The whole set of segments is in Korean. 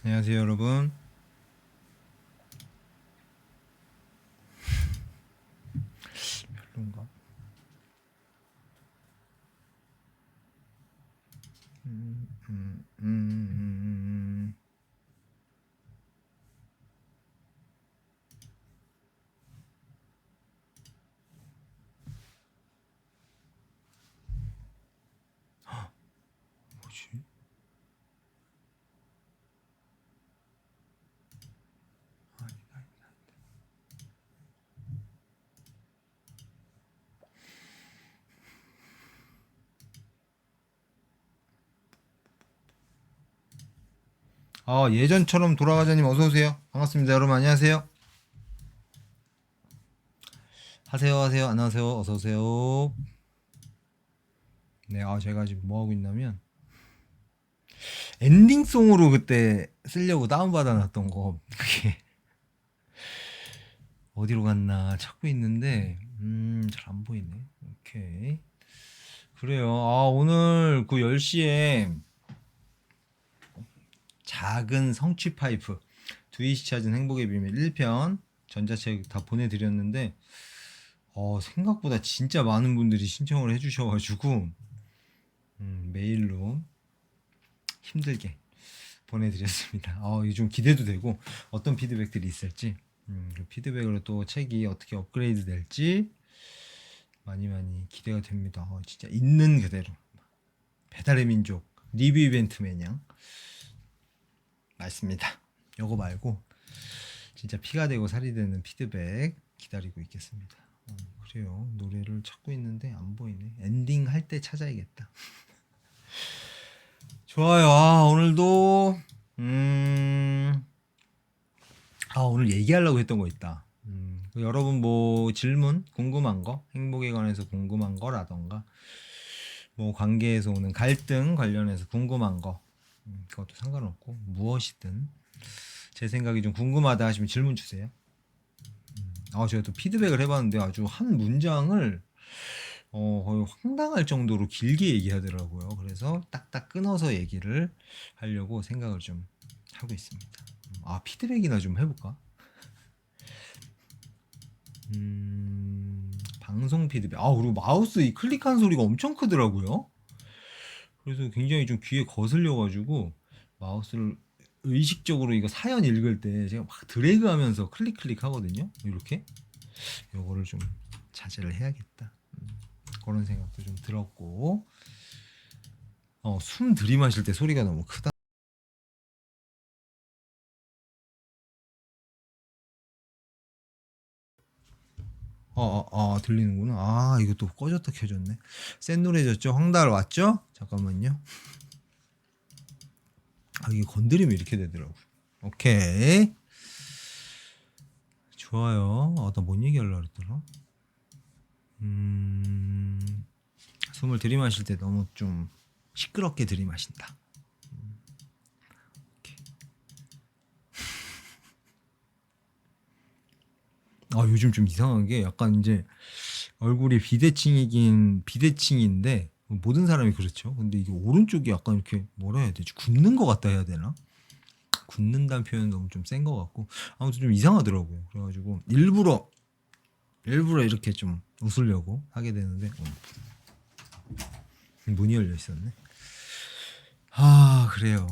안녕하세요 여러분. 별론가? 음, 음, 음, 음, 뭐지? 예전처럼 돌아가자님 어서 오세요. 반갑습니다 여러분. 안녕하세요. 하세요. 안녕하세요. 어서 오세요. 네, 제가 지금 뭐 하고 있냐면 엔딩송으로 그때 쓰려고 다운받아 놨던 거 그게 어디로 갔나 찾고 있는데 잘 안 보이네. 오케이. 그래요. 오늘 그 10시에 작은 성취 파이프 두이시 찾은 행복의 비밀 1편 전자책 다 보내드렸는데 생각보다 진짜 많은 분들이 신청을 해주셔가지고 메일로 힘들게 보내드렸습니다. 이게 좀 기대도 되고 어떤 피드백들이 있을지 그 피드백으로 또 책이 어떻게 업그레이드 될지 많이 기대가 됩니다. 진짜 있는 그대로 배달의 민족 리뷰 이벤트 매냥 맞습니다. 요거 말고 진짜 피가 되고 살이 되는 피드백 기다리고 있겠습니다. 그래요. 노래를 찾고 있는데 안 보이네. 엔딩 할 때 찾아야겠다. 좋아요. 오늘도 오늘 얘기하려고 했던 거 있다. 여러분 뭐 질문 궁금한 거 행복에 관해서 궁금한 거라던가 뭐 관계에서 오는 갈등 관련해서 궁금한 거 그것도 상관없고 무엇이든 제 생각이 좀 궁금하다 하시면 질문 주세요. 제가 또 피드백을 해봤는데 아주 한 문장을 거의 황당할 정도로 길게 얘기하더라고요. 그래서 딱딱 끊어서 얘기를 하려고 생각을 좀 하고 있습니다. 피드백이나 좀 해볼까? 방송 피드백. 그리고 마우스 이 클릭한 소리가 엄청 크더라고요. 그래서 굉장히 좀 귀에 거슬려가지고 마우스를 의식적으로 이거 사연 읽을 때 제가 막 드래그 하면서 클릭 하거든요. 이렇게. 요거를 좀 자제를 해야겠다. 그런 생각도 좀 들었고, 숨 들이마실 때 소리가 너무 크다. 들리는구나. 이것도 꺼졌다 켜졌네. 센 노래졌죠? 황달 왔죠? 잠깐만요. 이게 건드리면 이렇게 되더라고. 오케이. 좋아요. 나 뭔 얘기 하려고 그랬더라? 숨을 들이마실 때 너무 좀 시끄럽게 들이마신다. 요즘 좀 이상한 게 약간 이제 얼굴이 비대칭인데 모든 사람이 그렇죠. 근데 이게 오른쪽이 약간 이렇게 뭐라 해야 되지? 굳는 것 같다 해야 되나? 굳는다는 표현은 너무 좀 센 것 같고 아무튼 좀 이상하더라고요. 그래가지고 일부러 이렇게 좀 웃으려고 하게 되는데 문이 열려 있었네. 그래요.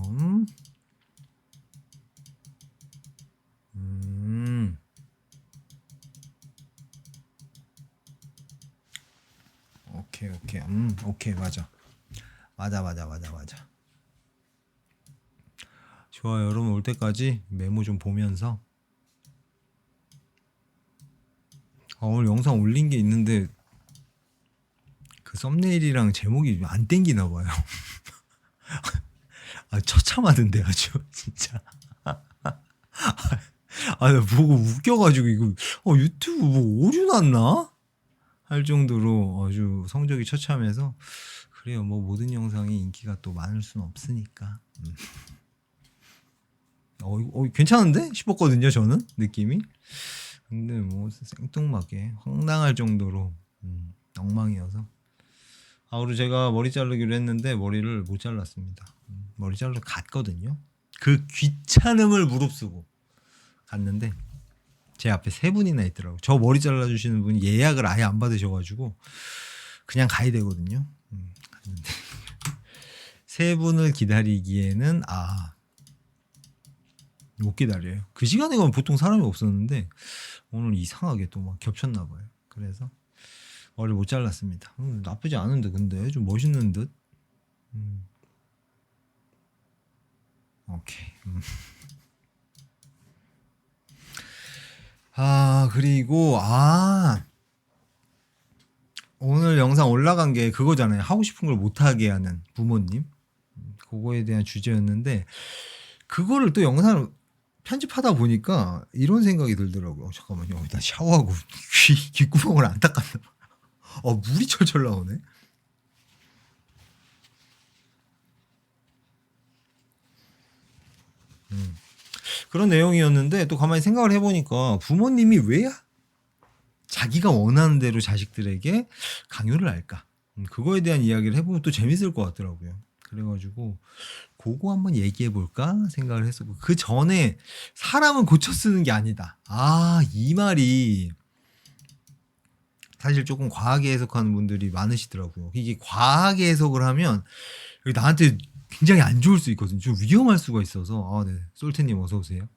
음, 오케이. 오케이 맞아. 좋아요. 여러분 올 때까지 메모 좀 보면서 오늘 영상 올린 게 있는데 그 썸네일이랑 제목이 안 땡기나 봐요. 처참하던데 아주 진짜. 나 보고 웃겨가지고 이거 유튜브 뭐 오류 났나? 할 정도로 아주 성적이 처참해서 그래요. 뭐 모든 영상이 인기가 또 많을 수는 없으니까. 괜찮은데 싶었거든요. 저는 느낌이. 근데 뭐 생뚱맞게 황당할 정도로 엉망이어서. 그리고 제가 머리 자르기로 했는데 머리를 못 잘랐습니다. 머리 자르러 갔거든요. 그 귀찮음을 무릅쓰고 갔는데 제 앞에 세 분이나 있더라고요. 저 머리 잘라주시는 분이 예약을 아예 안 받으셔가지고 그냥 가야 되거든요. 갔는데 세 분을 기다리기에는 못 기다려요. 그 시간에 가면 보통 사람이 없었는데 오늘 이상하게 또 막 겹쳤나 봐요. 그래서 머리를 못 잘랐습니다. 나쁘지 않은데 근데 좀 멋있는 듯. 오케이. 그리고 오늘 영상 올라간 게 그거잖아요. 하고 싶은 걸 못하게 하는 부모님. 그거에 대한 주제였는데 그거를 또 영상을 편집하다 보니까 이런 생각이 들더라고요. 잠깐만요. 일단 샤워하고 귓구멍을 안 닦았나 봐. 물이 철철 나오네. 그런 내용이었는데 또 가만히 생각을 해보니까 부모님이 왜 자기가 원하는 대로 자식들에게 강요를 할까? 그거에 대한 이야기를 해보면 또 재밌을 것 같더라고요. 그래가지고 그거 한번 얘기해 볼까 생각을 했었고 그 전에 사람은 고쳐 쓰는 게 아니다. 이 말이 사실 조금 과하게 해석하는 분들이 많으시더라고요. 이게 과하게 해석을 하면 나한테 굉장히 안 좋을 수 있거든요. 좀 위험할 수가 있어서. 네. 솔트님 어서 오세요.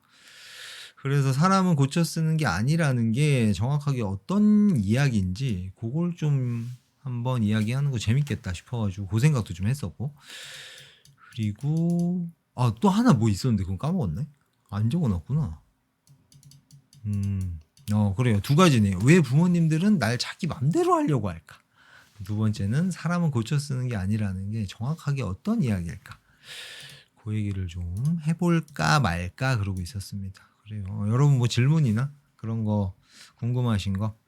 그래서 사람은 고쳐 쓰는 게 아니라는 게 정확하게 어떤 이야기인지 그걸 좀 한번 이야기하는 거 재밌겠다 싶어가지고 그 생각도 좀 했었고 그리고 또 하나 뭐 있었는데 그건 까먹었네. 안 적어놨구나. 그래요. 두 가지네요. 왜 부모님들은 날 자기 맘대로 하려고 할까? 두 번째는 사람은 고쳐 쓰는 게 아니라는 게 정확하게 어떤 이야기일까? 그 얘기를 좀 해볼까 말까 그러고 있었습니다. 그래요. 여러분 뭐 질문이나 그런 거 궁금하신 거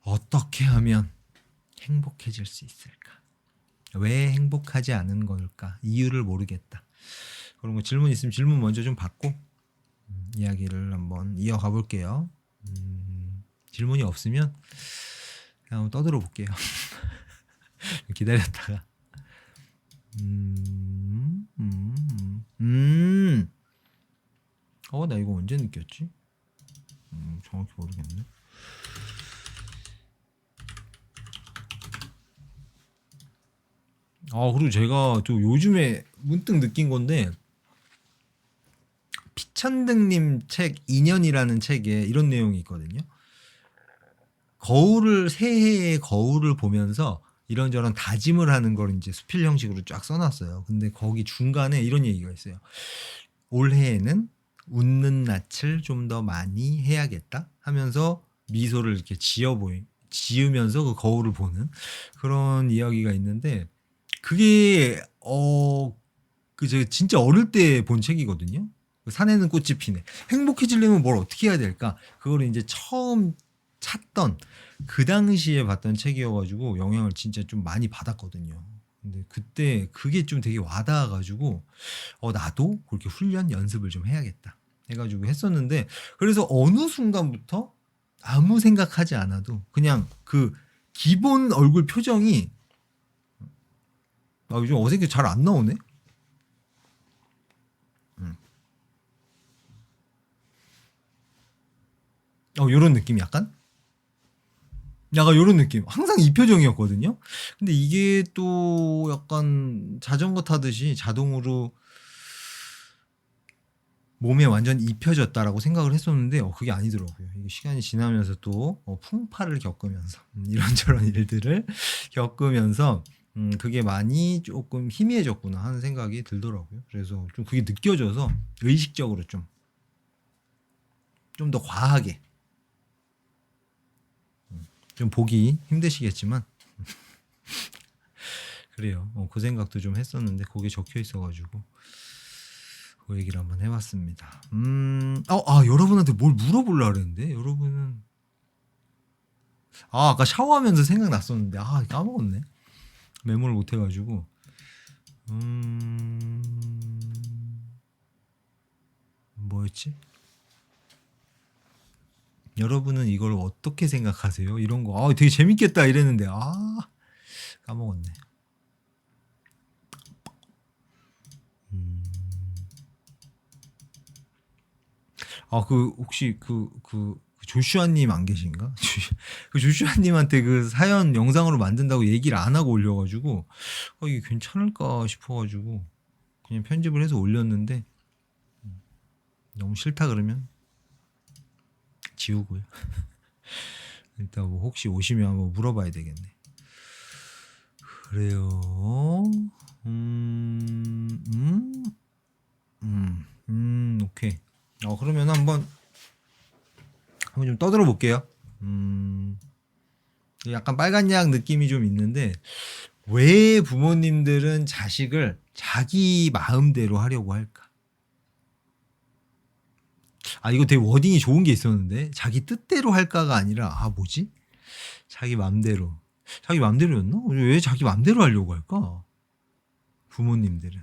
어떻게 하면 행복해질 수 있을까? 왜 행복하지 않은 걸까? 이유를 모르겠다. 그런 거 질문 있으면 질문 먼저 좀 받고 이야기를 한번 이어가 볼게요. 질문이 없으면 그냥 한번 떠들어 볼게요. 기다렸다가 나 이거 언제 느꼈지? 정확히 모르겠네. 그리고 제가 또 요즘에 문득 느낀 건데 피천등님 책 2년이라는 책에 이런 내용이 있거든요. 새해의 거울을 보면서 이런저런 다짐을 하는 걸 이제 수필 형식으로 쫙 써놨어요. 근데 거기 중간에 이런 얘기가 있어요. 올해에는 웃는 낯을 좀 더 많이 해야겠다 하면서 미소를 이렇게 지으면서 그 거울을 보는 그런 이야기가 있는데 그게 제가 진짜 어릴 때 본 책이거든요. 산에는 꽃이 피네. 행복해지려면 뭘 어떻게 해야 될까? 그거를 이제 처음 찾던 그 당시에 봤던 책이어가지고 영향을 진짜 좀 많이 받았거든요. 근데 그때 그게 좀 되게 와닿아가지고 나도 그렇게 훈련 연습을 좀 해야겠다 해가지고 했었는데 그래서 어느 순간부터 아무 생각하지 않아도 그냥 그 기본 얼굴 표정이 요즘 어색해 잘 안 나오네. 요런 느낌 약간 요런 느낌. 항상 이 표정이었거든요. 근데 이게 또 약간 자전거 타듯이 자동으로 몸에 완전 입혀졌다라고 생각을 했었는데 그게 아니더라고요. 이게 시간이 지나면서 또 풍파를 겪으면서 이런저런 일들을 겪으면서 그게 많이 조금 희미해졌구나 하는 생각이 들더라고요. 그래서 좀 그게 느껴져서 의식적으로 좀 더 과하게 좀 보기 힘드시겠지만 그래요. 그 생각도 좀 했었는데 거기에 적혀 있어가지고 그 얘기를 한번 해봤습니다. 여러분한테 뭘 물어보려고 그랬는데 여러분은 아까 샤워하면서 생각났었는데 까먹었네. 메모를 못 해가지고 뭐였지? 여러분은 이걸 어떻게 생각하세요? 이런 거 되게 재밌겠다 이랬는데 까먹었네. 그 혹시 그 조슈아님 안 계신가? 그 조슈아님한테 그 사연 영상으로 만든다고 얘기를 안 하고 올려가지고 이게 괜찮을까 싶어가지고 그냥 편집을 해서 올렸는데 너무 싫다 그러면 지우고요. 일단 뭐 혹시 오시면 한번 물어봐야 되겠네. 그래요. 오케이. 그러면 한번 좀 떠들어 볼게요. 약간 빨간 약 느낌이 좀 있는데 왜 부모님들은 자식을 자기 마음대로 하려고 할까? 이거 되게 워딩이 좋은 게 있었는데 자기 뜻대로 할까가 아니라 뭐지? 자기 맘대로. 자기 맘대로였나? 왜 자기 맘대로 하려고 할까? 부모님들은.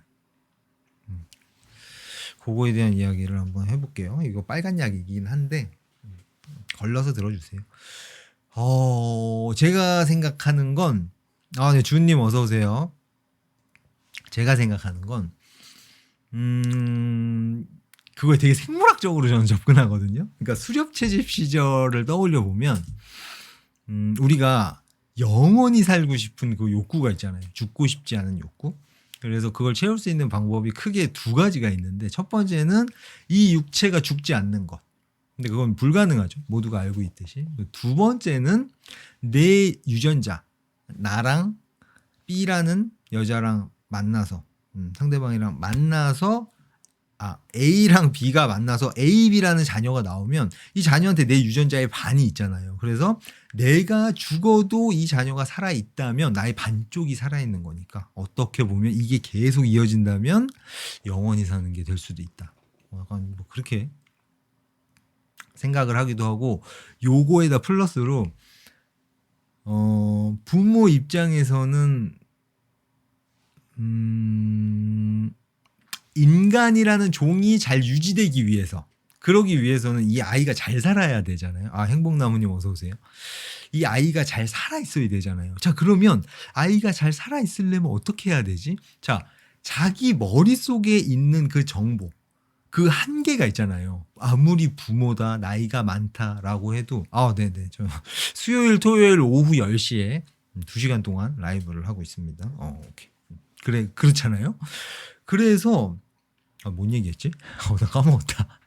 그거에 대한 이야기를 한번 해볼게요. 이거 빨간 약이긴 한데 걸러서 들어주세요. 제가 생각하는 건 네, 주님 어서 오세요. 제가 생각하는 건 그거에 되게 생물학적으로 저는 접근하거든요. 그러니까 수렵 채집 시절을 떠올려 보면 우리가 영원히 살고 싶은 그 욕구가 있잖아요. 죽고 싶지 않은 욕구. 그래서 그걸 채울 수 있는 방법이 크게 두 가지가 있는데 첫 번째는 이 육체가 죽지 않는 것. 근데 그건 불가능하죠. 모두가 알고 있듯이. 두 번째는 내 유전자, 나랑 B라는 여자랑 만나서 상대방이랑 만나서 A랑 B가 만나서 A, B라는 자녀가 나오면 이 자녀한테 내 유전자의 반이 있잖아요. 그래서 내가 죽어도 이 자녀가 살아있다면 나의 반쪽이 살아있는 거니까 어떻게 보면 이게 계속 이어진다면 영원히 사는 게 될 수도 있다. 약간 뭐 그렇게 생각을 하기도 하고 요거에다 플러스로 부모 입장에서는 인간이라는 종이 잘 유지되기 위해서 그러기 위해서는 이 아이가 잘 살아야 되잖아요. 행복나무님 어서 오세요. 이 아이가 잘 살아 있어야 되잖아요. 자, 그러면 아이가 잘 살아 있으려면 어떻게 해야 되지? 자, 자기 머릿속에 있는 그 정보, 그 한계가 있잖아요. 아무리 부모다, 나이가 많다라고 해도 네네. 저 수요일, 토요일 오후 10시에 2시간 동안 라이브를 하고 있습니다. 오케이. 그래, 그렇잖아요. 그래서 뭔 얘기했지? 나 까먹었다.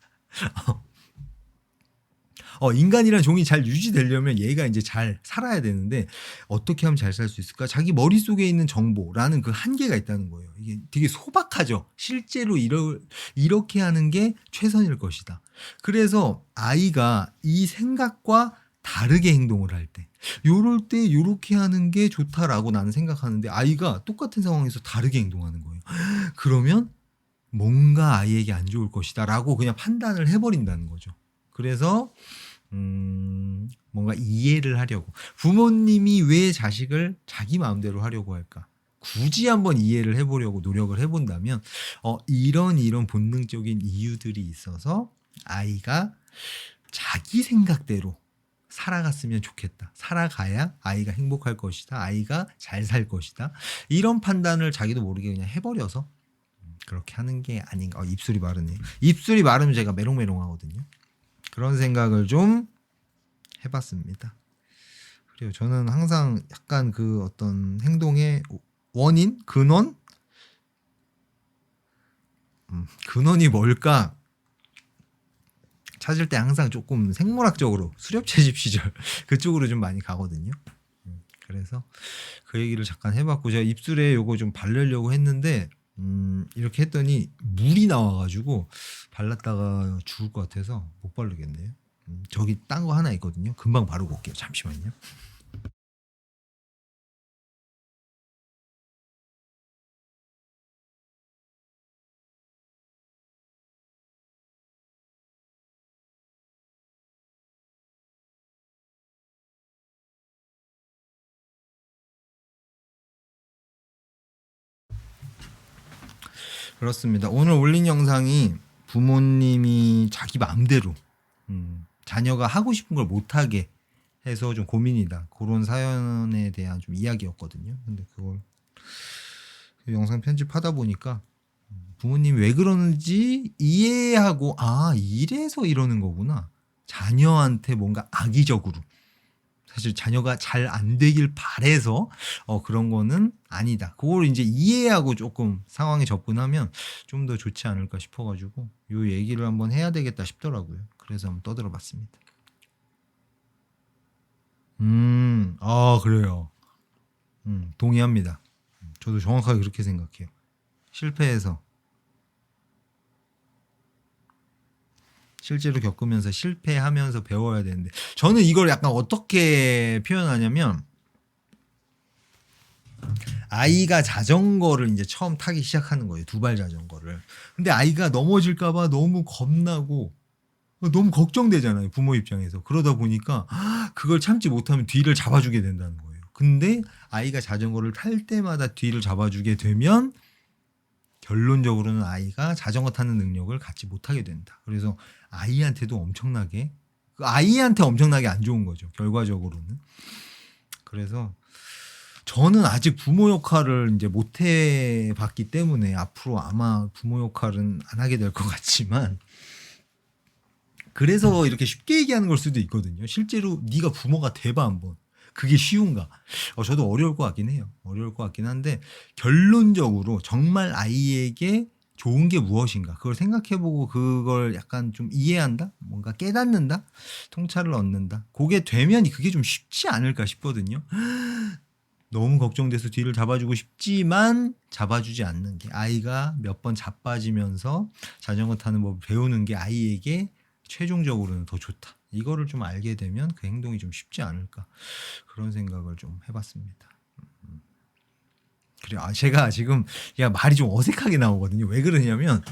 인간이란 종이 잘 유지되려면 얘가 이제 잘 살아야 되는데 어떻게 하면 잘 살 수 있을까? 자기 머릿속에 있는 정보라는 그 한계가 있다는 거예요. 이게 되게 소박하죠. 실제로 이렇게 하는 게 최선일 것이다. 그래서 아이가 이 생각과 다르게 행동을 할 때, 요럴 때 요렇게 하는 게 좋다라고 나는 생각하는데 아이가 똑같은 상황에서 다르게 행동하는 거예요. 그러면 뭔가 아이에게 안 좋을 것이다 라고 그냥 판단을 해버린다는 거죠. 그래서 뭔가 이해를 하려고 부모님이 왜 자식을 자기 마음대로 하려고 할까? 굳이 한번 이해를 해보려고 노력을 해본다면 이런 본능적인 이유들이 있어서 아이가 자기 생각대로 살아갔으면 좋겠다. 살아가야 아이가 행복할 것이다. 아이가 잘 살 것이다. 이런 판단을 자기도 모르게 그냥 해버려서 그렇게 하는 게 아닌가. 입술이 마르네. 입술이 마르면 제가 메롱메롱 하거든요. 그런 생각을 좀 해봤습니다. 그리고 저는 항상 약간 그 어떤 행동의 원인, 근원이 뭘까 찾을 때 항상 조금 생물학적으로 수렵 채집 시절 그쪽으로 좀 많이 가거든요. 그래서 그 얘기를 잠깐 해봤고 제가 입술에 요거 좀 바르려고 했는데 이렇게 했더니 물이 나와가지고 발랐다가 죽을 것 같아서 못 바르겠네요. 저기 딴 거 하나 있거든요. 금방 바르고 올게요. 잠시만요. 그렇습니다. 오늘 올린 영상이 부모님이 자기 마음대로 자녀가 하고 싶은 걸 못하게 해서 좀 고민이다. 그런 사연에 대한 좀 이야기였거든요. 근데 그걸 그 영상 편집하다 보니까 부모님이 왜 그러는지 이해하고 이래서 이러는 거구나. 자녀한테 뭔가 악의적으로 사실 자녀가 잘 안 되길 바래서 그런 거는 아니다. 그걸 이제 이해하고 조금 상황에 접근하면 좀 더 좋지 않을까 싶어가지고 요 얘기를 한번 해야 되겠다 싶더라고요. 그래서 한번 떠들어봤습니다. 그래요. 동의합니다. 저도 정확하게 그렇게 생각해요. 실패해서 실제로 겪으면서 실패하면서 배워야 되는데 저는 이걸 약간 어떻게 표현하냐면 아이가 자전거를 이제 처음 타기 시작하는 거예요. 두발 자전거를. 근데 아이가 넘어질까봐 너무 겁나고 너무 걱정되잖아요. 부모 입장에서. 그러다 보니까 그걸 참지 못하면 뒤를 잡아주게 된다는 거예요. 근데 아이가 자전거를 탈 때마다 뒤를 잡아주게 되면 결론적으로는 아이가 자전거 타는 능력을 갖지 못하게 된다. 그래서 아이한테도 엄청나게 안 좋은 거죠. 결과적으로는. 그래서 저는 아직 부모 역할을 이제 못 해봤기 때문에 앞으로 아마 부모 역할은 안 하게 될 것 같지만 그래서 이렇게 쉽게 얘기하는 걸 수도 있거든요. 실제로 네가 부모가 돼봐 한번. 그게 쉬운가? 저도 어려울 것 같긴 해요. 어려울 것 같긴 한데 결론적으로 정말 아이에게 좋은 게 무엇인가? 그걸 생각해보고 그걸 약간 좀 이해한다? 뭔가 깨닫는다? 통찰을 얻는다? 그게 되면 그게 좀 쉽지 않을까 싶거든요. 너무 걱정돼서 뒤를 잡아주고 싶지만 잡아주지 않는 게 아이가 몇 번 자빠지면서 자전거 타는 법을 배우는 게 아이에게 최종적으로는 더 좋다. 이거를 좀 알게 되면 그 행동이 좀 쉽지 않을까 그런 생각을 좀 해봤습니다. 그래요. 제가 지금 말이 좀 어색하게 나오거든요. 왜 그러냐면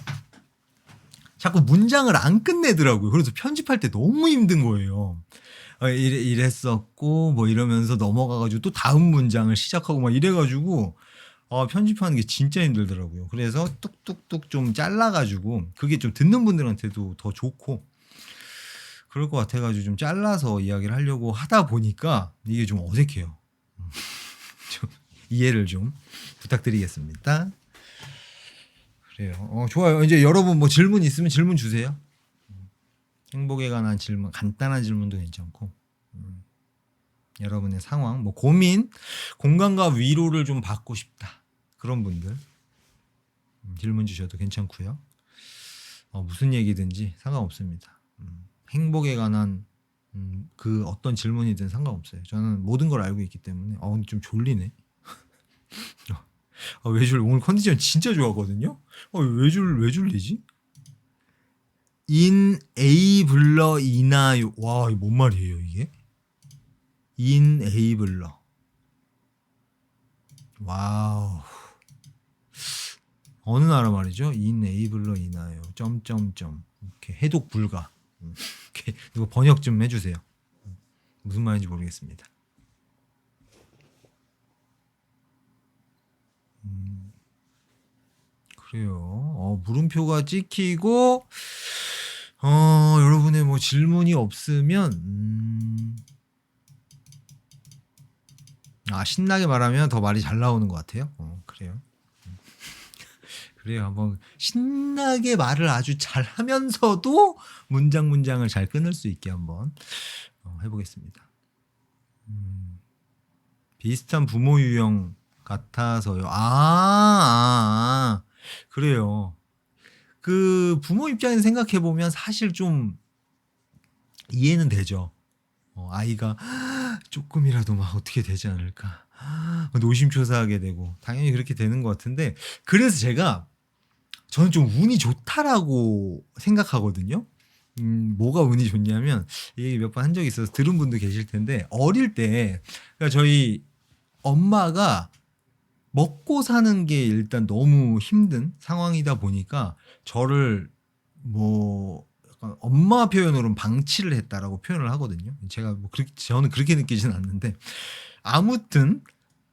자꾸 문장을 안 끝내더라고요. 그래서 편집할 때 너무 힘든 거예요. 이랬었고 뭐 이러면서 넘어가가지고 또 다음 문장을 시작하고 막 이래가지고 편집하는 게 진짜 힘들더라고요. 그래서 뚝뚝뚝 좀 잘라가지고 그게 좀 듣는 분들한테도 더 좋고 그럴 것 같아가지고 좀 잘라서 이야기를 하려고 하다 보니까 이게 좀 어색해요. 좀 이해를 좀 부탁드리겠습니다. 그래요. 좋아요. 이제 여러분 뭐 질문 있으면 질문 주세요. 행복에 관한 질문, 간단한 질문도 괜찮고 여러분의 상황, 뭐 고민, 공감과 위로를 좀 받고 싶다. 그런 분들 질문 주셔도 괜찮고요. 무슨 얘기든지 상관없습니다. 행복에 관한 그 어떤 질문이든 상관없어요. 저는 모든 걸 알고 있기 때문에 좀 졸리네. 오늘 컨디션 진짜 좋았거든요. 왜 졸리지? 인에이블러 이나요. 와, 이게 뭔 말이에요, 이게? 인에이블러. 와우. 어느 나라 말이죠? 인에이블러 이나요. 점점점. 이렇게 해독 불가. 이렇게 누가 번역 좀 해주세요. 무슨 말인지 모르겠습니다. 그래요. 물음표가 찍히고 여러분의 뭐 질문이 없으면 신나게 말하면 더 말이 잘 나오는 것 같아요. 그래요. 그래요. 한번 신나게 말을 아주 잘 하면서도 문장을 잘 끊을 수 있게 한번 해보겠습니다. 비슷한 부모 유형 같아서요. 그래요. 그 부모 입장에서 생각해 보면 사실 좀 이해는 되죠. 아이가 조금이라도 막 어떻게 되지 않을까 노심초사하게 되고 당연히 그렇게 되는 것 같은데 그래서 저는 좀 운이 좋다라고 생각하거든요. 뭐가 운이 좋냐면 얘기 몇 번 한 적이 있어서 들은 분도 계실 텐데 어릴 때 그러니까 저희 엄마가 먹고 사는 게 일단 너무 힘든 상황이다 보니까 저를 뭐 약간 엄마 표현으로는 방치를 했다라고 표현을 하거든요. 제가 뭐 저는 그렇게 느끼지는 않는데 아무튼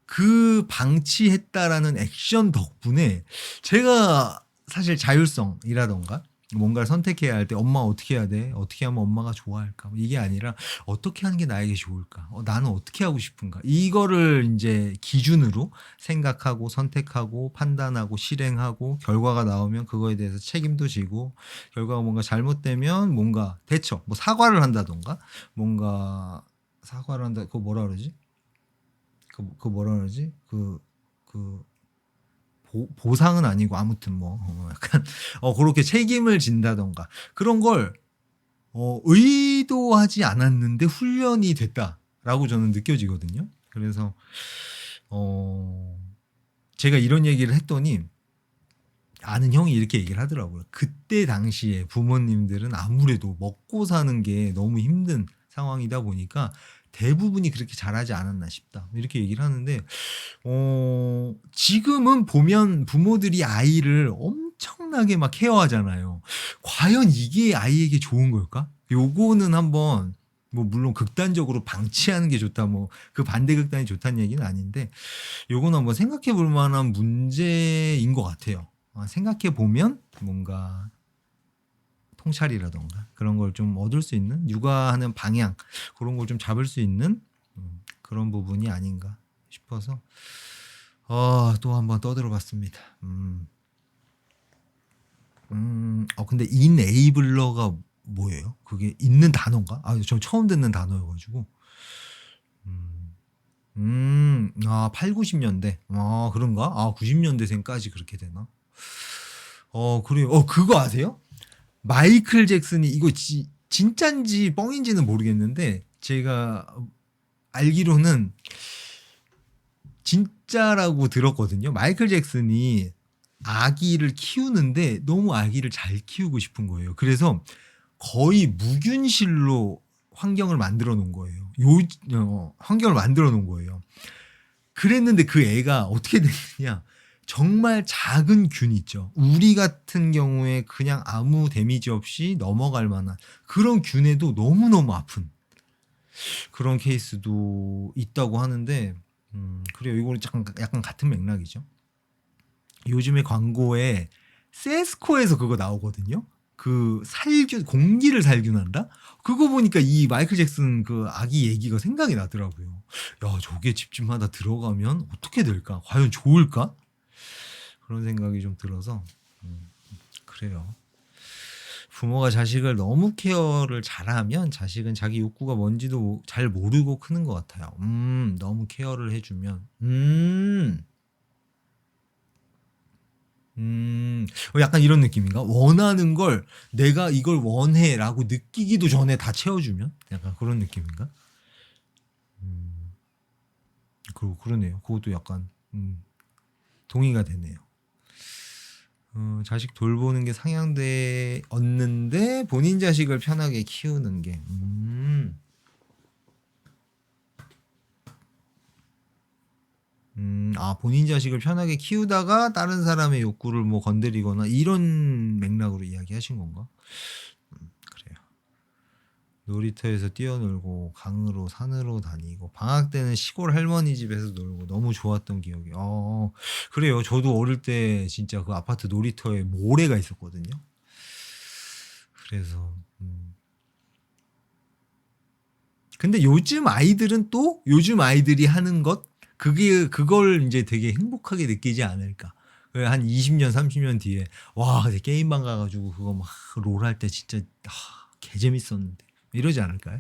그 방치했다라는 액션 덕분에 제가 사실 자율성이라던가 뭔가를 선택해야 할 때 엄마 어떻게 해야 돼? 어떻게 하면 엄마가 좋아할까? 이게 아니라 어떻게 하는 게 나에게 좋을까? 나는 어떻게 하고 싶은가? 이거를 이제 기준으로 생각하고 선택하고 판단하고 실행하고 결과가 나오면 그거에 대해서 책임도 지고 결과가 뭔가 잘못되면 뭔가 대처, 뭐 사과를 한다던가 뭔가 사과를 한다. 그거 뭐라 그러지? 그 뭐라 그러지? 그 보상은 아니고 아무튼 뭐 약간 그렇게 책임을 진다던가 그런 걸 의도하지 않았는데 훈련이 됐다라고 저는 느껴지거든요. 그래서 제가 이런 얘기를 했더니 아는 형이 이렇게 얘기를 하더라고요. 그때 당시에 부모님들은 아무래도 먹고 사는 게 너무 힘든 상황이다 보니까 대부분이 그렇게 잘하지 않았나 싶다. 이렇게 얘기를 하는데 지금은 보면 부모들이 아이를 엄청나게 막 케어하잖아요. 과연 이게 아이에게 좋은 걸까? 요거는 한번 뭐 물론 극단적으로 방치하는 게 좋다 뭐 그 반대 극단이 좋다는 얘기는 아닌데 요거는 한번 생각해 볼 만한 문제인 것 같아요. 생각해 보면 뭔가 통찰이라던가 그런 걸 좀 얻을 수 있는 육아하는 방향 그런 걸 좀 잡을 수 있는 그런 부분이 아닌가 싶어서 또 한번 떠들어봤습니다. 근데 인에이블러가 뭐예요? 그게 있는 단어인가? 저 처음 듣는 단어여가지고. 8, 90년대. 그런가? 90년대생까지 그렇게 되나? 그래요. 그거 아세요? 마이클 잭슨이 이거 진짠지 뻥인지는 모르겠는데 제가 알기로는 진짜라고 들었거든요. 마이클 잭슨이 아기를 키우는데 너무 아기를 잘 키우고 싶은 거예요. 그래서 거의 무균실로 환경을 만들어 놓은 거예요. 환경을 만들어 놓은 거예요. 그랬는데 그 애가 어떻게 됐느냐. 정말 작은 균 있죠. 우리 같은 경우에 그냥 아무 데미지 없이 넘어갈 만한 그런 균에도 너무너무 아픈 그런 케이스도 있다고 하는데 그래요. 이거는 약간 같은 맥락이죠. 요즘에 광고에 세스코에서 그거 나오거든요. 그 공기를 살균한다? 그거 보니까 이 마이클 잭슨 그 아기 얘기가 생각이 나더라고요. 야, 저게 집집마다 들어가면 어떻게 될까? 과연 좋을까? 그런 생각이 좀 들어서 그래요. 부모가 자식을 너무 케어를 잘하면 자식은 자기 욕구가 뭔지도 잘 모르고 크는 것 같아요. 너무 케어를 해주면 약간 이런 느낌인가? 원하는 걸 내가 이걸 원해라고 느끼기도 전에 다 채워주면 약간 그런 느낌인가? 그러네요. 그것도 약간 동의가 되네요. 자식 돌보는 게 상향되었는데 본인 자식을 편하게 키우는 게 본인 자식을 편하게 키우다가 다른 사람의 욕구를 뭐 건드리거나 이런 맥락으로 이야기하신 건가? 그래요. 놀이터에서 뛰어놀고 강으로 산으로 다니고 방학 때는 시골 할머니 집에서 놀고 너무 좋았던 기억이. 그래요. 저도 어릴 때 진짜 그 아파트 놀이터에 모래가 있었거든요. 그래서 근데 요즘 아이들이 하는 것 그걸 이제 되게 행복하게 느끼지 않을까. 한 20년 30년 뒤에 와 게임방 가가지고 그거 막 롤할 때 진짜 개 재밌었는데 이러지 않을까요?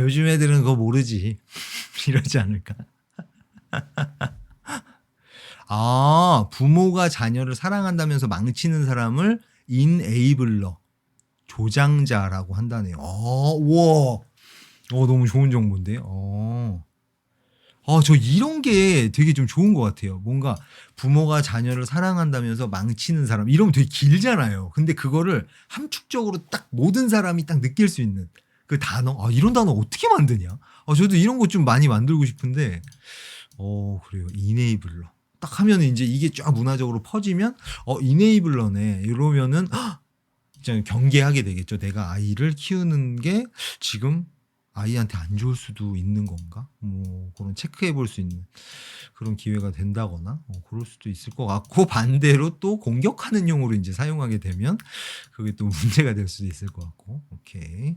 요즘 애들은 그거 모르지 이러지 않을까. 부모가 자녀를 사랑한다면서 망치는 사람을 인에이블러 조장자라고 한다네요. 우와. 너무 좋은 정보인데요. 저 이런 게 되게 좀 좋은 것 같아요. 뭔가 부모가 자녀를 사랑한다면서 망치는 사람 이러면 되게 길잖아요. 근데 그거를 함축적으로 딱 모든 사람이 딱 느낄 수 있는 그 단어. 이런 단어 어떻게 만드냐? 저도 이런 거 좀 많이 만들고 싶은데 그래요. 이네이블러. 딱 하면 이제 이게 쫙 문화적으로 퍼지면 이네이블러네. 이러면은 진짜 경계하게 되겠죠. 내가 아이를 키우는 게 지금 아이한테 안 좋을 수도 있는 건가? 뭐 그런 체크해 볼 수 있는 그런 기회가 된다거나 그럴 수도 있을 것 같고 반대로 또 공격하는 용으로 이제 사용하게 되면 그게 또 문제가 될 수도 있을 것 같고. 오케이.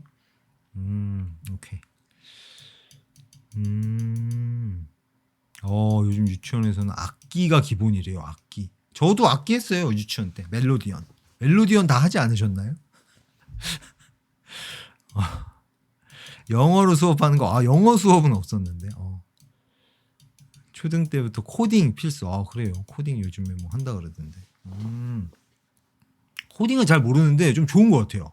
오케이. 요즘 유치원에서는 악기가 기본이래요. 악기. 저도 악기 했어요. 유치원 때. 멜로디언. 멜로디언 다 하지 않으셨나요? 영어로 수업하는 거. 영어 수업은 없었는데. 초등 때부터 코딩 필수. 그래요. 코딩 요즘에 뭐 한다 그러던데. 코딩은 잘 모르는데 좀 좋은 것 같아요.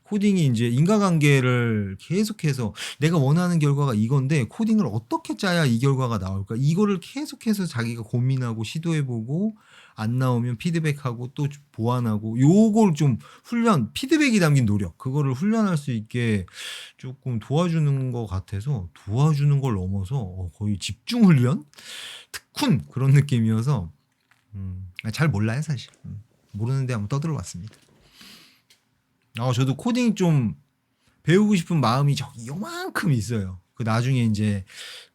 코딩이 이제 인과관계를 계속해서 내가 원하는 결과가 이건데 코딩을 어떻게 짜야 이 결과가 나올까? 이거를 계속해서 자기가 고민하고 시도해보고 안 나오면 피드백하고 또 보완하고 요걸 좀 피드백이 담긴 노력 그거를 훈련할 수 있게 조금 도와주는 것 같아서 도와주는 걸 넘어서 거의 집중 훈련? 특훈 그런 느낌이어서 잘 몰라요 사실. 모르는데 한번 떠들어 봤습니다. 저도 코딩 좀 배우고 싶은 마음이 저기 요만큼 있어요. 그 나중에 이제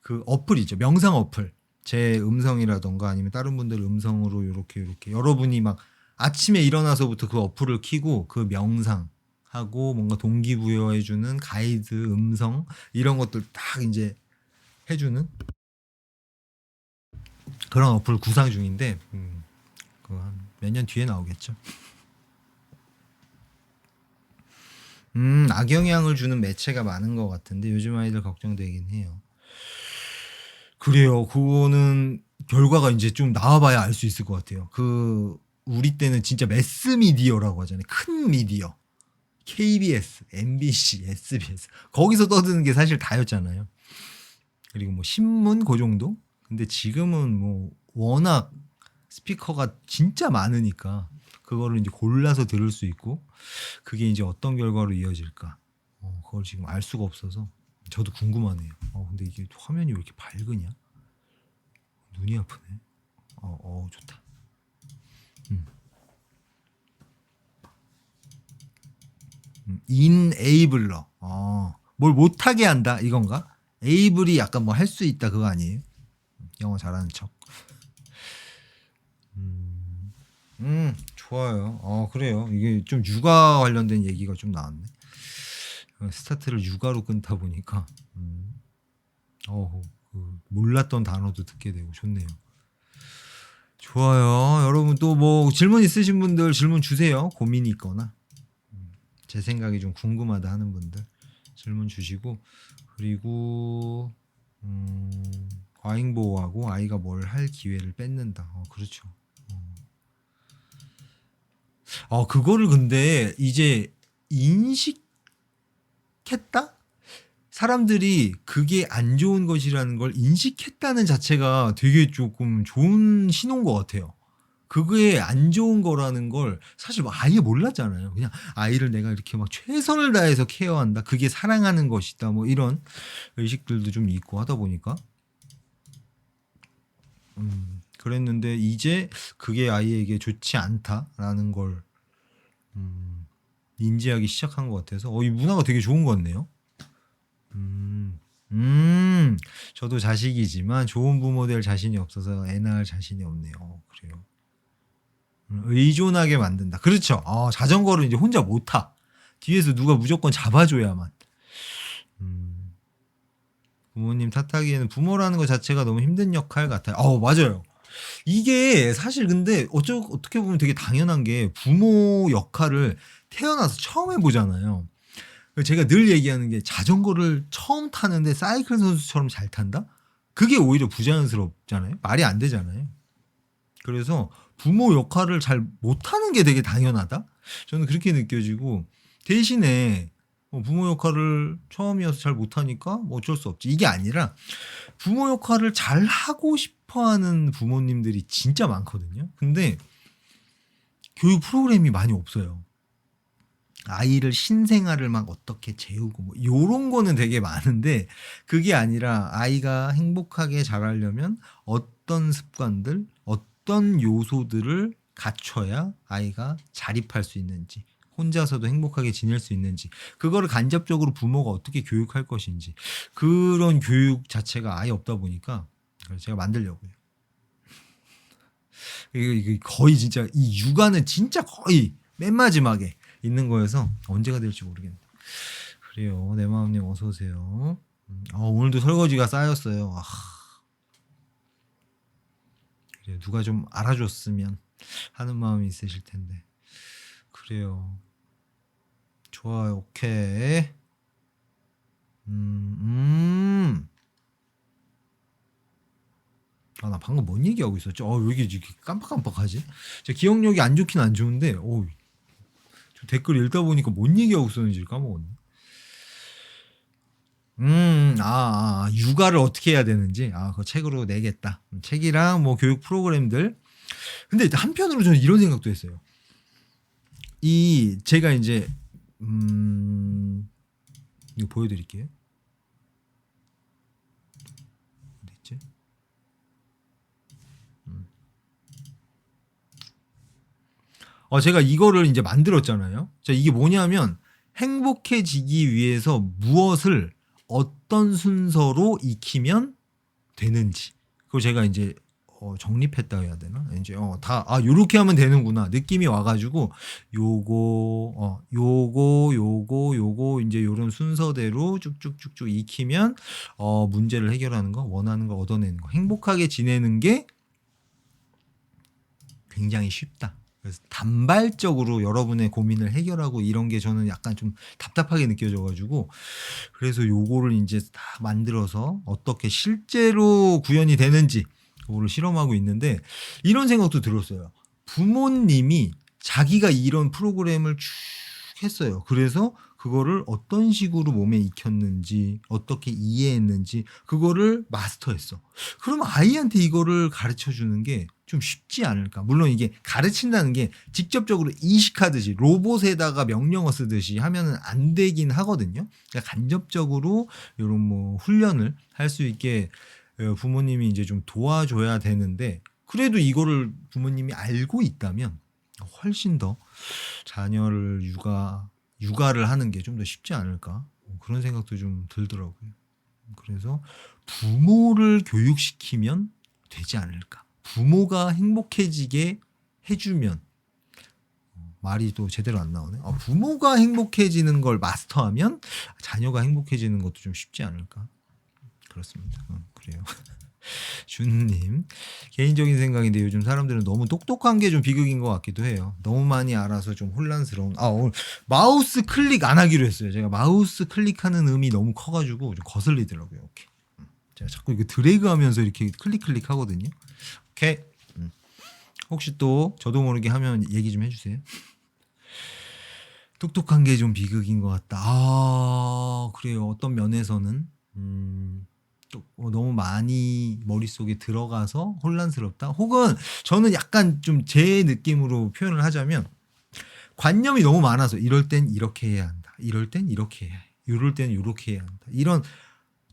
그 어플이죠. 명상 어플. 제 음성이라던가 아니면 다른 분들 음성으로 요렇게 여러분이 막 아침에 일어나서부터 그 어플을 켜고 그 명상하고 뭔가 동기부여해주는 가이드 음성 이런 것들 딱 이제 해주는 그런 어플 구상 중인데 그 한 몇 년 뒤에 나오겠죠. 악영향을 주는 매체가 많은 것 같은데 요즘 아이들 걱정되긴 해요. 그래요. 그거는 결과가 이제 좀 나와봐야 알 수 있을 것 같아요. 우리 때는 진짜 매스미디어라고 하잖아요. 큰 미디어. KBS, MBC, SBS. 거기서 떠드는 게 사실 다였잖아요. 그리고 뭐 신문 그 정도? 근데 지금은 뭐 워낙 스피커가 진짜 많으니까 그거를 이제 골라서 들을 수 있고 그게 이제 어떤 결과로 이어질까 그걸 지금 알 수가 없어서 저도 궁금하네요. 근데 이게 화면이 왜 이렇게 밝으냐? 눈이 아프네. 좋다. 인에이블러. 뭘 못하게 한다 이건가? 에이블이 약간 뭐 할 수 있다 그거 아니에요? 영어 잘하는 척. 좋아요. 그래요. 이게 좀 육아 관련된 얘기가 좀 나왔네. 스타트를 육아로 끊다 보니까 몰랐던 단어도 듣게 되고 좋네요. 좋아요. 여러분 또 뭐 질문 있으신 분들 질문 주세요. 고민이 있거나 제 생각이 좀 궁금하다 하는 분들 질문 주시고 그리고 과잉보호하고 아이가 뭘 할 기회를 뺏는다. 그렇죠. 그거를 근데 이제 인식했다? 사람들이 그게 안 좋은 것이라는 걸 인식했다는 자체가 되게 조금 좋은 신호인 것 같아요. 그게 안 좋은 거라는 걸 사실 뭐 아예 몰랐잖아요. 그냥 아이를 내가 이렇게 막 최선을 다해서 케어한다. 그게 사랑하는 것이다. 뭐 이런 의식들도 좀 있고 하다 보니까. 그랬는데 이제 그게 아이에게 좋지 않다라는 걸 인지하기 시작한 것 같아서 이 문화가 되게 좋은 것 같네요. 저도 자식이지만 좋은 부모 될 자신이 없어서 애 낳을 자신이 없네요. 그래요. 의존하게 만든다. 그렇죠. 자전거를 이제 혼자 못 타. 뒤에서 누가 무조건 잡아줘야만. 부모님 탓하기에는 부모라는 것 자체가 너무 힘든 역할 같아요. 맞아요. 이게 사실 근데 어떻게 보면 되게 당연한 게 부모 역할을 태어나서 처음 해보잖아요. 제가 늘 얘기하는 게 자전거를 처음 타는데 사이클 선수처럼 잘 탄다? 그게 오히려 부자연스럽잖아요. 말이 안 되잖아요. 그래서 부모 역할을 잘 못하는 게 되게 당연하다? 저는 그렇게 느껴지고 대신에 부모 역할을 처음이어서 잘 못하니까 뭐 어쩔 수 없지. 이게 아니라 부모 역할을 잘 하고 싶어하는 부모님들이 진짜 많거든요. 근데 교육 프로그램이 많이 없어요. 아이를 신생아를 막 어떻게 재우고 뭐 요런 거는 되게 많은데 그게 아니라 아이가 행복하게 자라려면 어떤 습관들, 어떤 요소들을 갖춰야 아이가 자립할 수 있는지 혼자서도 행복하게 지낼 수 있는지, 그거를 간접적으로 부모가 어떻게 교육할 것인지, 그런 교육 자체가 아예 없다 보니까 제가 만들려고요. 이게 거의 진짜 이 육아는 진짜 거의 맨 마지막에 있는 거여서 언제가 될지 모르겠네. 그래요. 내 마음님 어서 오세요. 오늘도 설거지가 쌓였어요. 그래요. 누가 좀 알아줬으면 하는 마음이 있으실 텐데. 그래요. 좋아요. 오케이. 나 방금 뭔 얘기하고 있었지? 왜 이렇게 깜빡깜빡하지? 제 기억력이 안 좋긴 안 좋은데, 댓글 읽다 보니까 뭔 얘기하고 있었는지 까먹었네. 육아를 어떻게 해야 되는지, 그거 책으로 내겠다. 책이랑 뭐 교육 프로그램들. 근데 한편으로 저는 이런 생각도 했어요. 제가 이제, 이거 보여드릴게요. 어디 있지? 제가 이거를 이제 만들었잖아요. 자, 이게 뭐냐면, 행복해지기 위해서 무엇을 어떤 순서로 익히면 되는지. 그거 제가 이제 정립했다 해야 되나? 이제 요렇게 하면 되는구나. 느낌이 와가지고 요거 이제 요런 순서대로 쭉쭉쭉쭉 익히면 문제를 해결하는 거, 원하는 거 얻어내는 거, 행복하게 지내는 게 굉장히 쉽다. 그래서 단발적으로 여러분의 고민을 해결하고 이런 게 저는 약간 좀 답답하게 느껴져가지고, 그래서 요거를 이제 다 만들어서 어떻게 실제로 구현이 되는지 그거를 실험하고 있는데, 이런 생각도 들었어요. 부모님이 자기가 이런 프로그램을 쭉 했어요. 그래서 그거를 어떤 식으로 몸에 익혔는지, 어떻게 이해했는지 그거를 마스터했어. 그럼 아이한테 이거를 가르쳐 주는 게 좀 쉽지 않을까? 물론 이게 가르친다는 게 직접적으로 이식하듯이 로봇에다가 명령어 쓰듯이 하면은 안 되긴 하거든요. 그러니까 간접적으로 이런 뭐 훈련을 할 수 있게 부모님이 이제 좀 도와줘야 되는데, 그래도 이거를 부모님이 알고 있다면 훨씬 더 자녀를 육아를 하는 게 좀 더 쉽지 않을까? 그런 생각도 좀 들더라고요. 그래서 부모를 교육시키면 되지 않을까? 부모가 행복해지게 해주면, 말이 또 제대로 안 나오네. 부모가 행복해지는 걸 마스터하면 자녀가 행복해지는 것도 좀 쉽지 않을까? 그렇습니다. 그래요. 준님, 개인적인 생각인데 요즘 사람들은 너무 똑똑한 게 좀 비극인 것 같기도 해요. 너무 많이 알아서 좀 혼란스러운. 오늘 마우스 클릭 안 하기로 했어요. 제가 마우스 클릭하는 음이 너무 커가지고 좀 거슬리더라고요. 오케이. 제가 자꾸 이거 드래그하면서 이렇게 클릭 하거든요. 오케이. 혹시 또 저도 모르게 하면 얘기 좀 해주세요. 똑똑한 게 좀 비극인 것 같다. 그래요. 어떤 면에서는 또 너무 많이 머릿속에 들어가서 혼란스럽다. 혹은 저는 약간 좀 제 느낌으로 표현을 하자면, 관념이 너무 많아서 이럴 땐 이렇게 해야 한다. 이럴 땐 이렇게 해야 해. 이럴 땐 이렇게 해야 한다. 이런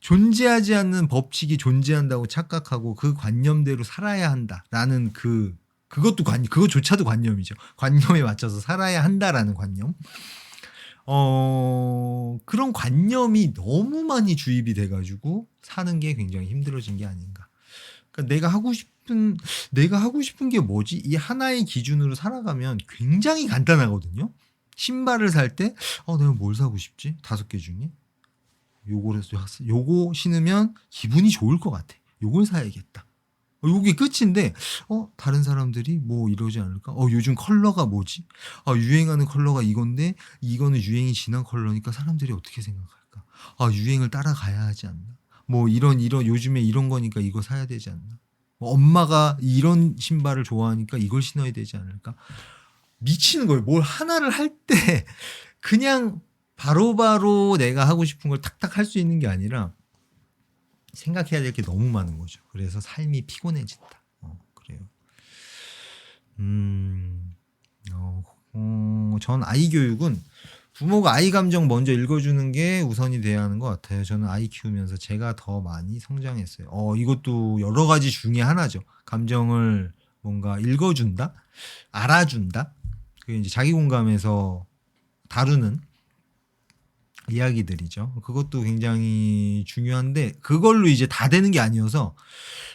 존재하지 않는 법칙이 존재한다고 착각하고 그 관념대로 살아야 한다라는 그것조차도 관념이죠. 관념에 맞춰서 살아야 한다라는 관념. 그런 관념이 너무 많이 주입이 돼가지고 사는 게 굉장히 힘들어진 게 아닌가. 그러니까 내가 하고 싶은 게 뭐지? 이 하나의 기준으로 살아가면 굉장히 간단하거든요. 신발을 살 때, 내가 뭘 사고 싶지? 5개 중에. 요거 신으면 기분이 좋을 것 같아. 요걸 사야겠다. 요게 끝인데, 다른 사람들이 뭐 이러지 않을까? 요즘 컬러가 뭐지? 유행하는 컬러가 이건데, 이거는 유행이 지난 컬러니까 사람들이 어떻게 생각할까? 유행을 따라가야 하지 않나? 뭐 요즘에 이런 거니까 이거 사야 되지 않나? 엄마가 이런 신발을 좋아하니까 이걸 신어야 되지 않을까? 미치는 거예요. 뭘 하나를 할 때 그냥 바로바로 내가 하고 싶은 걸 탁탁 할 수 있는 게 아니라 생각해야 될 게 너무 많은 거죠. 그래서 삶이 피곤해진다. 그래요. 전 아이 교육은 부모가 아이 감정 먼저 읽어주는 게 우선이 돼야 하는 것 같아요. 저는 아이 키우면서 제가 더 많이 성장했어요. 이것도 여러 가지 중에 하나죠. 감정을 뭔가 읽어준다, 알아준다. 그게 이제 자기 공감에서 다루는 이야기들이죠. 그것도 굉장히 중요한데 그걸로 이제 다 되는 게 아니어서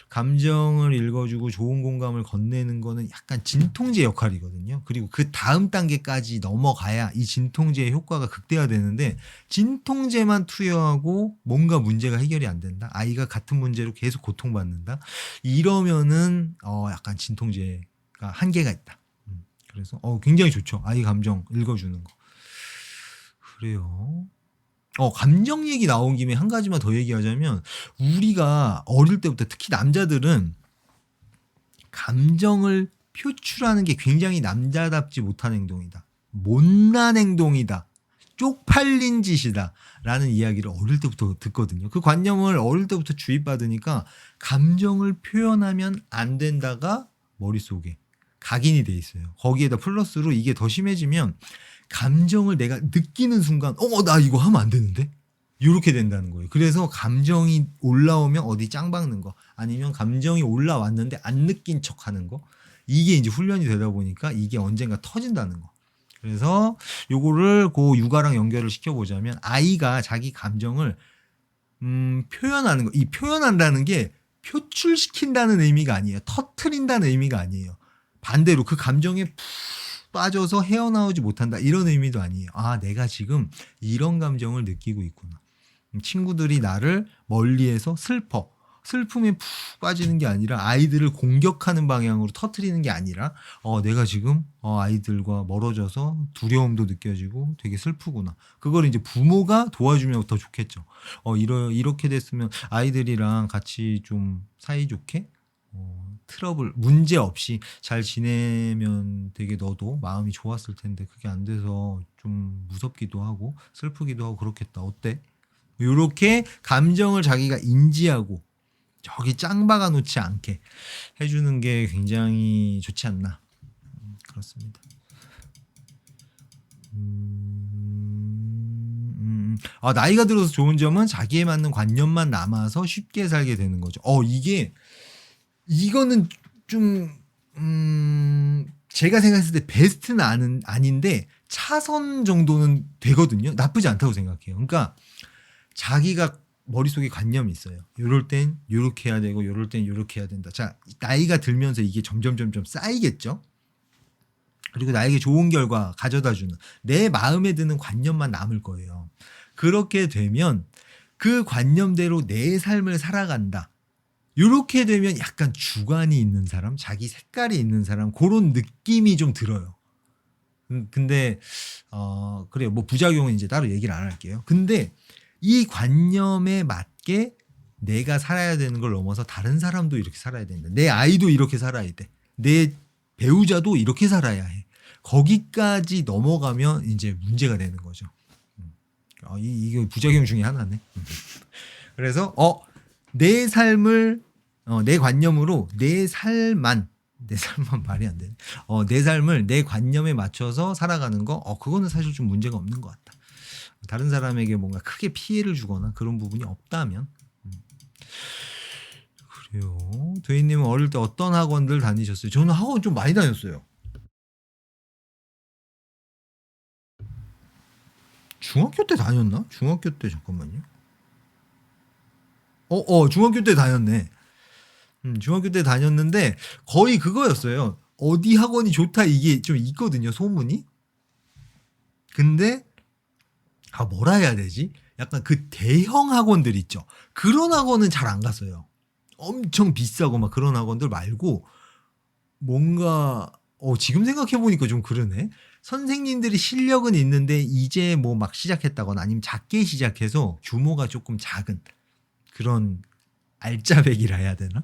감정을 읽어주고 좋은 공감을 건네는 거는 약간 진통제 역할이거든요. 그리고 그 다음 단계까지 넘어가야 이 진통제의 효과가 극대화되는데 진통제만 투여하고 뭔가 문제가 해결이 안 된다. 아이가 같은 문제로 계속 고통받는다. 이러면은 약간 진통제가 한계가 있다. 그래서 굉장히 좋죠. 아이 감정 읽어주는 거. 그래요. 감정 얘기 나온 김에 한 가지만 더 얘기하자면 우리가 어릴 때부터 특히 남자들은 감정을 표출하는 게 굉장히 남자답지 못한 행동이다. 못난 행동이다. 쪽팔린 짓이다. 라는 이야기를 어릴 때부터 듣거든요. 그 관념을 어릴 때부터 주입받으니까 감정을 표현하면 안 된다가 머릿속에 각인이 돼 있어요. 거기에다 플러스로 이게 더 심해지면 감정을 내가 느끼는 순간 나 이거 하면 안 되는데? 이렇게 된다는 거예요. 그래서 감정이 올라오면 어디 짱 박는 거 아니면 감정이 올라왔는데 안 느낀 척 하는 거 이게 이제 훈련이 되다 보니까 이게 언젠가 터진다는 거. 그래서 요거를 그 육아랑 연결을 시켜보자면 아이가 자기 감정을 표현하는 거. 이 표현한다는 게 표출시킨다는 의미가 아니에요. 터트린다는 의미가 아니에요. 반대로 그 감정에 푹 빠져서 헤어나오지 못한다 이런 의미도 아니에요. 내가 지금 이런 감정을 느끼고 있구나. 친구들이 나를 멀리해서 슬픔에 푹 빠지는 게 아니라 아이들을 공격하는 방향으로 터트리는 게 아니라 내가 지금 아이들과 멀어져서 두려움도 느껴지고 되게 슬프구나. 그걸 이제 부모가 도와주면 더 좋겠죠. 이렇게 됐으면 아이들이랑 같이 좀 사이좋게 트러블 문제 없이 잘 지내면 되게 너도 마음이 좋았을 텐데 그게 안 돼서 좀 무섭기도 하고 슬프기도 하고 그렇겠다. 어때? 이렇게 감정을 자기가 인지하고 저기 짱 박아 놓지 않게 해주는 게 굉장히 좋지 않나. 그렇습니다. 나이가 들어서 좋은 점은 자기에 맞는 관념만 남아서 쉽게 살게 되는 거죠. 이거는 좀 제가 생각했을 때 베스트는 아닌데 차선 정도는 되거든요. 나쁘지 않다고 생각해요. 그러니까 자기가 머릿속에 관념이 있어요. 요럴 땐 요렇게 해야 되고 요럴 땐 요렇게 해야 된다. 자, 나이가 들면서 이게 점점 쌓이겠죠. 그리고 나에게 좋은 결과 가져다 주는 내 마음에 드는 관념만 남을 거예요. 그렇게 되면 그 관념대로 내 삶을 살아간다. 요렇게 되면 약간 주관이 있는 사람, 자기 색깔이 있는 사람 그런 느낌이 좀 들어요. 근데 그래요. 뭐 부작용은 이제 따로 얘기를 안 할게요. 근데 이 관념에 맞게 내가 살아야 되는 걸 넘어서 다른 사람도 이렇게 살아야 된다. 내 아이도 이렇게 살아야 돼. 내 배우자도 이렇게 살아야 해. 거기까지 넘어가면 이제 문제가 되는 거죠. 이게 부작용 중에 하나네. 그래서 내 삶을 내 관념으로 내 삶만 말이 안 되네. 내 삶을 내 관념에 맞춰서 살아가는 거 그거는 사실 좀 문제가 없는 것 같다. 다른 사람에게 뭔가 크게 피해를 주거나 그런 부분이 없다면. 그래요. 도희님은 어릴 때 어떤 학원들 다니셨어요? 저는 학원 좀 많이 다녔어요. 중학교 때 다녔나? 중학교 때 잠깐만요. 중학교 때 다녔네. 중학교 때 다녔는데 거의 그거였어요. 어디 학원이 좋다 이게 좀 있거든요, 소문이. 근데 뭐라 해야 되지? 약간 그 대형 학원들 있죠. 그런 학원은 잘 안 갔어요. 엄청 비싸고 막 그런 학원들 말고 뭔가 지금 생각해 보니까 좀 그러네. 선생님들이 실력은 있는데 이제 뭐 막 시작했다거나 아니면 작게 시작해서 규모가 조금 작은 그런 알짜배기라 해야 되나?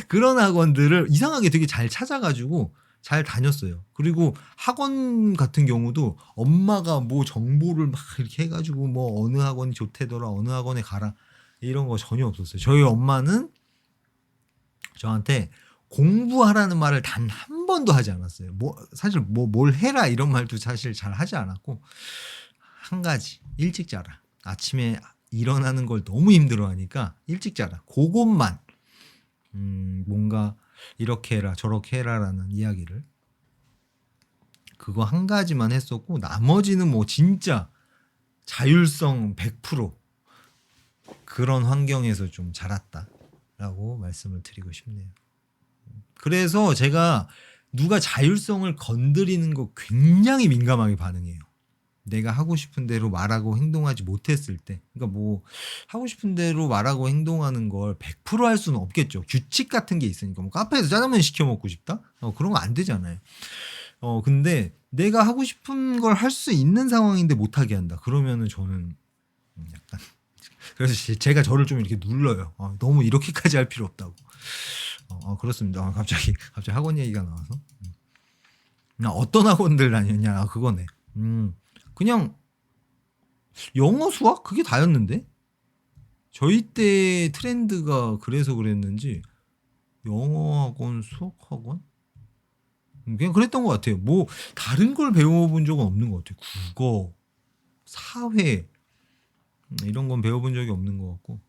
그런 학원들을 이상하게 되게 잘 찾아가지고 잘 다녔어요. 그리고 학원 같은 경우도 엄마가 뭐 정보를 막 이렇게 해가지고 뭐 어느 학원이 좋대더라, 어느 학원에 가라 이런 거 전혀 없었어요. 저희 엄마는 저한테 공부하라는 말을 단 한 번도 하지 않았어요. 사실 뭘 해라 이런 말도 사실 잘 하지 않았고 한 가지 일찍 자라. 아침에 일어나는 걸 너무 힘들어하니까 일찍 자라. 그것만 뭔가 이렇게 해라 저렇게 해라라는 이야기를 그거 한 가지만 했었고 나머지는 뭐 진짜 자율성 100% 그런 환경에서 좀 자랐다라고 말씀을 드리고 싶네요. 그래서 제가 누가 자율성을 건드리는 거 굉장히 민감하게 반응해요. 내가 하고 싶은 대로 말하고 행동하지 못했을 때, 그러니까 뭐 하고 싶은 대로 말하고 행동하는 걸 100%할 수는 없겠죠. 규칙 같은 게 있으니까. 뭐 카페에서 짜장면 시켜 먹고 싶다? 그런 거 안 되잖아요. 근데 내가 하고 싶은 걸 할 수 있는 상황인데 못하게 한다. 그러면은 저는 약간 그래서 제가 저를 좀 이렇게 눌러요. 너무 이렇게까지 할 필요 없다고. 그렇습니다. 갑자기 학원 얘기가 나와서 어떤 학원들 다녔냐 그거네. 그냥 영어 수학 그게 다였는데 저희 때 트렌드가 그래서 그랬는지 영어 학원 수학 학원 그냥 그랬던 것 같아요. 뭐 다른 걸 배워본 적은 없는 것 같아요. 국어, 사회 이런 건 배워본 적이 없는 것 같고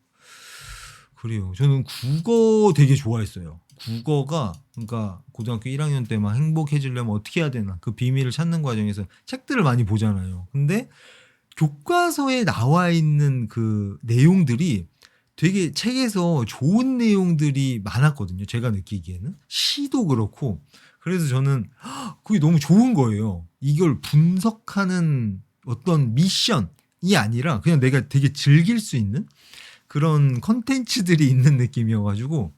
그래요. 저는 국어 되게 좋아했어요. 국어가 그러니까 고등학교 1학년 때만 행복해지려면 어떻게 해야 되나 그 비밀을 찾는 과정에서 책들을 많이 보잖아요. 근데 교과서에 나와 있는 그 내용들이 되게 책에서 좋은 내용들이 많았거든요. 제가 느끼기에는 시도 그렇고 그래서 저는 그게 너무 좋은 거예요. 이걸 분석하는 어떤 미션이 아니라 그냥 내가 되게 즐길 수 있는 그런 컨텐츠들이 있는 느낌이어가지고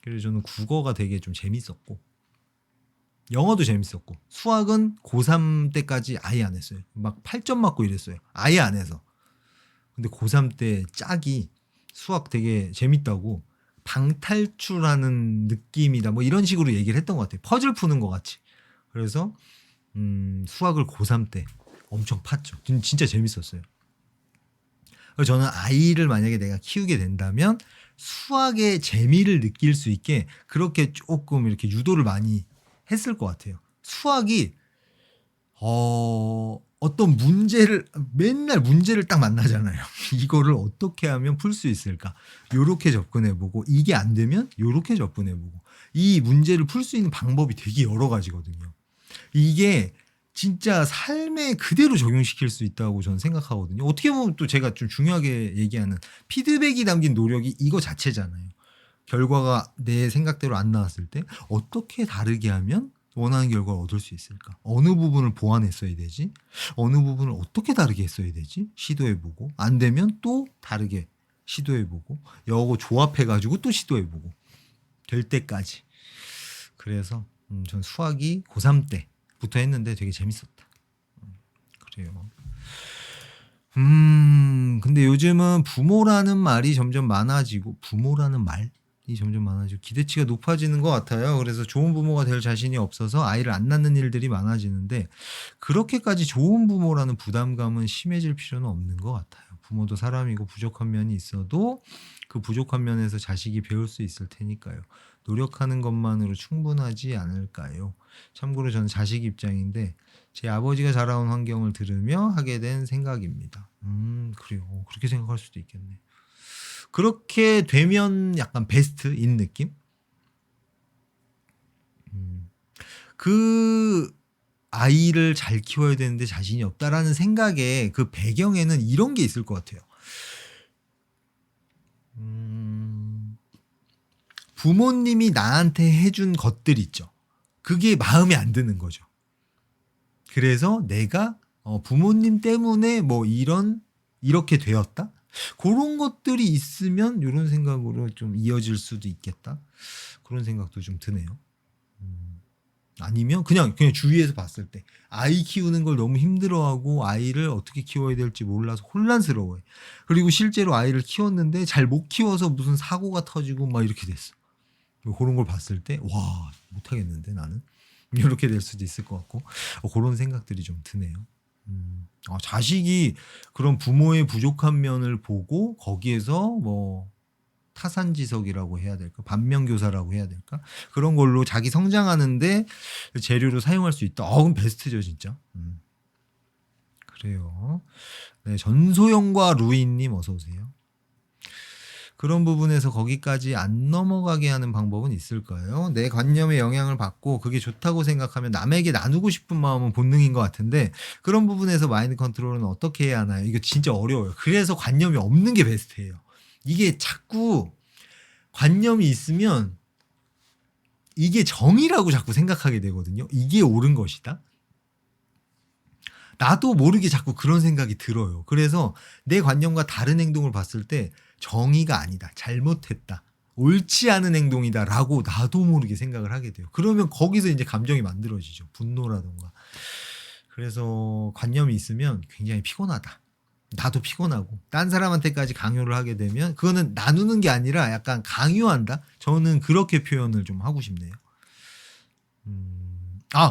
그래서 저는 국어가 되게 좀 재밌었고 영어도 재밌었고 수학은 고3 때까지 아예 안 했어요. 막 8점 맞고 이랬어요. 아예 안 해서. 근데 고3 때 짝이 수학 되게 재밌다고 방탈출하는 느낌이다 뭐 이런 식으로 얘기를 했던 것 같아요. 퍼즐 푸는 것 같이. 그래서 수학을 고3 때 엄청 팠죠. 진짜 재밌었어요. 그래서 저는 아이를 만약에 내가 키우게 된다면 수학의 재미를 느낄 수 있게 그렇게 조금 이렇게 유도를 많이 했을 것 같아요. 수학이 어떤 문제를 맨날 문제를 딱 만나잖아요. 이거를 어떻게 하면 풀 수 있을까? 요렇게 접근해보고 이게 안 되면 요렇게 접근해보고 이 문제를 풀 수 있는 방법이 되게 여러 가지거든요. 이게 진짜 삶에 그대로 적용시킬 수 있다고 저는 생각하거든요. 어떻게 보면 또 제가 좀 중요하게 얘기하는 피드백이 담긴 노력이 이거 자체잖아요. 결과가 내 생각대로 안 나왔을 때 어떻게 다르게 하면 원하는 결과를 얻을 수 있을까? 어느 부분을 보완했어야 되지? 어느 부분을 어떻게 다르게 했어야 되지? 시도해보고 안 되면 또 다르게 시도해보고 여거 조합해가지고 또 시도해보고 될 때까지. 그래서 전 수학이 고3 때부터 했는데 되게 재밌었다. 그래요. 근데 요즘은 부모라는 말이 점점 많아지고 부모라는 말이 점점 많아지고 기대치가 높아지는 것 같아요. 그래서 좋은 부모가 될 자신이 없어서 아이를 안 낳는 일들이 많아지는데 그렇게까지 좋은 부모라는 부담감은 심해질 필요는 없는 것 같아요. 부모도 사람이고 부족한 면이 있어도 그 부족한 면에서 자식이 배울 수 있을 테니까요. 노력하는 것만으로 충분하지 않을까요? 참고로 저는 자식 입장인데 제 아버지가 자라온 환경을 들으며 하게 된 생각입니다. 그래요. 그렇게 생각할 수도 있겠네. 그렇게 되면 약간 베스트인 느낌? 그 아이를 잘 키워야 되는데 자신이 없다라는 생각에 그 배경에는 이런 게 있을 것 같아요. 부모님이 나한테 해준 것들 있죠. 그게 마음에 안 드는 거죠. 그래서 내가 부모님 때문에 뭐 이렇게 되었다? 그런 것들이 있으면 이런 생각으로 좀 이어질 수도 있겠다. 그런 생각도 좀 드네요. 아니면 그냥 주위에서 봤을 때 아이 키우는 걸 너무 힘들어하고 아이를 어떻게 키워야 될지 몰라서 혼란스러워해. 그리고 실제로 아이를 키웠는데 잘 못 키워서 무슨 사고가 터지고 막 이렇게 됐어. 그런 걸 봤을 때 와 못하겠는데 나는 이렇게 될 수도 있을 것 같고 그런 생각들이 좀 드네요. 자식이 그런 부모의 부족한 면을 보고 거기에서 뭐 타산지석이라고 해야 될까? 반면교사라고 해야 될까? 그런 걸로 자기 성장하는데 재료로 사용할 수 있다. 그럼 베스트죠, 진짜. 그래요. 네, 전소영과 루이님 어서 오세요. 그런 부분에서 거기까지 안 넘어가게 하는 방법은 있을까요? 내 관념에 영향을 받고 그게 좋다고 생각하면 남에게 나누고 싶은 마음은 본능인 것 같은데 그런 부분에서 마인드 컨트롤은 어떻게 해야 하나요? 이거 진짜 어려워요. 그래서 관념이 없는 게 베스트예요. 이게 자꾸 관념이 있으면 이게 정의라고 자꾸 생각하게 되거든요. 이게 옳은 것이다. 나도 모르게 자꾸 그런 생각이 들어요. 그래서 내 관념과 다른 행동을 봤을 때 정의가 아니다. 잘못했다. 옳지 않은 행동이다라고 나도 모르게 생각을 하게 돼요. 그러면 거기서 이제 감정이 만들어지죠. 분노라던가. 그래서 관념이 있으면 굉장히 피곤하다. 나도 피곤하고 딴 사람한테까지 강요를 하게 되면 그거는 나누는 게 아니라 약간 강요한다. 저는 그렇게 표현을 좀 하고 싶네요.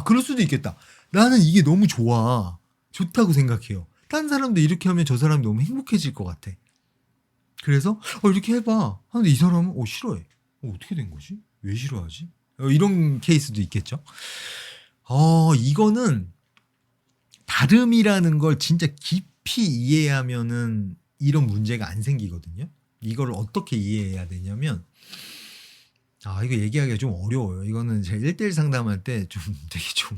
그럴 수도 있겠다. 나는 이게 너무 좋아. 좋다고 생각해요. 딴 사람도 이렇게 하면 저 사람이 너무 행복해질 것 같아. 그래서 이렇게 해봐 하는데 이 사람은 싫어해. 어떻게 된 거지? 왜 싫어하지? 이런 케이스도 있겠죠. 이거는 다름이라는 걸 진짜 깊이 이해하면은 이런 문제가 안 생기거든요. 이걸 어떻게 이해해야 되냐면 이거 얘기하기가 좀 어려워요. 이거는 제가 1대1 상담할 때 좀 되게 좀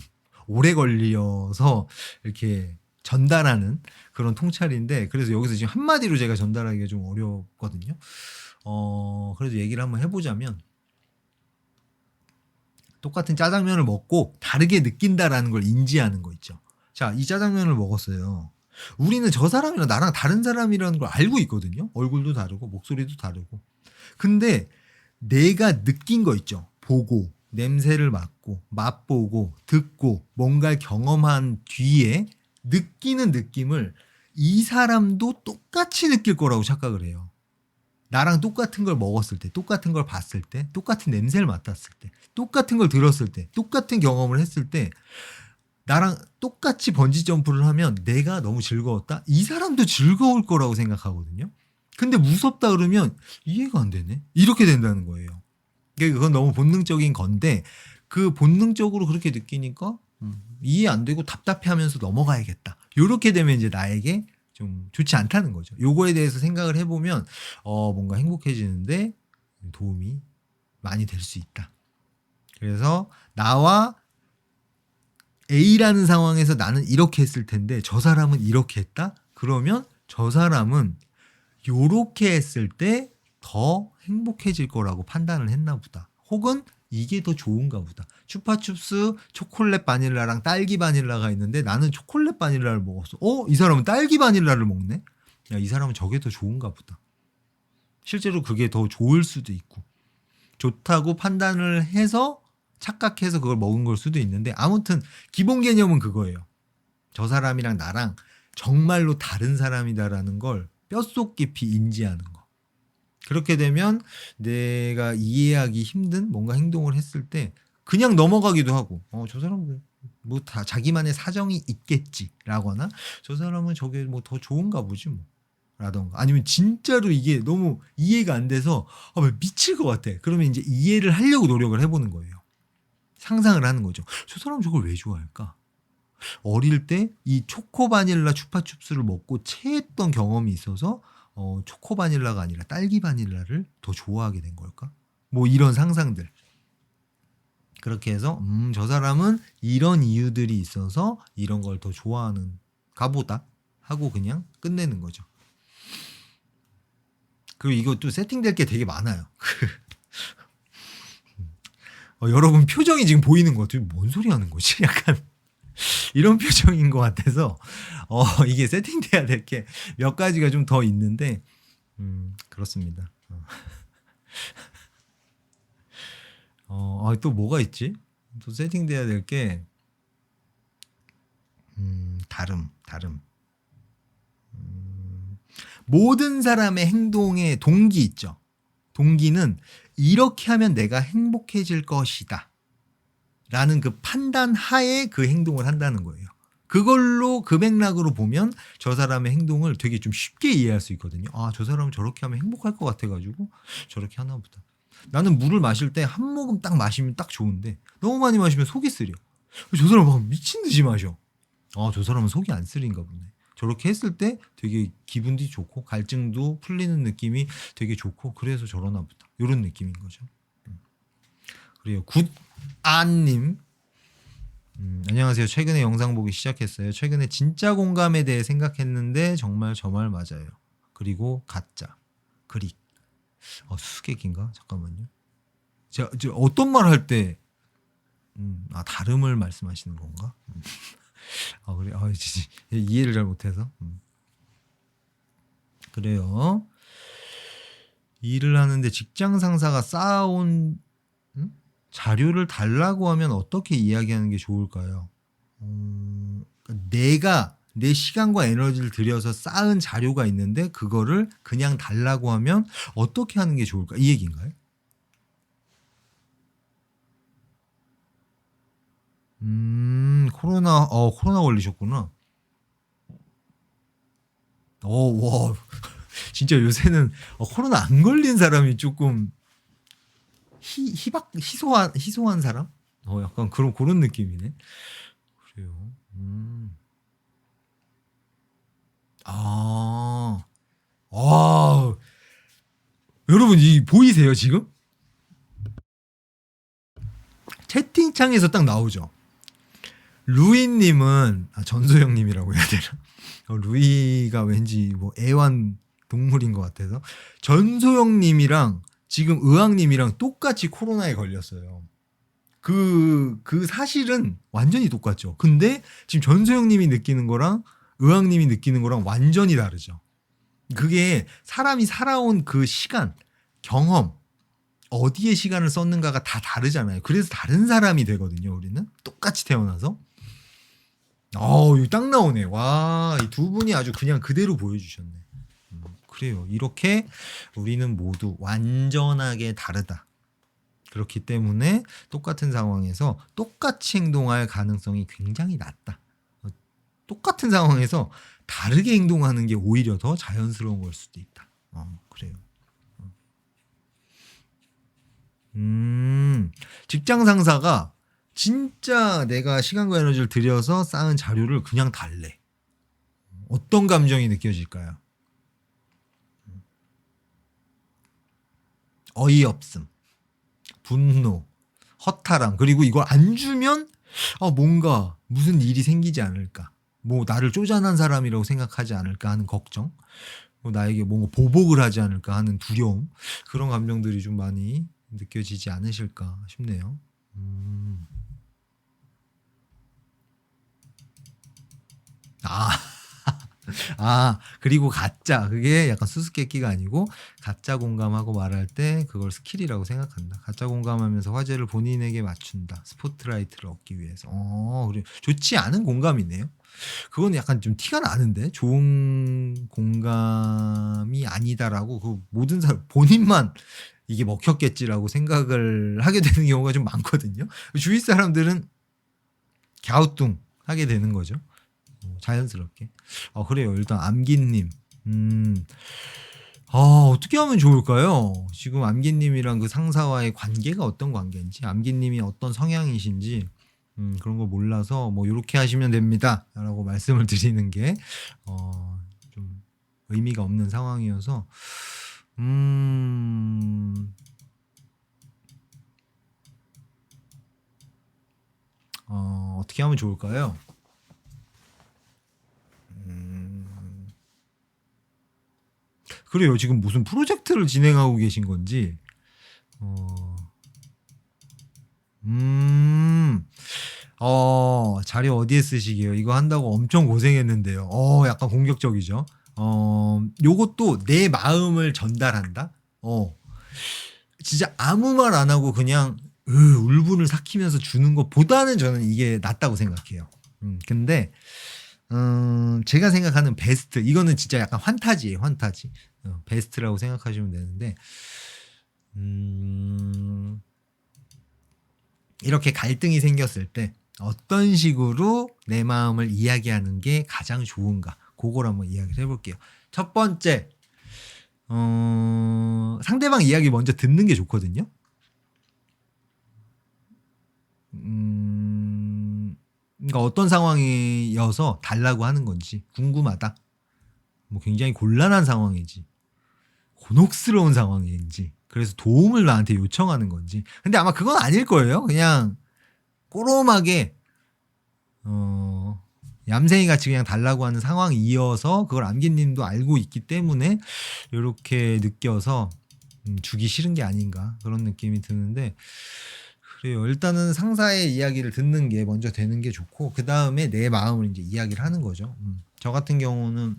오래 걸려서 이렇게 전달하는 그런 통찰인데 그래서 여기서 지금 한마디로 제가 전달하기가 좀 어렵거든요. 그래도 얘기를 한번 해보자면 똑같은 짜장면을 먹고 다르게 느낀다라는 걸 인지하는 거 있죠. 자, 이 짜장면을 먹었어요. 우리는 저 사람이랑 나랑 다른 사람이라는 걸 알고 있거든요. 얼굴도 다르고 목소리도 다르고. 근데 내가 느낀 거 있죠. 보고 냄새를 맡고 맛보고 듣고 뭔가를 경험한 뒤에 느끼는 느낌을 이 사람도 똑같이 느낄 거라고 착각을 해요. 나랑 똑같은 걸 먹었을 때, 똑같은 걸 봤을 때, 똑같은 냄새를 맡았을 때, 똑같은 걸 들었을 때, 똑같은 경험을 했을 때 나랑 똑같이 번지 점프를 하면 내가 너무 즐거웠다? 이 사람도 즐거울 거라고 생각하거든요. 근데 무섭다 그러면 이해가 안 되네. 이렇게 된다는 거예요. 그건 너무 본능적인 건데 그 본능적으로 그렇게 느끼니까 이해 안 되고 답답해하면서 넘어가야겠다. 이렇게 되면 이제 나에게 좀 좋지 않다는 거죠. 요거에 대해서 생각을 해보면 뭔가 행복해지는데 도움이 많이 될 수 있다. 그래서 나와 A라는 상황에서 나는 이렇게 했을 텐데 저 사람은 이렇게 했다? 그러면 저 사람은 요렇게 했을 때 더 행복해질 거라고 판단을 했나 보다. 혹은 이게 더 좋은가 보다. 추파춥스 초콜릿 바닐라랑 딸기 바닐라가 있는데 나는 초콜릿 바닐라를 먹었어. 이 사람은 딸기 바닐라를 먹네? 야, 이 사람은 저게 더 좋은가 보다. 실제로 그게 더 좋을 수도 있고 좋다고 판단을 해서 착각해서 그걸 먹은 걸 수도 있는데 아무튼 기본 개념은 그거예요. 저 사람이랑 나랑 정말로 다른 사람이다라는 걸 뼛속 깊이 인지하는 거. 그렇게 되면 내가 이해하기 힘든 뭔가 행동을 했을 때 그냥 넘어가기도 하고 저 사람은 뭐 다 자기만의 사정이 있겠지라거나 저 사람은 저게 뭐 더 좋은가 보지 뭐 라던가 아니면 진짜로 이게 너무 이해가 안 돼서 미칠 것 같아. 그러면 이제 이해를 하려고 노력을 해보는 거예요. 상상을 하는 거죠. 저 사람 저걸 왜 좋아할까? 어릴 때 이 초코 바닐라 추파춥스를 먹고 체했던 경험이 있어서 초코 바닐라가 아니라 딸기 바닐라를 더 좋아하게 된 걸까? 뭐 이런 상상들. 그렇게 해서 저 사람은 이런 이유들이 있어서 이런 걸 더 좋아하는가 보다 하고 그냥 끝내는 거죠. 그리고 이것도 세팅될 게 되게 많아요. 여러분 표정이 지금 보이는 것 같아요. 뭔 소리 하는 거지? 약간 이런 표정인 것 같아서 이게 세팅돼야 될 게 몇 가지가 좀 더 있는데 그렇습니다. 또 뭐가 있지? 또 세팅돼야 될 게 다름. 모든 사람의 행동의 동기 있죠. 동기는 이렇게 하면 내가 행복해질 것이다. 라는 그 판단 하에 그 행동을 한다는 거예요. 그걸로 그 맥락으로 보면 저 사람의 행동을 되게 좀 쉽게 이해할 수 있거든요. 저 사람은 저렇게 하면 행복할 것 같아가지고 저렇게 하나 보다. 나는 물을 마실 때 한 모금 딱 마시면 딱 좋은데 너무 많이 마시면 속이 쓰려. 저 사람 막 미친 듯이 마셔. 저 사람은 속이 안 쓰린가 보네. 저렇게 했을 때 되게 기분도 좋고 갈증도 풀리는 느낌이 되게 좋고 그래서 저러나 보다. 이런 느낌인 거죠. 그래요. 굿안님. 안녕하세요. 최근에 영상 보기 시작했어요. 최근에 진짜 공감에 대해 생각했는데 정말 저 말 맞아요. 그리고 가짜, 그릭. 수수께끼인가? 잠깐만요. 제가 어떤 말 할 때 다름을 말씀하시는 건가? 그래. 진짜 이해를 잘 못해서. 그래요. 일을 하는데 직장 상사가 쌓아온 자료를 달라고 하면 어떻게 이야기하는 게 좋을까요? 내가 내 시간과 에너지를 들여서 쌓은 자료가 있는데 그거를 그냥 달라고 하면 어떻게 하는 게 좋을까? 이 얘기인가요? 코로나 걸리셨구나. 와. 진짜 요새는 코로나 안 걸린 사람이 조금 희소한 사람? 약간 그런 느낌이네. 그래요. 여러분 이 보이세요 지금? 채팅창에서 딱 나오죠. 루이님은 전소영님이라고 해야 되나? 루이가 왠지 뭐 애완 동물인 것 같아서 전소영님이랑 지금 의왕님이랑 똑같이 코로나에 걸렸어요. 그 사실은 완전히 똑같죠. 근데 지금 전소영님이 느끼는 거랑 의왕님이 느끼는 거랑 완전히 다르죠. 그게 사람이 살아온 그 시간, 경험, 어디에 시간을 썼는가가 다 다르잖아요. 그래서 다른 사람이 되거든요. 우리는 똑같이 태어나서. 이거 딱 나오네. 와, 이 두 분이 아주 그냥 그대로 보여주셨네. 그래요. 이렇게 우리는 모두 완전하게 다르다. 그렇기 때문에 똑같은 상황에서 똑같이 행동할 가능성이 굉장히 낮다. 똑같은 상황에서 다르게 행동하는 게 오히려 더 자연스러운 걸 수도 있다. 그래요. 직장 상사가 진짜 내가 시간과 에너지를 들여서 쌓은 자료를 그냥 달래. 어떤 감정이 느껴질까요? 어이없음, 분노, 허탈함, 그리고 이걸 안 주면 뭔가 무슨 일이 생기지 않을까, 뭐 나를 쪼잔한 사람이라고 생각하지 않을까 하는 걱정, 뭐 나에게 뭔가 보복을 하지 않을까 하는 두려움, 그런 감정들이 좀 많이 느껴지지 않으실까 싶네요. 그리고 가짜, 그게 약간 수수께끼가 아니고 가짜 공감하고 말할 때 그걸 스킬이라고 생각한다. 가짜 공감하면서 화제를 본인에게 맞춘다. 스포트라이트를 얻기 위해서. 그래. 좋지 않은 공감이네요. 그건 약간 좀 티가 나는데 좋은 공감이 아니다라고 그 모든 사람 본인만 이게 먹혔겠지라고 생각을 하게 되는 경우가 좀 많거든요. 주위 사람들은 갸우뚱하게 되는 거죠. 자연스럽게. 그래요. 일단 암기님. 어떻게 하면 좋을까요? 지금 암기님이랑 그 상사와의 관계가 어떤 관계인지, 암기님이 어떤 성향이신지, 그런 걸 몰라서 뭐 이렇게 하시면 됩니다라고 말씀을 드리는 게 좀 의미가 없는 상황이어서 어떻게 하면 좋을까요? 그래요. 지금 무슨 프로젝트를 진행하고 계신 건지. 자료 어디에 쓰시게요? 이거 한다고 엄청 고생했는데요. 약간 공격적이죠. 요것도 내 마음을 전달한다. 진짜 아무 말 안 하고 그냥 울분을 삭히면서 주는 것보다는 저는 이게 낫다고 생각해요. 근데 제가 생각하는 베스트, 이거는 진짜 약간 환타지예요. 환타지. 베스트라고 생각하시면 되는데 이렇게 갈등이 생겼을 때 어떤 식으로 내 마음을 이야기하는 게 가장 좋은가, 그걸 한번 이야기를 해볼게요. 첫 번째, 상대방 이야기 먼저 듣는 게 좋거든요. 그러니까 어떤 상황이어서 달라고 하는 건지 궁금하다. 뭐 굉장히 곤란한 상황인지 곤혹스러운 상황인지 그래서 도움을 나한테 요청하는 건지. 근데 아마 그건 아닐 거예요. 그냥 꼬롬하게 얌생이 같이 그냥 달라고 하는 상황이어서 그걸 암기님도 알고 있기 때문에 이렇게 느껴서 주기 싫은 게 아닌가 그런 느낌이 드는데, 그래요. 일단은 상사의 이야기를 듣는 게 먼저 되는 게 좋고 그 다음에 내 마음을 이제 이야기를 하는 거죠. 저 같은 경우는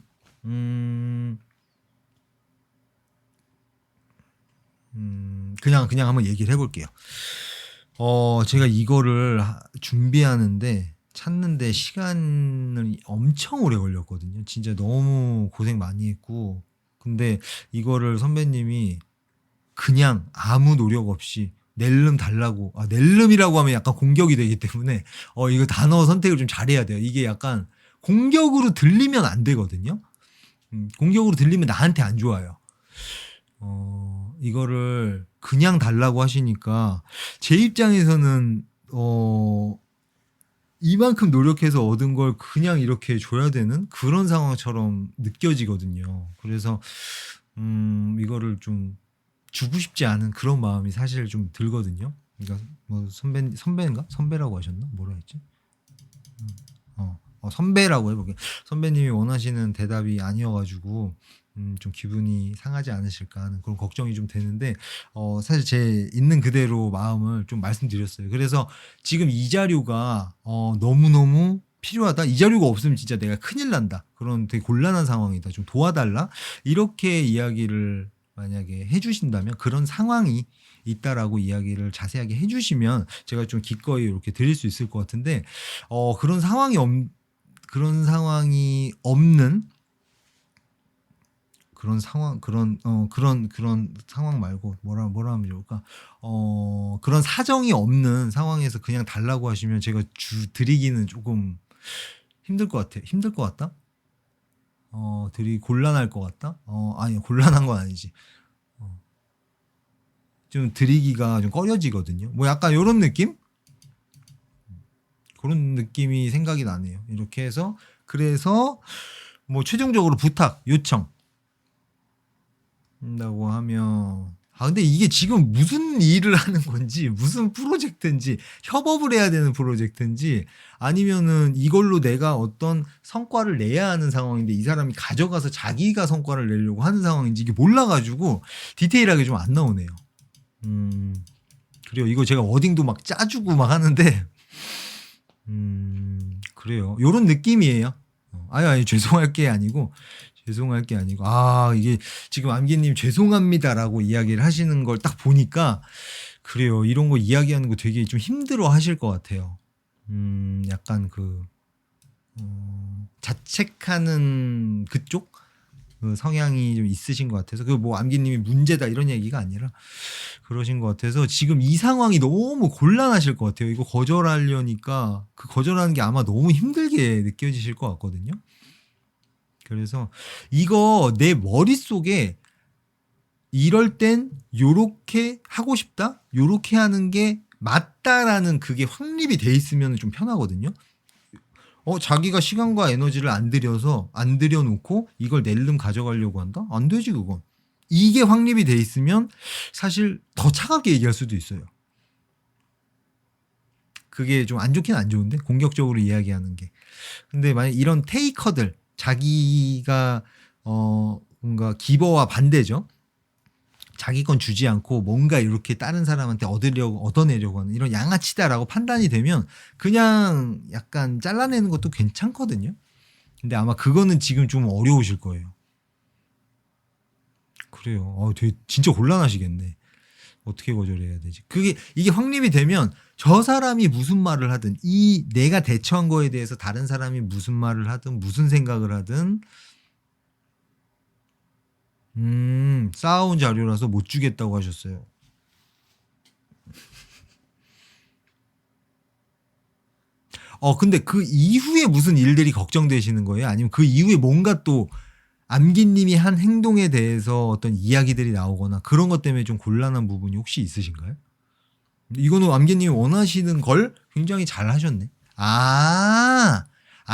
그냥 한번 얘기를 해볼게요. 제가 이거를 준비하는데 찾는데 시간을 엄청 오래 걸렸거든요. 진짜 너무 고생 많이 했고, 근데 이거를 선배님이 그냥 아무 노력 없이 낼름 달라고, 낼름이라고 하면 약간 공격이 되기 때문에 이거 단어 선택을 좀 잘해야 돼요. 이게 약간 공격으로 들리면 안 되거든요. 공격으로 들리면 나한테 안 좋아요. 이거를 그냥 달라고 하시니까 제 입장에서는 이만큼 노력해서 얻은 걸 그냥 이렇게 줘야 되는 그런 상황처럼 느껴지거든요. 그래서 이거를 좀 주고 싶지 않은 그런 마음이 사실 좀 들거든요. 그러니까 뭐 선배인가? 선배라고 하셨나? 뭐라 했지? 선배라고 해볼게요. 선배님이 원하시는 대답이 아니어가지고 좀 기분이 상하지 않으실까 하는 그런 걱정이 좀 되는데, 사실 제 있는 그대로 마음을 좀 말씀드렸어요. 그래서 지금 이 자료가 너무너무 필요하다. 이 자료가 없으면 진짜 내가 큰일 난다. 그런 되게 곤란한 상황이다. 좀 도와달라. 이렇게 이야기를 만약에 해주신다면, 그런 상황이 있다라고 이야기를 자세하게 해주시면 제가 좀 기꺼이 이렇게 드릴 수 있을 것 같은데, 그런 상황이 없는 그런 상황, 그런 상황 말고 뭐라 하면 좋을까? 그런 사정이 없는 상황에서 그냥 달라고 하시면 제가 드리기는 조금 힘들 것 같아. 힘들 것 같다? 드리기 곤란할 것 같다? 아니, 곤란한 건 아니지. 좀 드리기가 좀 꺼려지거든요. 뭐 약간 요런 느낌? 그런 느낌이 생각이 나네요. 이렇게 해서, 그래서 뭐 최종적으로 부탁, 요청 한다고 하면, 근데 이게 지금 무슨 일을 하는 건지, 무슨 프로젝트인지, 협업을 해야 되는 프로젝트인지, 아니면은 이걸로 내가 어떤 성과를 내야 하는 상황인데 이 사람이 가져가서 자기가 성과를 내려고 하는 상황인지 이게 몰라가지고 디테일하게 좀 안 나오네요. 그래요. 이거 제가 워딩도 막 짜주고 막 하는데, 그래요. 요런 느낌이에요. 아니, 죄송할 게 아니고, 이게 지금 암기님 죄송합니다라고 이야기를 하시는 걸 딱 보니까, 그래요. 이런 거 이야기하는 거 되게 좀 힘들어 하실 것 같아요. 약간 자책하는 그쪽? 그 성향이 좀 있으신 것 같아서, 그 뭐 암기님이 문제다 이런 얘기가 아니라 그러신 것 같아서 지금 이 상황이 너무 곤란하실 것 같아요. 이거 거절하려니까 그 거절하는 게 아마 너무 힘들게 느껴지실 것 같거든요. 그래서 이거 내 머릿속에 이럴 땐 요렇게 하고 싶다? 요렇게 하는 게 맞다라는 그게 확립이 돼 있으면 좀 편하거든요. 자기가 시간과 에너지를 안 들여놓고 이걸 낼름 가져가려고 한다? 안 되지, 그건. 이게 확립이 돼 있으면 사실 더 차갑게 얘기할 수도 있어요. 그게 좀 안 좋긴 안 좋은데, 공격적으로 이야기하는 게. 근데 만약 이런 테이커들, 자기가 뭔가 기버와 반대죠. 자기 건 주지 않고 뭔가 이렇게 다른 사람한테 얻어내려고 하는 이런 양아치다라고 판단이 되면 그냥 약간 잘라내는 것도 괜찮거든요. 근데 아마 그거는 지금 좀 어려우실 거예요. 그래요. 되게 진짜 곤란하시겠네. 어떻게 거절해야 되지? 이게 확립이 되면 저 사람이 무슨 말을 하든, 이 내가 대처한 거에 대해서 다른 사람이 무슨 말을 하든 무슨 생각을 하든, 쌓아온 자료라서 못 주겠다고 하셨어요. 근데 그 이후에 무슨 일들이 걱정되시는 거예요? 아니면 그 이후에 뭔가 또 암기님이 한 행동에 대해서 어떤 이야기들이 나오거나 그런 것 때문에 좀 곤란한 부분이 혹시 있으신가요? 이거는 암기님이 원하시는 걸 굉장히 잘 하셨네.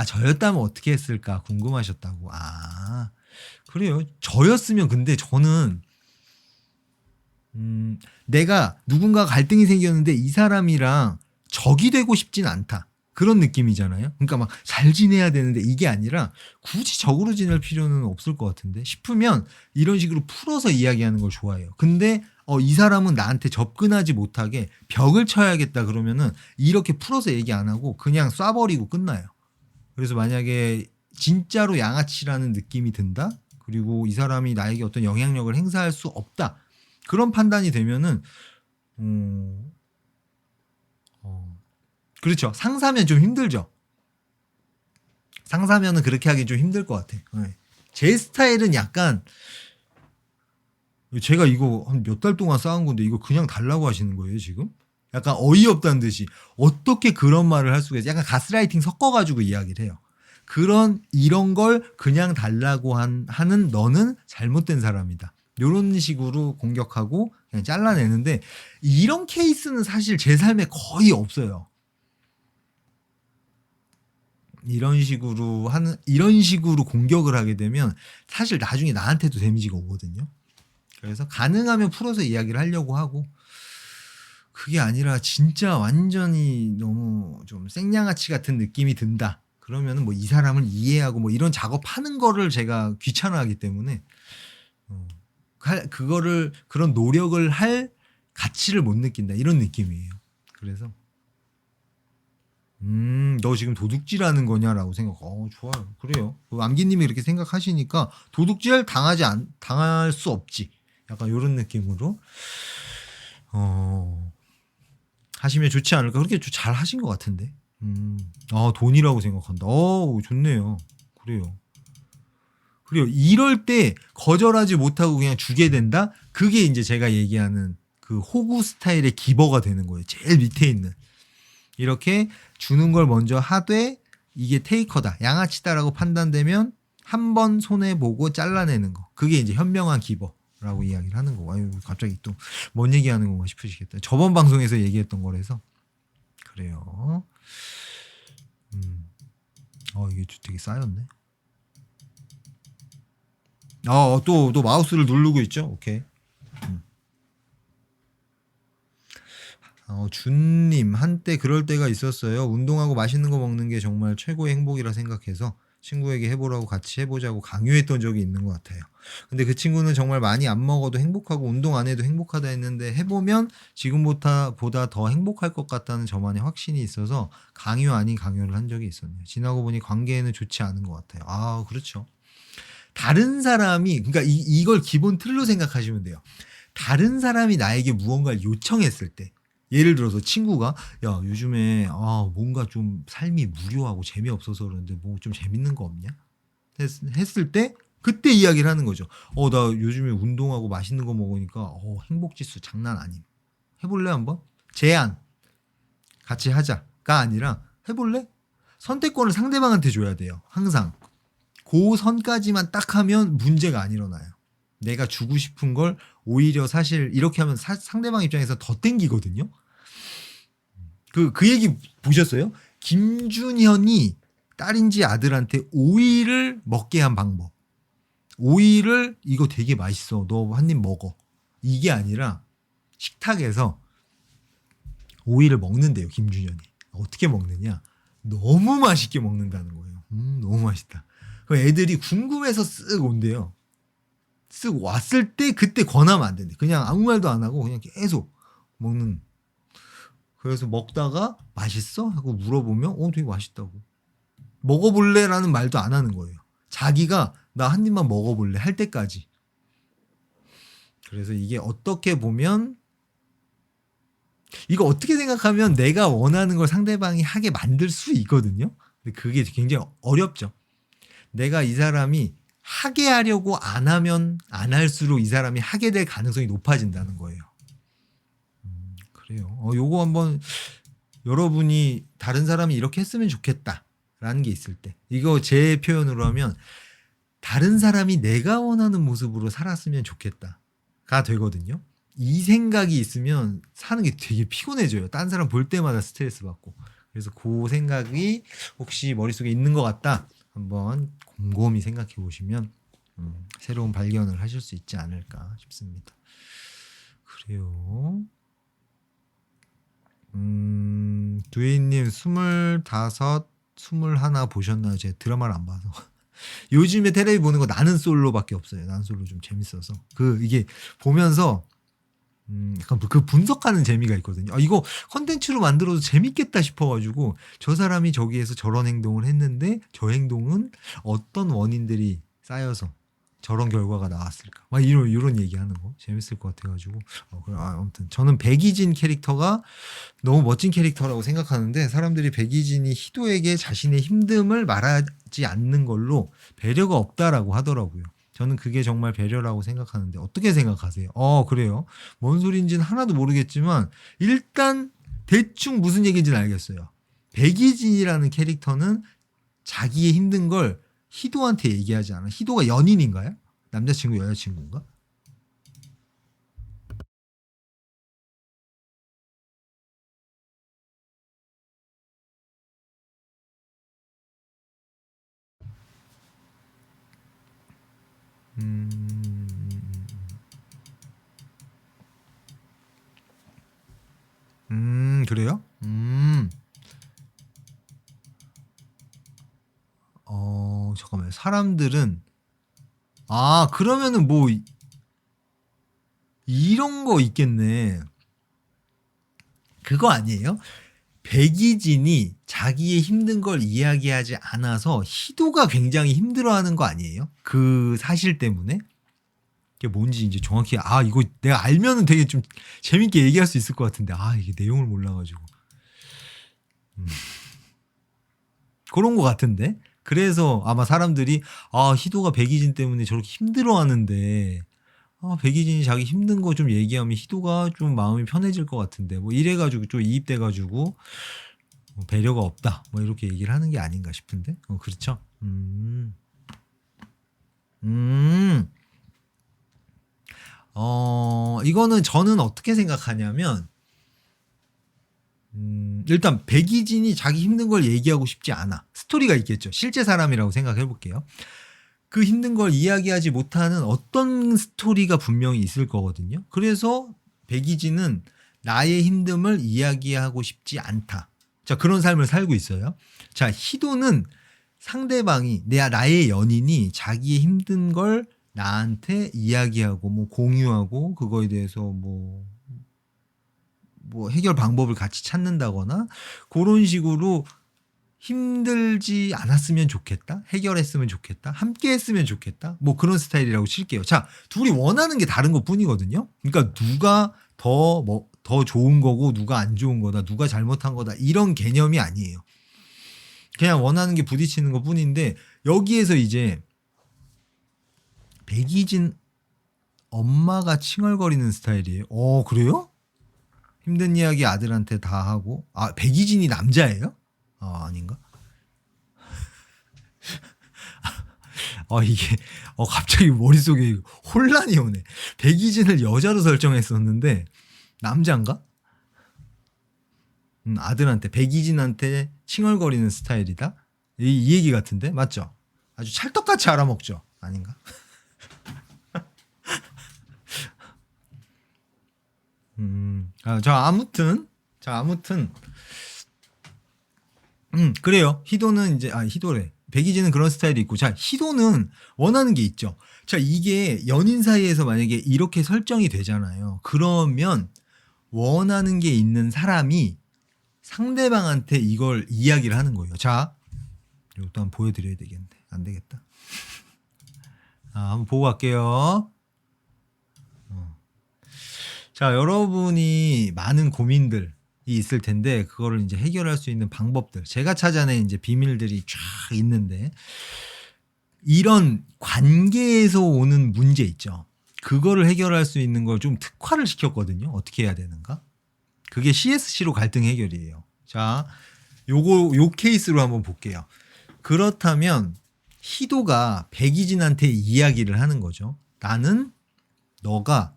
저였다면 어떻게 했을까 궁금하셨다고. 그래요. 저였으면 근데 저는 내가 누군가 갈등이 생겼는데 이 사람이랑 적이 되고 싶진 않다. 그런 느낌이잖아요. 그러니까 막 잘 지내야 되는데 이게 아니라 굳이 적으로 지낼 필요는 없을 것 같은데 싶으면 이런 식으로 풀어서 이야기하는 걸 좋아해요. 근데 이 사람은 나한테 접근하지 못하게 벽을 쳐야겠다 그러면은 이렇게 풀어서 얘기 안 하고 그냥 쏴버리고 끝나요. 그래서 만약에 진짜로 양아치라는 느낌이 든다? 그리고 이 사람이 나에게 어떤 영향력을 행사할 수 없다. 그런 판단이 되면은 그렇죠. 상사면 좀 힘들죠. 상사면은 그렇게 하기 좀 힘들 것 같아. 네. 제 스타일은 약간 제가 이거 한 몇 달 동안 쌓은 건데 이거 그냥 달라고 하시는 거예요 지금? 약간 어이없다는 듯이 어떻게 그런 말을 할 수가 있어? 약간 가스라이팅 섞어가지고 이야기를 해요. 이런 걸 그냥 달라고 하는 너는 잘못된 사람이다. 이런 식으로 공격하고 그냥 잘라내는데 이런 케이스는 사실 제 삶에 거의 없어요. 이런 식으로 공격을 하게 되면 사실 나중에 나한테도 데미지가 오거든요. 그래서 가능하면 풀어서 이야기를 하려고 하고 그게 아니라 진짜 완전히 너무 좀 생양아치 같은 느낌이 든다. 그러면은 뭐 이 사람을 이해하고 뭐 이런 작업하는 거를 제가 귀찮아하기 때문에 그런 노력을 할 가치를 못 느낀다 이런 느낌이에요. 그래서 너 지금 도둑질하는 거냐라고 생각. 좋아요. 그래요. 암기님이 이렇게 생각하시니까 도둑질 당할 수 없지. 약간 이런 느낌으로 하시면 좋지 않을까. 그렇게 잘 하신 것 같은데. 돈이라고 생각한다. 좋네요. 그래요. 그래요. 이럴 때 거절하지 못하고 그냥 주게 된다. 그게 이제 제가 얘기하는 그 호구 스타일의 기버가 되는 거예요. 제일 밑에 있는. 이렇게 주는 걸 먼저 하되 이게 테이커다, 양아치다라고 판단되면 한 번 손해보고 잘라내는 거. 그게 이제 현명한 기버라고 이야기를 하는 거고. 갑자기 또 뭔 얘기하는 건가 싶으시겠다. 저번 방송에서 얘기했던 거라서. 그래요. 이게 되게 쌓였네. 또 마우스를 누르고 있죠. 오케이. 준님, 한때 그럴 때가 있었어요. 운동하고 맛있는 거 먹는 게 정말 최고의 행복이라 생각해서 친구에게 해보라고 같이 해보자고 강요했던 적이 있는 것 같아요. 근데 그 친구는 정말 많이 안 먹어도 행복하고 운동 안 해도 행복하다 했는데 해보면 지금보다 더 행복할 것 같다는 저만의 확신이 있어서 강요 아닌 강요를 한 적이 있었네요. 지나고 보니 관계에는 좋지 않은 것 같아요. 그렇죠. 다른 사람이, 그러니까 이걸 기본 틀로 생각하시면 돼요. 다른 사람이 나에게 무언가를 요청했을 때, 예를 들어서 친구가 야 요즘에 뭔가 좀 삶이 무료하고 재미없어서 그러는데 뭐 좀 재밌는 거 없냐? 했을 때 그때 이야기를 하는 거죠. 나 요즘에 운동하고 맛있는 거 먹으니까 행복지수 장난 아님. 해볼래 한번? 제안. 같이 하자가 아니라 해볼래? 선택권을 상대방한테 줘야 돼요. 항상. 그 선까지만 딱 하면 문제가 안 일어나요. 내가 주고 싶은 걸 오히려 사실 이렇게 하면 상대방 입장에서 더 땡기거든요. 그 얘기 보셨어요? 김준현이 딸인지 아들한테 오이를 먹게 한 방법. 오이를 이거 되게 맛있어. 너 한 입 먹어. 이게 아니라 식탁에서 오이를 먹는데요. 김준현이. 어떻게 먹느냐. 너무 맛있게 먹는다는 거예요. 너무 맛있다. 그 애들이 궁금해서 쓱 온대요. 쓱 왔을 때 그때 권하면 안 된대. 그냥 아무 말도 안 하고 그냥 계속 먹는. 그래서 먹다가 맛있어? 하고 물어보면 되게 맛있다고. 먹어볼래라는 말도 안 하는 거예요. 자기가 나 한 입만 먹어볼래 할 때까지. 그래서 이게 어떻게 보면 이거 어떻게 생각하면 내가 원하는 걸 상대방이 하게 만들 수 있거든요. 근데 그게 굉장히 어렵죠. 내가 이 사람이 하게 하려고 안 하면 안 할수록 이 사람이 하게 될 가능성이 높아진다는 거예요. 그래요. 요거 한번 여러분이 다른 사람이 이렇게 했으면 좋겠다라는 게 있을 때 이거 제 표현으로 하면 다른 사람이 내가 원하는 모습으로 살았으면 좋겠다가 되거든요. 이 생각이 있으면 사는 게 되게 피곤해져요. 딴 사람 볼 때마다 스트레스 받고. 그래서 그 생각이 혹시 머릿속에 있는 것 같다. 한번 곰곰이 생각해 보시면 새로운 발견을 하실 수 있지 않을까 싶습니다. 그래요. 두이님 25, 21 보셨나요? 제가 드라마를 안 봐서. 요즘에 텔레비 보는 거 나는 솔로밖에 없어요. 나는 솔로 좀 재밌어서. 이게 보면서 약간 그 분석하는 재미가 있거든요. 아, 이거 컨텐츠로 만들어도 재밌겠다 싶어가지고 저 사람이 저기에서 저런 행동을 했는데 저 행동은 어떤 원인들이 쌓여서 저런 결과가 나왔을까? 막 이런 얘기하는 거 재밌을 것 같아가지고 아무튼 저는 백이진 캐릭터가 너무 멋진 캐릭터라고 생각하는데 사람들이 백이진이 희도에게 자신의 힘듦을 말하지 않는 걸로 배려가 없다라고 하더라고요. 저는 그게 정말 배려라고 생각하는데 어떻게 생각하세요? 그래요. 뭔 소리인지는 하나도 모르겠지만 일단 대충 무슨 얘기인지는 알겠어요. 백이진이라는 캐릭터는 자기의 힘든 걸 희도한테 얘기하지 않아. 희도가 연인인가요? 남자친구 여자친구인가? 그래요? 잠깐만요. 사람들은 그러면은 뭐 이런 거 있겠네. 그거 아니에요? 백이진이 자기의 힘든 걸 이야기하지 않아서 희도가 굉장히 힘들어하는 거 아니에요? 그 사실 때문에? 이게 뭔지 이제 정확히 이거 내가 알면은 되게 좀 재밌게 얘기할 수 있을 것 같은데 이게 내용을 몰라가지고 그런 것 같은데 그래서 아마 사람들이 희도가 백이진 때문에 저렇게 힘들어하는데 백이진이 자기 힘든 거 좀 얘기하면 희도가 좀 마음이 편해질 것 같은데 뭐 이래가지고 좀 이입돼가지고 배려가 없다 뭐 이렇게 얘기를 하는 게 아닌가 싶은데 그렇죠? 이거는 저는 어떻게 생각하냐면 일단 백이진이 자기 힘든 걸 얘기하고 싶지 않아. 스토리가 있겠죠. 실제 사람이라고 생각해 볼게요. 그 힘든 걸 이야기하지 못하는 어떤 스토리가 분명히 있을 거거든요. 그래서 백이진은 나의 힘듦을 이야기하고 싶지 않다. 자, 그런 삶을 살고 있어요. 자, 희도는 상대방이 나의 연인이 자기의 힘든 걸 나한테 이야기하고 뭐 공유하고 그거에 대해서 뭐 해결 방법을 같이 찾는다거나 그런 식으로 힘들지 않았으면 좋겠다. 해결했으면 좋겠다. 함께 했으면 좋겠다. 뭐 그런 스타일이라고 칠게요. 자, 둘이 원하는 게 다른 것 뿐이거든요. 그러니까 누가 더 좋은 거고 누가 안 좋은 거다. 누가 잘못한 거다. 이런 개념이 아니에요. 그냥 원하는 게 부딪히는 것 뿐인데 여기에서 이제 백이진 엄마가 칭얼거리는 스타일이에요. 그래요? 힘든 이야기 아들한테 다 하고 백이진이 남자예요? 아닌가? 이게 갑자기 머릿속에 혼란이 오네. 백이진을 여자로 설정했었는데 남자인가? 아들한테 백이진한테 칭얼거리는 스타일이다. 이 얘기 같은데 맞죠? 아주 찰떡같이 알아먹죠. 아닌가? 아무튼 그래요. 희도는 이제 희도래. 백이진은 그런 스타일이 있고 자 희도는 원하는 게 있죠. 자 이게 연인 사이에서 만약에 이렇게 설정이 되잖아요. 그러면 원하는 게 있는 사람이 상대방한테 이걸 이야기를 하는 거예요. 자 이것도 한번 보여드려야 되겠는데 안 되겠다. 한번 보고 갈게요. 자 여러분이 많은 고민들이 있을 텐데 그거를 이제 해결할 수 있는 방법들 제가 찾아낸 이제 비밀들이 쫙 있는데 이런 관계에서 오는 문제 있죠. 그거를 해결할 수 있는 걸 좀 특화를 시켰거든요. 어떻게 해야 되는가? 그게 CSC로 갈등 해결이에요. 자, 요 케이스로 한번 볼게요. 그렇다면 희도가 백이진한테 이야기를 하는 거죠. 나는 너가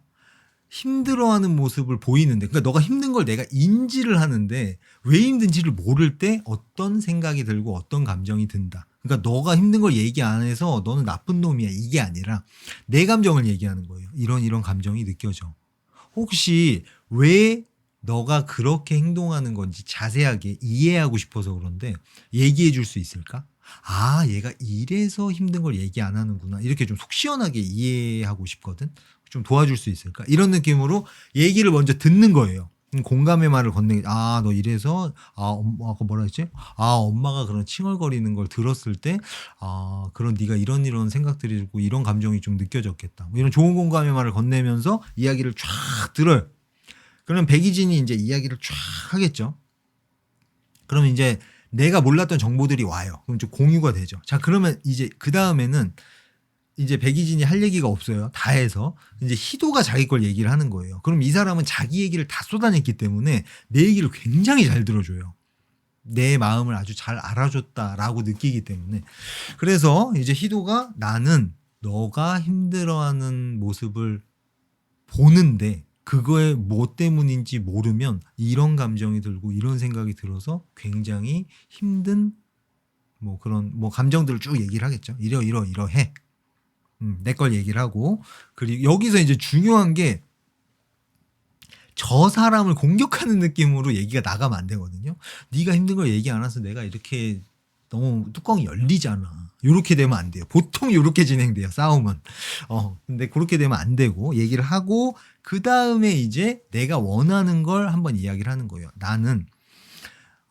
힘들어하는 모습을 보이는데, 그러니까 너가 힘든 걸 내가 인지를 하는데 왜 힘든지를 모를 때 어떤 생각이 들고 어떤 감정이 든다. 그러니까 너가 힘든 걸 얘기 안 해서 너는 나쁜 놈이야, 이게 아니라 내 감정을 얘기하는 거예요. 이런 감정이 느껴져. 혹시 왜 너가 그렇게 행동하는 건지 자세하게 이해하고 싶어서 그런데 얘기해 줄 수 있을까? 아, 얘가 이래서 힘든 걸 얘기 안 하는구나. 이렇게 좀 속 시원하게 이해하고 싶거든. 좀 도와줄 수 있을까? 이런 느낌으로 얘기를 먼저 듣는 거예요. 공감의 말을 건네기. 아, 너 이래서, 아까 뭐라 했지? 아, 엄마가 그런 칭얼거리는 걸 들었을 때, 아, 그런 네가 이런 생각들이 들고 이런 감정이 좀 느껴졌겠다. 뭐 이런 좋은 공감의 말을 건네면서 이야기를 쫙 들어요. 그러면 백이진이 이제 이야기를 쫙 하겠죠. 그러면 이제 내가 몰랐던 정보들이 와요. 그럼 좀 공유가 되죠. 자, 그러면 이제 그 다음에는 이제 백이진이 할 얘기가 없어요. 다 해서 이제 희도가 자기 걸 얘기를 하는 거예요. 그럼 이 사람은 자기 얘기를 다 쏟아냈기 때문에 내 얘기를 굉장히 잘 들어줘요. 내 마음을 아주 잘 알아줬다라고 느끼기 때문에. 그래서 이제 희도가 나는 너가 힘들어하는 모습을 보는데 그거에 뭐 때문인지 모르면 이런 감정이 들고 이런 생각이 들어서 굉장히 힘든 뭐 그런 뭐 감정들을 쭉 얘기를 하겠죠. 이러해. 내 걸 얘기를 하고. 그리고 여기서 이제 중요한 게 저 사람을 공격하는 느낌으로 얘기가 나가면 안 되거든요. 네가 힘든 걸 얘기 안 해서 내가 이렇게 너무 뚜껑이 열리잖아. 요렇게 되면 안 돼요. 보통 요렇게 진행돼요, 싸움은. 근데 그렇게 되면 안 되고 얘기를 하고 그 다음에 이제 내가 원하는 걸 한번 이야기를 하는 거예요. 나는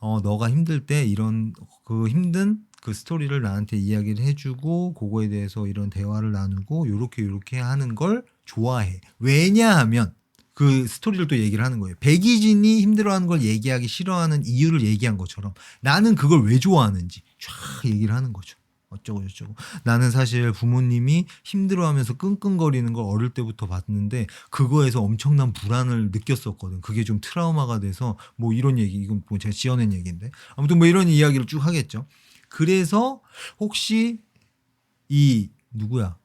너가 힘들 때 이런 그 힘든 그 스토리를 나한테 이야기를 해주고 그거에 대해서 이런 대화를 나누고 요렇게 하는 걸 좋아해. 왜냐하면 그 스토리를 또 얘기를 하는 거예요. 백이진이 힘들어하는 걸 얘기하기 싫어하는 이유를 얘기한 것처럼 나는 그걸 왜 좋아하는지 쫙 얘기를 하는 거죠. 어쩌고 저쩌고. 나는 사실 부모님이 힘들어하면서 끙끙거리는 걸 어릴 때부터 봤는데 그거에서 엄청난 불안을 느꼈었거든. 그게 좀 트라우마가 돼서 뭐 이런 얘기, 이건 뭐 제가 지어낸 얘기인데 아무튼 뭐 이런 이야기를 쭉 하겠죠. 그래서 혹시 이 누구야?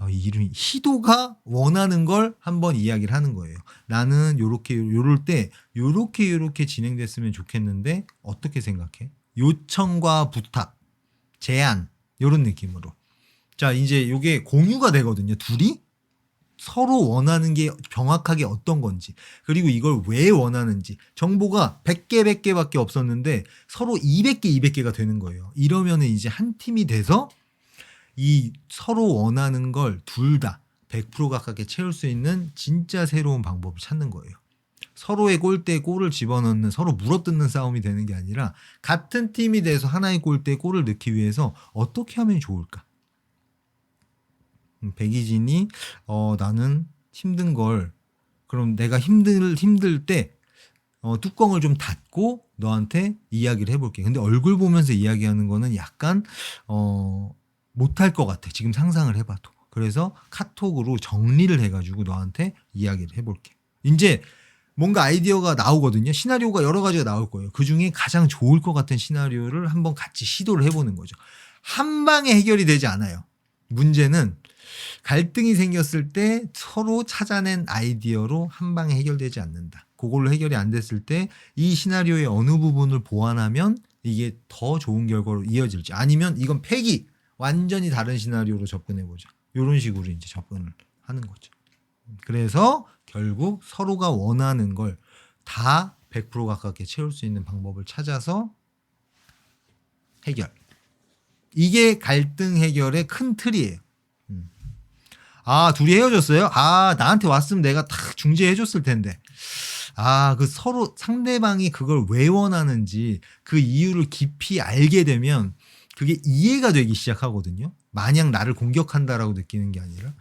이 이름이 희도가 원하는 걸 한번 이야기를 하는 거예요. 나는 요럴 때 요렇게 진행됐으면 좋겠는데 어떻게 생각해? 요청과 부탁, 제안 요런 느낌으로. 자, 이제 요게 공유가 되거든요. 둘이 서로 원하는 게 정확하게 어떤 건지, 그리고 이걸 왜 원하는지. 정보가 100개밖에 없었는데 서로 200개가 되는 거예요. 이러면은 이제 한 팀이 돼서 이 서로 원하는 걸 둘 다 100% 가깝게 채울 수 있는 진짜 새로운 방법을 찾는 거예요. 서로의 골대에 골을 집어넣는, 서로 물어뜯는 싸움이 되는 게 아니라 같은 팀이 돼서 하나의 골대에 골을 넣기 위해서 어떻게 하면 좋을까? 백이진이 나는 힘든 걸, 그럼 내가 힘들 때 뚜껑을 좀 닫고 너한테 이야기를 해볼게. 근데 얼굴 보면서 이야기하는 거는 약간 못할 것 같아. 지금 상상을 해봐도. 그래서 카톡으로 정리를 해가지고 너한테 이야기를 해볼게. 이제 뭔가 아이디어가 나오거든요. 시나리오가 여러 가지가 나올 거예요. 그 중에 가장 좋을 것 같은 시나리오를 한번 같이 시도를 해보는 거죠. 한 방에 해결이 되지 않아요. 문제는 갈등이 생겼을 때 서로 찾아낸 아이디어로 한 방에 해결되지 않는다. 그걸로 해결이 안 됐을 때 이 시나리오의 어느 부분을 보완하면 이게 더 좋은 결과로 이어질지, 아니면 이건 폐기, 완전히 다른 시나리오로 접근해보자. 이런 식으로 이제 접근을 하는 거죠. 그래서 결국 서로가 원하는 걸 다 100% 가깝게 채울 수 있는 방법을 찾아서 해결. 이게 갈등 해결의 큰 틀이에요. 아, 둘이 헤어졌어요? 아, 나한테 왔으면 내가 탁 중재해줬을 텐데. 아, 그 서로 상대방이 그걸 왜 원하는지 그 이유를 깊이 알게 되면 그게 이해가 되기 시작하거든요. 마냥 나를 공격한다라고 느끼는 게 아니라.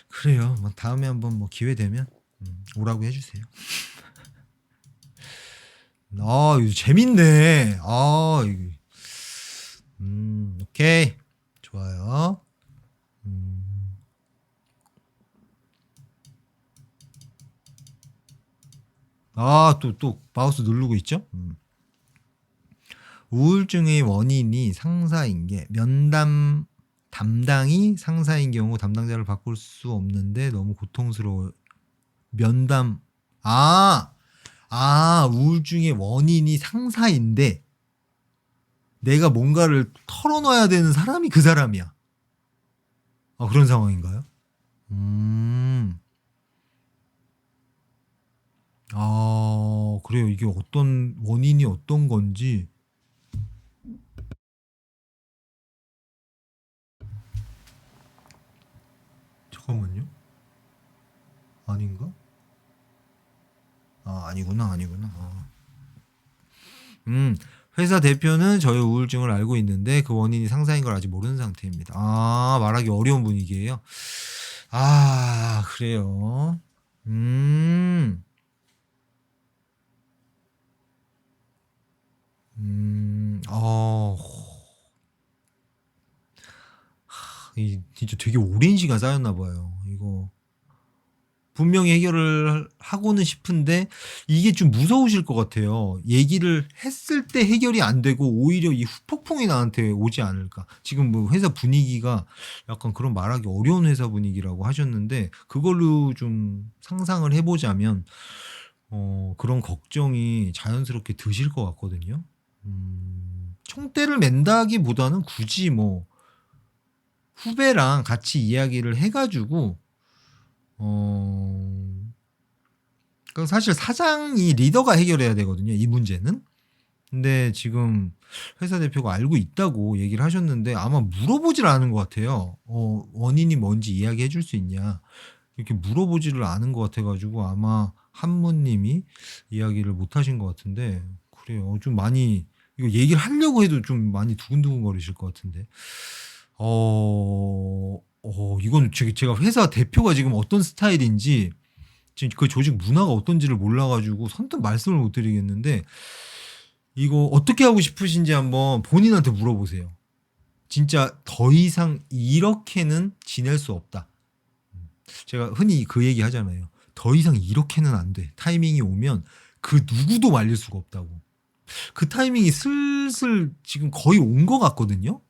그래요. 뭐 다음에 한번 뭐 기회 되면 오라고 해주세요. 이거 재밌네. 이거. 오케이. 좋아요. 또 마우스 누르고 있죠? 우울증의 원인이 상사인 게 면담 담당이 상사인 경우 담당자를 바꿀 수 없는데 너무 고통스러워. 면담. 우울증의 원인이 상사인데 내가 뭔가를 털어놔야 되는 사람이 그 사람이야. 그런 상황인가요? 그래요. 이게 어떤 원인이 어떤 건지. 잠깐만요. 아닌가? 아니구나. 회사 대표는 저의 우울증을 알고 있는데 그 원인이 상사인 걸 아직 모르는 상태입니다. 말하기 어려운 분위기예요. 그래요. 진짜 되게 오랜 시간 쌓였나 봐요. 이거 분명히 해결을 하고는 싶은데 이게 좀 무서우실 것 같아요. 얘기를 했을 때 해결이 안 되고 오히려 이 후폭풍이 나한테 오지 않을까. 지금 뭐 회사 분위기가 약간 그런 말하기 어려운 회사 분위기라고 하셨는데 그걸로 좀 상상을 해보자면 그런 걱정이 자연스럽게 드실 것 같거든요. 총대를 맨다기보다는 굳이 뭐 후배랑 같이 이야기를 해가지고 그러니까 사실 사장이 리더가 해결해야 되거든요, 이 문제는. 근데 지금 회사 대표가 알고 있다고 얘기를 하셨는데 아마 물어보질 않은 것 같아요. 원인이 뭔지 이야기해 줄 수 있냐. 이렇게 물어보지를 않은 것 같아가지고 아마 한무님이 이야기를 못 하신 것 같은데 그래요. 좀 많이 이거 얘기를 하려고 해도 좀 많이 두근두근 거리실 것 같은데. 이건 제가 회사 대표가 지금 어떤 스타일인지 지금 그 조직 문화가 어떤지를 몰라가지고 선뜻 말씀을 못 드리겠는데 이거 어떻게 하고 싶으신지 한번 본인한테 물어보세요. 진짜 더 이상 이렇게는 지낼 수 없다. 제가 흔히 그 얘기 하잖아요. 더 이상 이렇게는 안 돼. 타이밍이 오면 그 누구도 말릴 수가 없다고. 그 타이밍이 슬슬 지금 거의 온 것 같거든요.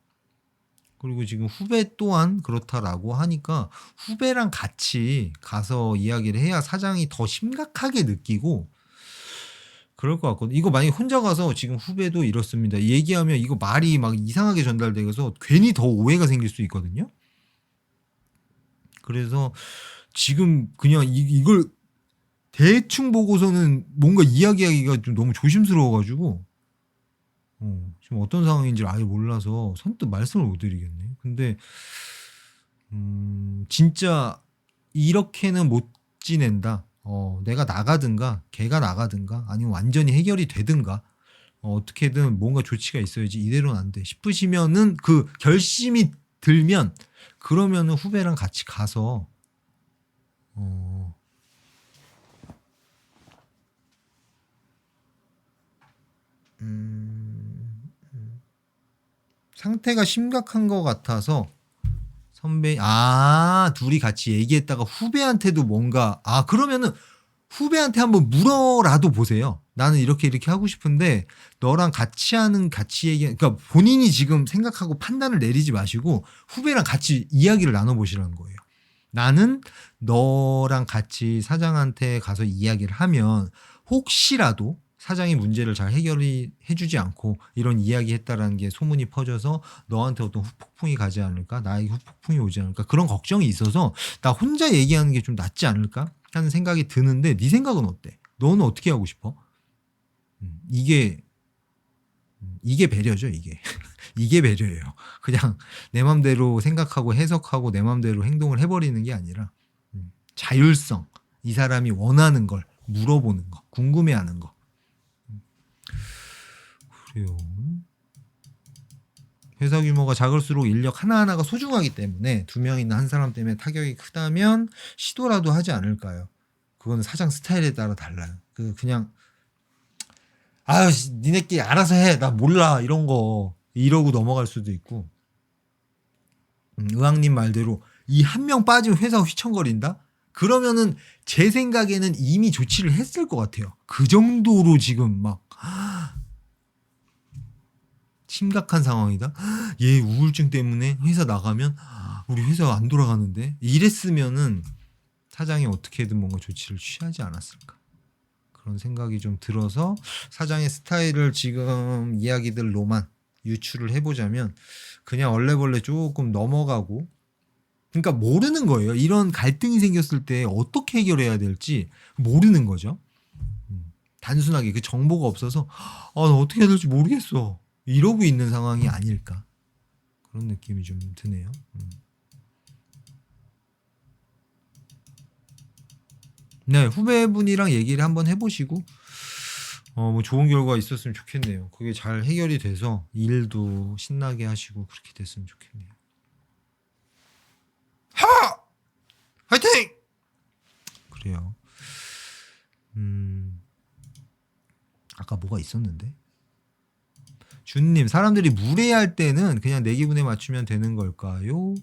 그리고 지금 후배 또한 그렇다라고 하니까 후배랑 같이 가서 이야기를 해야 사장이 더 심각하게 느끼고 그럴 것 같거든요. 이거 만약에 혼자 가서 지금 후배도 이렇습니다. 얘기하면 이거 말이 막 이상하게 전달돼서 괜히 더 오해가 생길 수 있거든요. 그래서 지금 그냥 이걸 대충 보고서는 뭔가 이야기하기가 좀 너무 조심스러워가지고 지금 어떤 상황인지를 아예 몰라서 선뜻 말씀을 못 드리겠네. 근데 진짜 이렇게는 못 지낸다. 내가 나가든가 걔가 나가든가 아니면 완전히 해결이 되든가 어떻게든 뭔가 조치가 있어야지 이대로는 안 돼 싶으시면은 그 결심이 들면 그러면은 후배랑 같이 가서 상태가 심각한 것 같아서 선배 둘이 같이 얘기했다가 후배한테도 뭔가 그러면은 후배한테 한번 물어라도 보세요. 나는 이렇게 하고 싶은데 너랑 같이 얘기 그러니까 본인이 지금 생각하고 판단을 내리지 마시고 후배랑 같이 이야기를 나눠보시라는 거예요. 나는 너랑 같이 사장한테 가서 이야기를 하면 혹시라도 사장이 문제를 잘 해결이 해주지 않고 이런 이야기 했다라는 게 소문이 퍼져서 너한테 어떤 후폭풍이 가지 않을까? 나에게 후폭풍이 오지 않을까? 그런 걱정이 있어서 나 혼자 얘기하는 게 좀 낫지 않을까? 하는 생각이 드는데 네 생각은 어때? 너는 어떻게 하고 싶어? 이게 배려죠, 이게. 이게 배려예요. 그냥 내 맘대로 생각하고 해석하고 내 맘대로 행동을 해버리는 게 아니라 자율성, 이 사람이 원하는 걸 물어보는 거, 궁금해하는 거. 그래요. 회사 규모가 작을수록 인력 하나하나가 소중하기 때문에 2명 있는 한 사람 때문에 타격이 크다면 시도라도 하지 않을까요? 그거는 사장 스타일에 따라 달라요. 그냥 니네끼리 알아서 해. 나 몰라. 이런 거 이러고 넘어갈 수도 있고. 의왕님 말대로 이 한 명 빠지면 회사가 휘청거린다? 그러면은 제 생각에는 이미 조치를 했을 것 같아요. 그 정도로 지금 막 심각한 상황이다. 얘 우울증 때문에 회사 나가면 우리 회사가 안 돌아가는데 이랬으면은 사장이 어떻게든 뭔가 조치를 취하지 않았을까. 그런 생각이 좀 들어서 사장의 스타일을 지금 이야기들로만 유추를 해보자면 그냥 얼레벌레 조금 넘어가고, 그러니까 모르는 거예요. 이런 갈등이 생겼을 때 어떻게 해결해야 될지 모르는 거죠. 단순하게 그 정보가 없어서 나 어떻게 해야 될지 모르겠어 이러고 있는 상황이 아닐까, 그런 느낌이 좀 드네요. 네, 후배분이랑 얘기를 한번 해보시고 뭐 좋은 결과가 있었으면 좋겠네요. 그게 잘 해결이 돼서 일도 신나게 하시고 그렇게 됐으면 좋겠네요. 하! 화이팅! 그래요. 아까 뭐가 있었는데? 준님, 사람들이 무례할 때는 그냥 내 기분에 맞추면 되는 걸까요?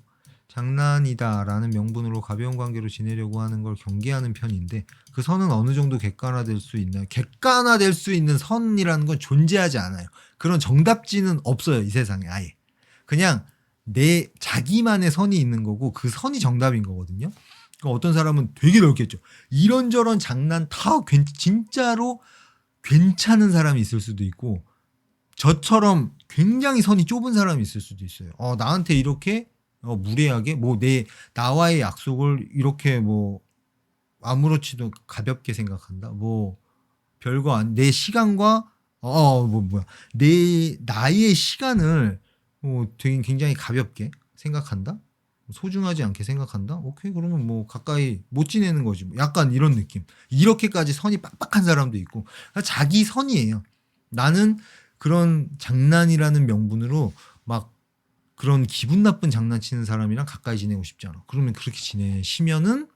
장난이다 라는 명분으로 가벼운 관계로 지내려고 하는 걸 경계하는 편인데 그 선은 어느 정도 객관화될 수 있나요? 객관화될 수 있는 선이라는 건 존재하지 않아요. 그런 정답지는 없어요, 이 세상에 아예. 그냥 내 자기만의 선이 있는 거고 그 선이 정답인 거거든요. 그러니까 어떤 사람은 되게 넓겠죠. 이런저런 장난 다 진짜로 괜찮은 사람이 있을 수도 있고 저처럼 굉장히 선이 좁은 사람이 있을 수도 있어요. 나한테 이렇게 무례하게 뭐 나와의 약속을 이렇게 뭐 아무렇지도 가볍게 생각한다. 뭐 별거 내 시간과 나의 시간을 되게 굉장히 가볍게 생각한다. 소중하지 않게 생각한다. 오케이, 그러면 뭐 가까이 못 지내는 거지. 뭐 약간 이런 느낌. 이렇게까지 선이 빡빡한 사람도 있고 자기 선이에요. 나는 그런 장난이라는 명분으로 막 그런 기분 나쁜 장난치는 사람이랑 가까이 지내고 싶지 않아. 그러면 그렇게 지내시면은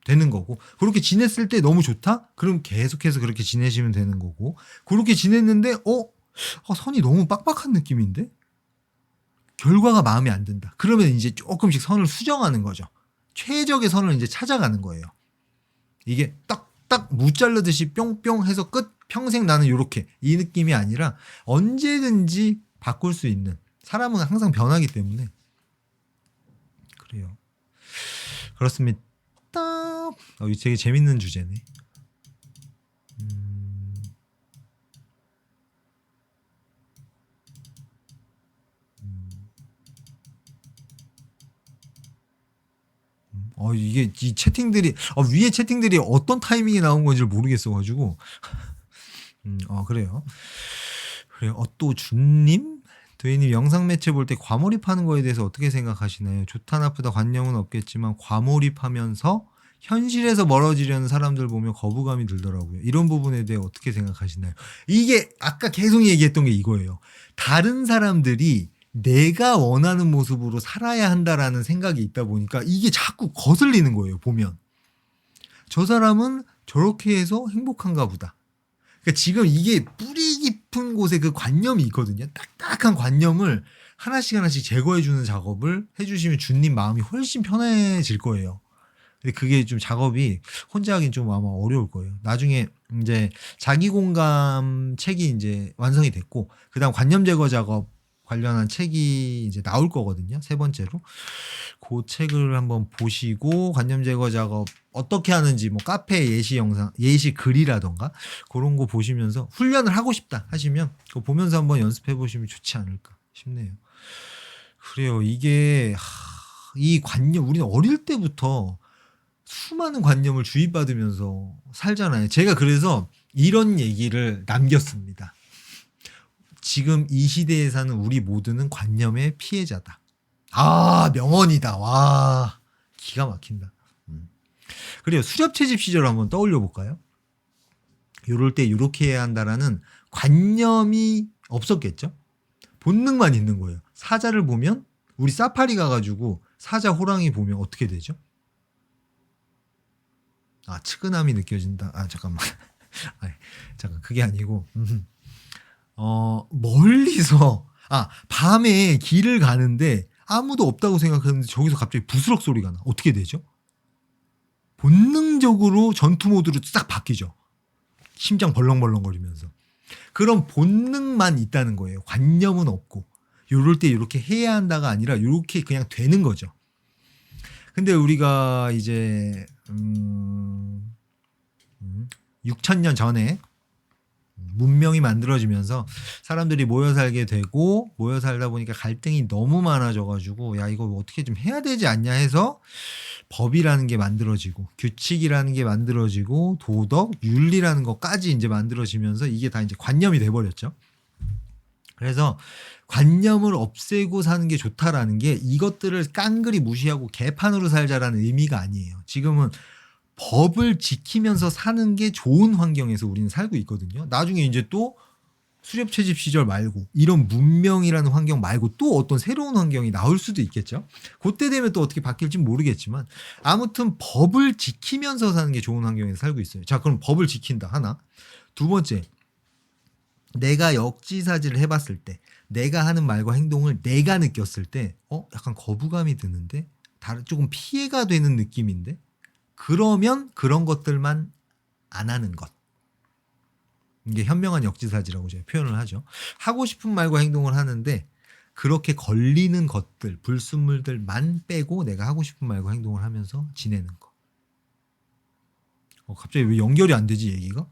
되는 거고, 그렇게 지냈을 때 너무 좋다? 그럼 계속해서 그렇게 지내시면 되는 거고, 그렇게 지냈는데 선이 너무 빡빡한 느낌인데 결과가 마음에 안 든다. 그러면 이제 조금씩 선을 수정하는 거죠. 최적의 선을 이제 찾아가는 거예요. 이게 딱딱 무 자르듯이 뿅뿅 해서 끝, 평생 나는 요렇게, 이 느낌이 아니라 언제든지 바꿀 수 있는, 사람은 항상 변하기 때문에 그래요. 그렇습니다. 이거 되게 재밌는 주제네. 이게 이 채팅들이 위에 채팅들이 어떤 타이밍에 나온 건지 모르겠어가지고 그래요. 또 준님, 도희님 영상 매체 볼 때 과몰입하는 거에 대해서 어떻게 생각하시나요? 좋다 나쁘다 관념은 없겠지만 과몰입하면서 현실에서 멀어지려는 사람들 보면 거부감이 들더라고요. 이런 부분에 대해 어떻게 생각하시나요? 이게 아까 계속 얘기했던 게 이거예요. 다른 사람들이 내가 원하는 모습으로 살아야 한다라는 생각이 있다 보니까 이게 자꾸 거슬리는 거예요. 보면 저 사람은 저렇게 해서 행복한가 보다. 그러니까 지금 이게 뿌리 깊은 곳에 그 관념이 있거든요. 딱딱한 관념을 하나씩 제거해주는 작업을 해주시면 준님 마음이 훨씬 편해질 거예요. 근데 그게 좀 작업이 혼자 하긴 좀 아마 어려울 거예요. 나중에 이제 자기 공감 책이 이제 완성이 됐고, 그 다음 관념 제거 작업 관련한 책이 이제 나올 거거든요. 세 번째로. 그 책을 한번 보시고 관념 제거 작업 어떻게 하는지 뭐 카페 예시 영상, 예시 글이라던가 그런 거 보시면서 훈련을 하고 싶다 하시면 그거 보면서 한번 연습해 보시면 좋지 않을까 싶네요. 그래요. 이게 이 관념, 우리는 어릴 때부터 수많은 관념을 주입받으면서 살잖아요. 제가 그래서 이런 얘기를 남겼습니다. 지금 이 시대에 사는 우리 모두는 관념의 피해자다. 명언이다. 와, 기가 막힌다. 그래요. 수렵 채집 시절 한번 떠올려 볼까요? 요럴 때 요렇게 해야 한다라는 관념이 없었겠죠? 본능만 있는 거예요. 사자를 보면, 우리 사파리 가가지고 사자, 호랑이 보면 어떻게 되죠? 측은함이 느껴진다. 잠깐만. 잠깐, 그게 아니고, 멀리서, 밤에 길을 가는데 아무도 없다고 생각하는데 저기서 갑자기 부스럭 소리가 나. 어떻게 되죠? 본능적으로 전투 모드로 싹 바뀌죠. 심장 벌렁벌렁거리면서. 그런 본능만 있다는 거예요. 관념은 없고. 요럴 때 이렇게 해야 한다가 아니라 이렇게 그냥 되는 거죠. 근데 우리가 이제 6,000년 전에 문명이 만들어지면서 사람들이 모여 살게 되고 모여 살다 보니까 갈등이 너무 많아져가지고 야 이거 어떻게 좀 해야 되지 않냐 해서 법이라는 게 만들어지고 규칙이라는 게 만들어지고 도덕, 윤리라는 것까지 이제 만들어지면서 이게 다 이제 관념이 돼버렸죠. 그래서 관념을 없애고 사는 게 좋다라는 게 이것들을 깡그리 무시하고 개판으로 살자라는 의미가 아니에요. 지금은 법을 지키면서 사는 게 좋은 환경에서 우리는 살고 있거든요. 나중에 이제 또 수렵 채집 시절 말고 이런 문명이라는 환경 말고 또 어떤 새로운 환경이 나올 수도 있겠죠. 그때 되면 또 어떻게 바뀔지 모르겠지만 아무튼 법을 지키면서 사는 게 좋은 환경에서 살고 있어요. 자, 그럼 법을 지킨다 하나. 두 번째, 내가 역지사지를 해봤을 때 내가 하는 말과 행동을 내가 느꼈을 때 약간 거부감이 드는데 조금 피해가 되는 느낌인데 그러면 그런 것들만 안 하는 것. 이게 현명한 역지사지라고 제가 표현을 하죠. 하고 싶은 말과 행동을 하는데 그렇게 걸리는 것들, 불순물들만 빼고 내가 하고 싶은 말과 행동을 하면서 지내는 거. 갑자기 왜 연결이 안 되지 얘기가?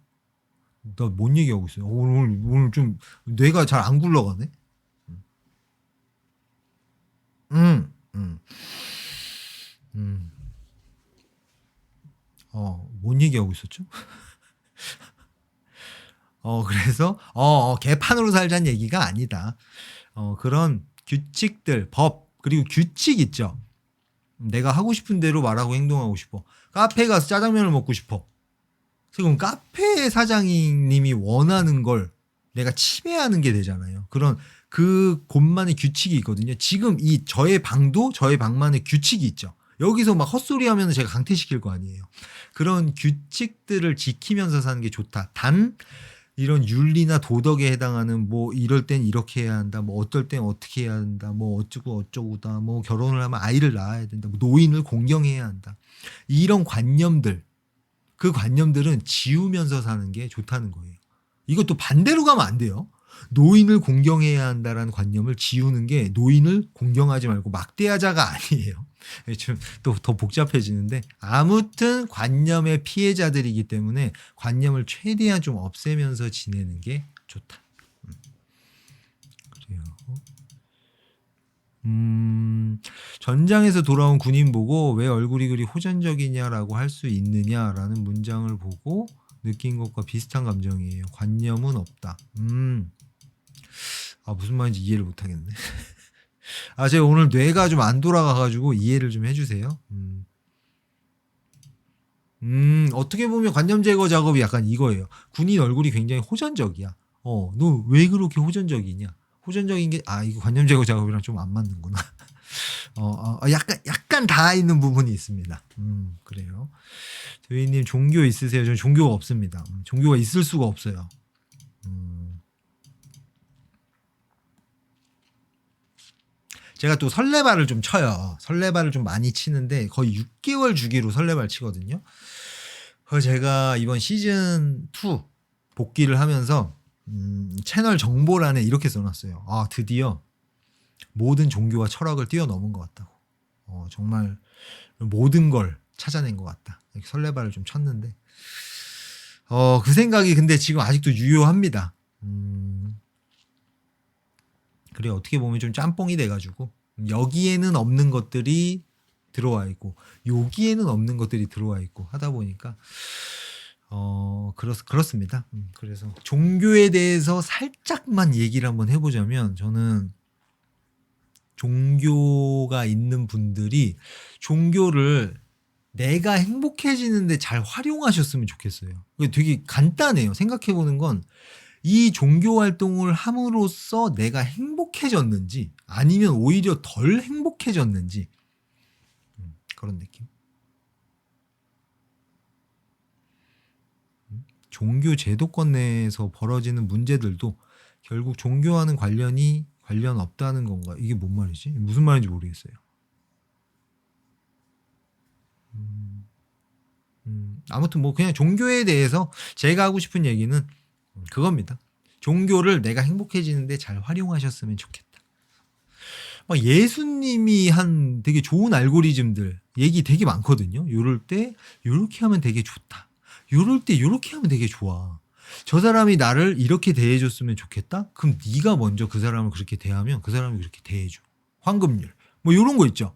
나 뭔 얘기하고 있어요? 오늘 좀 뇌가 잘 안 굴러가네. 음, 음, 음. 뭔 얘기하고 있었죠? 그래서 개판으로 살자는 얘기가 아니다. 그런 규칙들, 법, 그리고 규칙 있죠. 내가 하고 싶은 대로 말하고 행동하고 싶어. 카페 가서 짜장면을 먹고 싶어. 그럼 카페 사장님이 원하는 걸 내가 침해하는 게 되잖아요. 그런 그 곳만의 규칙이 있거든요. 지금 이 저의 방도 저의 방만의 규칙이 있죠. 여기서 막 헛소리 하면 제가 강퇴시킬 거 아니에요. 그런 규칙들을 지키면서 사는 게 좋다. 단 이런 윤리나 도덕에 해당하는 뭐 이럴 땐 이렇게 해야 한다. 뭐 어떨 땐 어떻게 해야 한다. 뭐 어쩌고 어쩌고다. 뭐 결혼을 하면 아이를 낳아야 된다. 뭐 노인을 공경해야 한다. 이런 관념들, 그 관념들은 지우면서 사는 게 좋다는 거예요. 이것도 반대로 가면 안 돼요. 노인을 공경해야 한다라는 관념을 지우는 게 노인을 공경하지 말고 막대하자가 아니에요. 좀 또 더 복잡해지는데 아무튼 관념의 피해자들이기 때문에 관념을 최대한 좀 없애면서 지내는 게 좋다. 그래요. 전장에서 돌아온 군인 보고 왜 얼굴이 그리 호전적이냐라고 할 수 있느냐라는 문장을 보고 느낀 것과 비슷한 감정이에요. 관념은 없다. 무슨 말인지 이해를 못하겠네. 제가 오늘 뇌가 좀 안 돌아가가지고 이해를 좀 해주세요. 어떻게 보면 관념 제거 작업이 약간 이거예요. 군인 얼굴이 굉장히 호전적이야. 너 왜 그렇게 호전적이냐? 호전적인 게, 이거 관념 제거 작업이랑 좀 안 맞는구나. 약간 다 있는 부분이 있습니다. 그래요. 도희님 종교 있으세요? 저는 종교가 없습니다. 종교가 있을 수가 없어요. 제가 또 설레발을 좀 쳐요. 설레발을 좀 많이 치는데 거의 6개월 주기로 설레발 치거든요. 그래서 제가 이번 시즌 2 복귀를 하면서 채널 정보란에 이렇게 써놨어요. 드디어 모든 종교와 철학을 뛰어넘은 것 같다고. 정말 모든 걸 찾아낸 것 같다. 이렇게 설레발을 좀 쳤는데 그 생각이 근데 지금 아직도 유효합니다. 그래 어떻게 보면 좀 짬뽕이 돼가지고 여기에는 없는 것들이 들어와 있고 여기에는 없는 것들이 들어와 있고 하다 보니까 그렇습니다. 그래서 종교에 대해서 살짝만 얘기를 한번 해보자면 저는 종교가 있는 분들이 종교를 내가 행복해지는데 잘 활용하셨으면 좋겠어요. 되게 간단해요. 생각해보는 건 이 종교 활동을 함으로써 내가 행복해졌는지 아니면 오히려 덜 행복해졌는지 그런 느낌. 종교 제도권 내에서 벌어지는 문제들도 결국 종교와는 관련 없다는 건가? 이게 뭔 말이지? 무슨 말인지 모르겠어요. 아무튼 뭐 그냥 종교에 대해서 제가 하고 싶은 얘기는 그겁니다. 종교를 내가 행복해지는데 잘 활용하셨으면 좋겠다. 막 예수님이 한 되게 좋은 알고리즘들 얘기 되게 많거든요. 요럴 때 요렇게 하면 되게 좋다. 요럴 때 요렇게 하면 되게 좋아. 저 사람이 나를 이렇게 대해줬으면 좋겠다? 그럼 네가 먼저 그 사람을 그렇게 대하면 그 사람이 그렇게 대해줘. 황금률. 뭐 요런 거 있죠.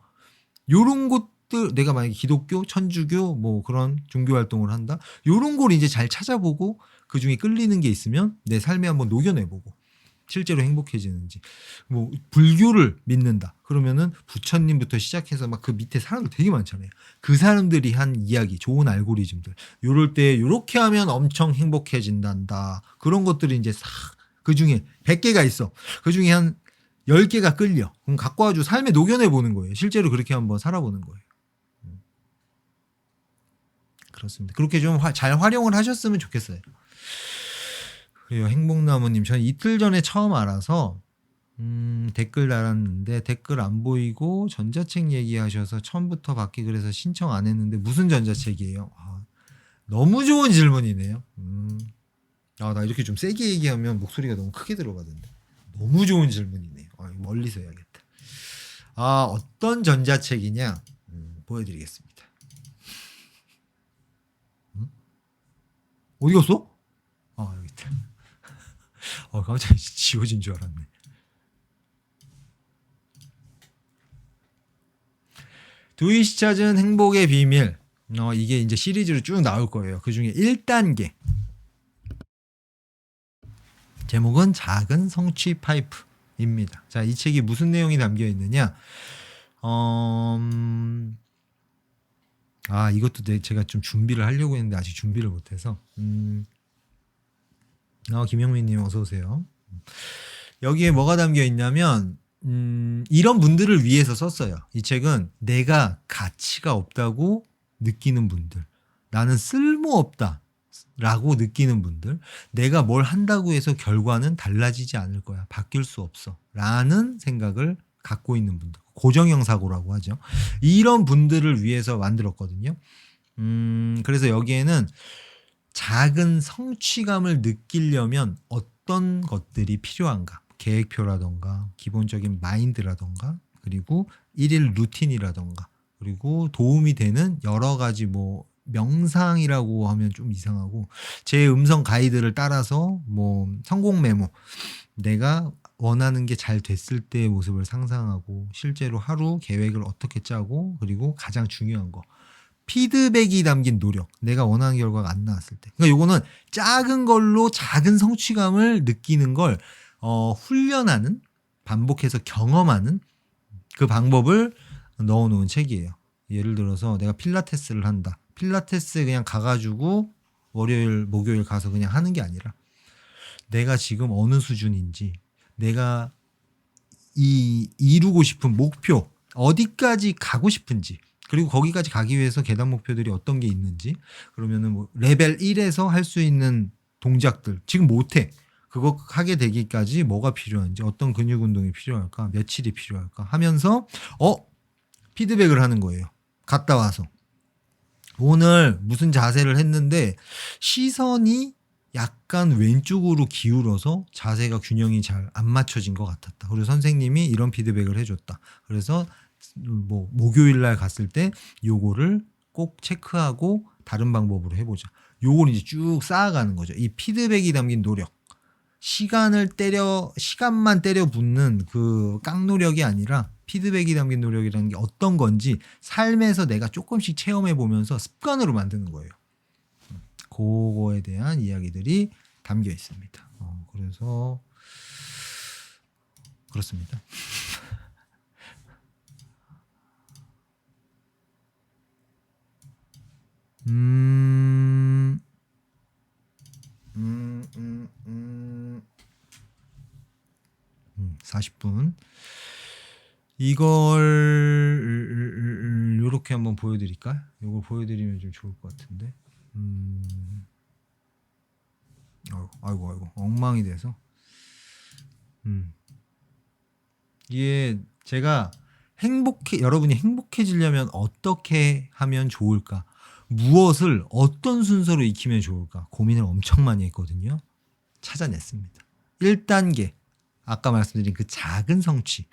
요런 것들 내가 만약에 기독교, 천주교 뭐 그런 종교 활동을 한다. 요런 걸 이제 잘 찾아보고 그중에 끌리는 게 있으면 내 삶에 한번 녹여내보고 실제로 행복해지는지. 뭐 불교를 믿는다. 그러면은 부처님부터 시작해서 막 그 밑에 사람들 되게 많잖아요. 그 사람들이 한 이야기, 좋은 알고리즘들. 요럴 때 요렇게 하면 엄청 행복해진단다. 그런 것들이 이제 싹 그중에 100개가 있어. 그중에 한 10개가 끌려. 그럼 갖고 와가지고 삶에 녹여내 보는 거예요. 실제로 그렇게 한번 살아보는 거예요. 그렇습니다. 그렇게 좀 잘 활용을 하셨으면 좋겠어요. 그래요. 행복나무님, 전 이틀 전에 처음 알아서 댓글 달았는데 댓글 안 보이고 전자책 얘기하셔서 처음부터 받기 그래서 신청 안 했는데 무슨 전자책이에요? 아, 너무 좋은 질문이네요. 나 이렇게 좀 세게 얘기하면 목소리가 너무 크게 들어가던데. 너무 좋은 질문이네요. 멀리서 해야겠다. 어떤 전자책이냐? 보여드리겠습니다. 어디 갔어? 여기 있다. 깜짝이야. 지워진 줄 알았네. 두이시 찾은 행복의 비밀. 이게 이제 시리즈로 쭉 나올 거예요. 그 중에 1단계. 제목은 작은 성취 파이프입니다. 자, 이 책이 무슨 내용이 담겨 있느냐? 이것도 제가 좀 준비를 하려고 했는데 아직 준비를 못해서. 김영민님 어서 오세요. 여기에 뭐가 담겨 있냐면 이런 분들을 위해서 썼어요. 이 책은 내가 가치가 없다고 느끼는 분들, 나는 쓸모없다 라고 느끼는 분들, 내가 뭘 한다고 해서 결과는 달라지지 않을 거야, 바뀔 수 없어 라는 생각을 갖고 있는 분들, 고정형 사고라고 하죠. 이런 분들을 위해서 만들었거든요. 그래서 여기에는 작은 성취감을 느끼려면 어떤 것들이 필요한가, 계획표라던가 기본적인 마인드라던가 그리고 일일 루틴이라던가 그리고 도움이 되는 여러 가지 뭐 명상이라고 하면 좀 이상하고 제 음성 가이드를 따라서 뭐 성공 메모, 내가 원하는 게 잘 됐을 때의 모습을 상상하고 실제로 하루 계획을 어떻게 짜고 그리고 가장 중요한 거 피드백이 담긴 노력, 내가 원하는 결과가 안 나왔을 때. 그러니까 요거는 작은 걸로 작은 성취감을 느끼는 걸 훈련하는, 반복해서 경험하는 그 방법을 넣어놓은 책이에요. 예를 들어서 내가 필라테스를 한다. 필라테스에 그냥 가가지고 월요일, 목요일 가서 그냥 하는 게 아니라 내가 지금 어느 수준인지, 내가 이루고 싶은 목표, 어디까지 가고 싶은지, 그리고 거기까지 가기 위해서 계단 목표들이 어떤 게 있는지, 그러면은 뭐 레벨 1에서 할 수 있는 동작들, 지금 못해. 그거 하게 되기까지 뭐가 필요한지, 어떤 근육 운동이 필요할까, 며칠이 필요할까 하면서 피드백을 하는 거예요. 갔다 와서. 오늘 무슨 자세를 했는데 시선이 약간 왼쪽으로 기울어서 자세가 균형이 잘 안 맞춰진 것 같았다. 그리고 선생님이 이런 피드백을 해줬다. 그래서 뭐 목요일 날 갔을 때 요거를 꼭 체크하고 다른 방법으로 해보자. 요걸 이제 쭉 쌓아가는 거죠. 이 피드백이 담긴 노력. 시간만 때려 붓는 그 깡노력이 아니라 피드백이 담긴 노력이라는 게 어떤 건지 삶에서 내가 조금씩 체험해 보면서 습관으로 만드는 거예요. 그거에 대한 이야기들이 담겨 있습니다. 그래서 그렇습니다. 음. 40분. 이걸 요렇게 한번 보여드릴까? 이걸 보여드리면 좀 좋을 것 같은데. 아이고 엉망이 돼서. 이게 제가 여러분이 행복해지려면 어떻게 하면 좋을까? 무엇을 어떤 순서로 익히면 좋을까? 고민을 엄청 많이 했거든요. 찾아냈습니다. 1단계 아까 말씀드린 그 작은 성취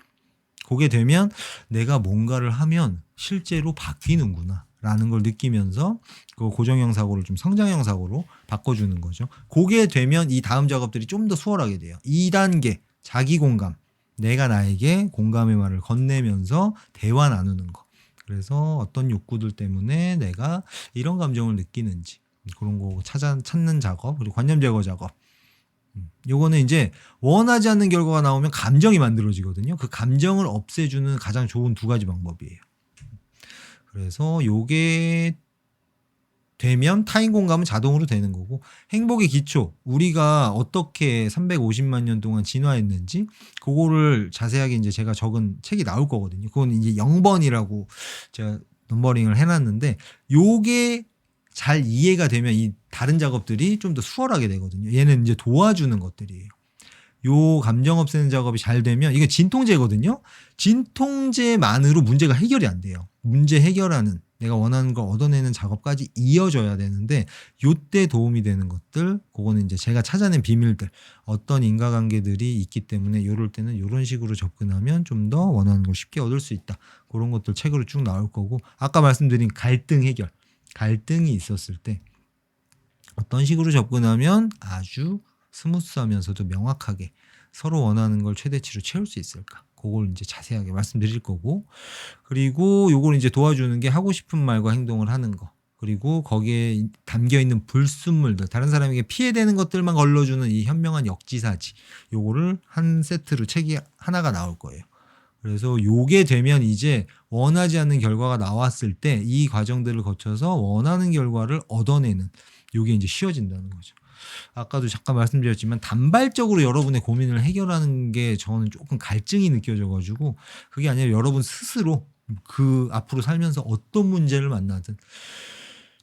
그게 되면 내가 뭔가를 하면 실제로 바뀌는구나 라는 걸 느끼면서 그 고정형 사고를 좀 성장형 사고로 바꿔주는 거죠. 그게 되면 이 다음 작업들이 좀 더 수월하게 돼요. 2단계 자기 공감, 내가 나에게 공감의 말을 건네면서 대화 나누는 거. 그래서 어떤 욕구들 때문에 내가 이런 감정을 느끼는지 그런 거 찾는 작업, 그리고 관념 제거 작업. 요거는 이제 원하지 않는 결과가 나오면 감정이 만들어지거든요. 그 감정을 없애주는 가장 좋은 두 가지 방법이에요. 그래서 요게 되면 타인 공감은 자동으로 되는 거고, 행복의 기초, 우리가 어떻게 350만 년 동안 진화했는지 그거를 자세하게 이제 제가 적은 책이 나올 거거든요. 그건 이제 0번이라고 제가 넘버링을 해놨는데, 요게 잘 이해가 되면 이 다른 작업들이 좀 더 수월하게 되거든요. 얘는 이제 도와주는 것들이에요. 요 감정 없애는 작업이 잘 되면 이게 진통제거든요. 진통제만으로 문제가 해결이 안 돼요. 문제 해결하는 내가 원하는 걸 얻어내는 작업까지 이어져야 되는데, 요때 도움이 되는 것들, 그거는 이제 제가 찾아낸 비밀들, 어떤 인과관계들이 있기 때문에 요럴 때는 요런 식으로 접근하면 좀 더 원하는 걸 쉽게 얻을 수 있다. 그런 것들 책으로 쭉 나올 거고, 아까 말씀드린 갈등 해결, 갈등이 있었을 때 어떤 식으로 접근하면 아주 스무스하면서도 명확하게 서로 원하는 걸 최대치로 채울 수 있을까? 그걸 이제 자세하게 말씀드릴 거고, 그리고 요걸 이제 도와주는 게 하고 싶은 말과 행동을 하는 거, 그리고 거기에 담겨 있는 불순물들, 다른 사람에게 피해되는 것들만 걸러주는 이 현명한 역지사지, 요거를 한 세트로 책이 하나가 나올 거예요. 그래서 요게 되면 이제 원하지 않는 결과가 나왔을 때 이 과정들을 거쳐서 원하는 결과를 얻어내는, 요게 이제 쉬워진다는 거죠. 아까도 잠깐 말씀드렸지만 단발적으로 여러분의 고민을 해결하는 게 저는 조금 갈증이 느껴져가지고, 그게 아니라 여러분 스스로 그 앞으로 살면서 어떤 문제를 만나든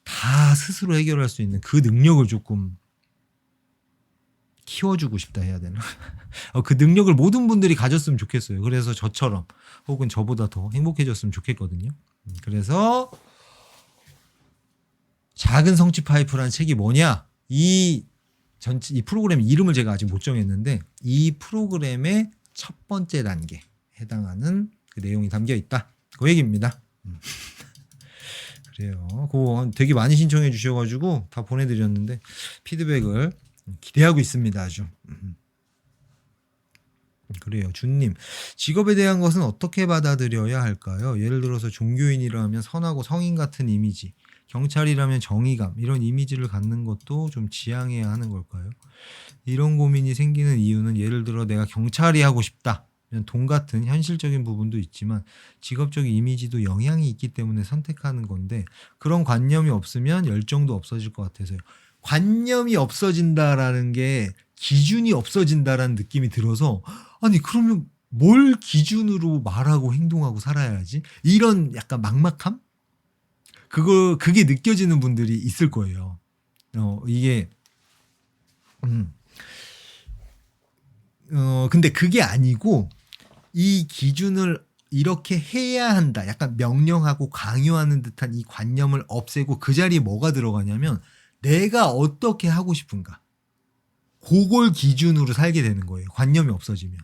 다 스스로 해결할 수 있는 그 능력을 조금 키워주고 싶다 해야 되나? 그 능력을 모든 분들이 가졌으면 좋겠어요. 그래서 저처럼 혹은 저보다 더 행복해졌으면 좋겠거든요. 그래서 작은 성취 파이프라는 책이 뭐냐? 이 프로그램 이름을 제가 아직 못 정했는데, 이 프로그램의 첫 번째 단계에 해당하는 그 내용이 담겨 있다. 그 얘기입니다. 그래요. 그거 되게 많이 신청해 주셔가지고 다 보내드렸는데 피드백을 기대하고 있습니다. 아주. 그래요. 준님, 직업에 대한 것은 어떻게 받아들여야 할까요? 예를 들어서 종교인이라면 선하고 성인 같은 이미지, 경찰이라면 정의감, 이런 이미지를 갖는 것도 좀 지향해야 하는 걸까요? 이런 고민이 생기는 이유는, 예를 들어 내가 경찰이 하고 싶다, 돈 같은 현실적인 부분도 있지만 직업적 이미지도 영향이 있기 때문에 선택하는 건데, 그런 관념이 없으면 열정도 없어질 것 같아서요. 관념이 없어진다라는 게 기준이 없어진다라는 느낌이 들어서, 아니 그러면 뭘 기준으로 말하고 행동하고 살아야지? 이런 약간 막막함? 그게 느껴지는 분들이 있을 거예요. 이게 근데 그게 아니고, 이 기준을 이렇게 해야 한다, 약간 명령하고 강요하는 듯한 이 관념을 없애고 그 자리에 뭐가 들어가냐면 내가 어떻게 하고 싶은가, 그걸 기준으로 살게 되는 거예요. 관념이 없어지면.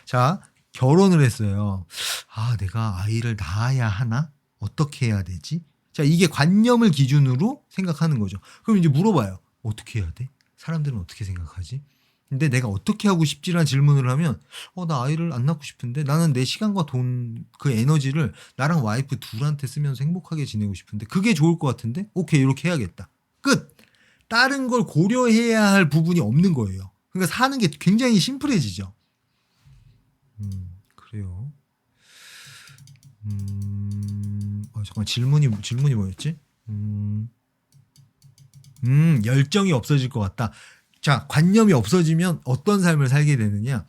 자, 결혼을 했어요. 아, 내가 아이를 낳아야 하나? 어떻게 해야 되지? 자, 이게 관념을 기준으로 생각하는 거죠. 그럼 이제 물어봐요. 어떻게 해야 돼? 사람들은 어떻게 생각하지? 근데 내가 어떻게 하고 싶지라는 질문을 하면, 나 아이를 안 낳고 싶은데, 나는 내 시간과 돈, 그 에너지를 나랑 와이프 둘한테 쓰면서 행복하게 지내고 싶은데 그게 좋을 것 같은데, 오케이, 이렇게 해야겠다. 끝. 다른 걸 고려해야 할 부분이 없는 거예요. 그러니까 사는 게 굉장히 심플해지죠. 그래요. 잠깐, 질문이 뭐였지? 열정이 없어질 것 같다. 자, 관념이 없어지면 어떤 삶을 살게 되느냐?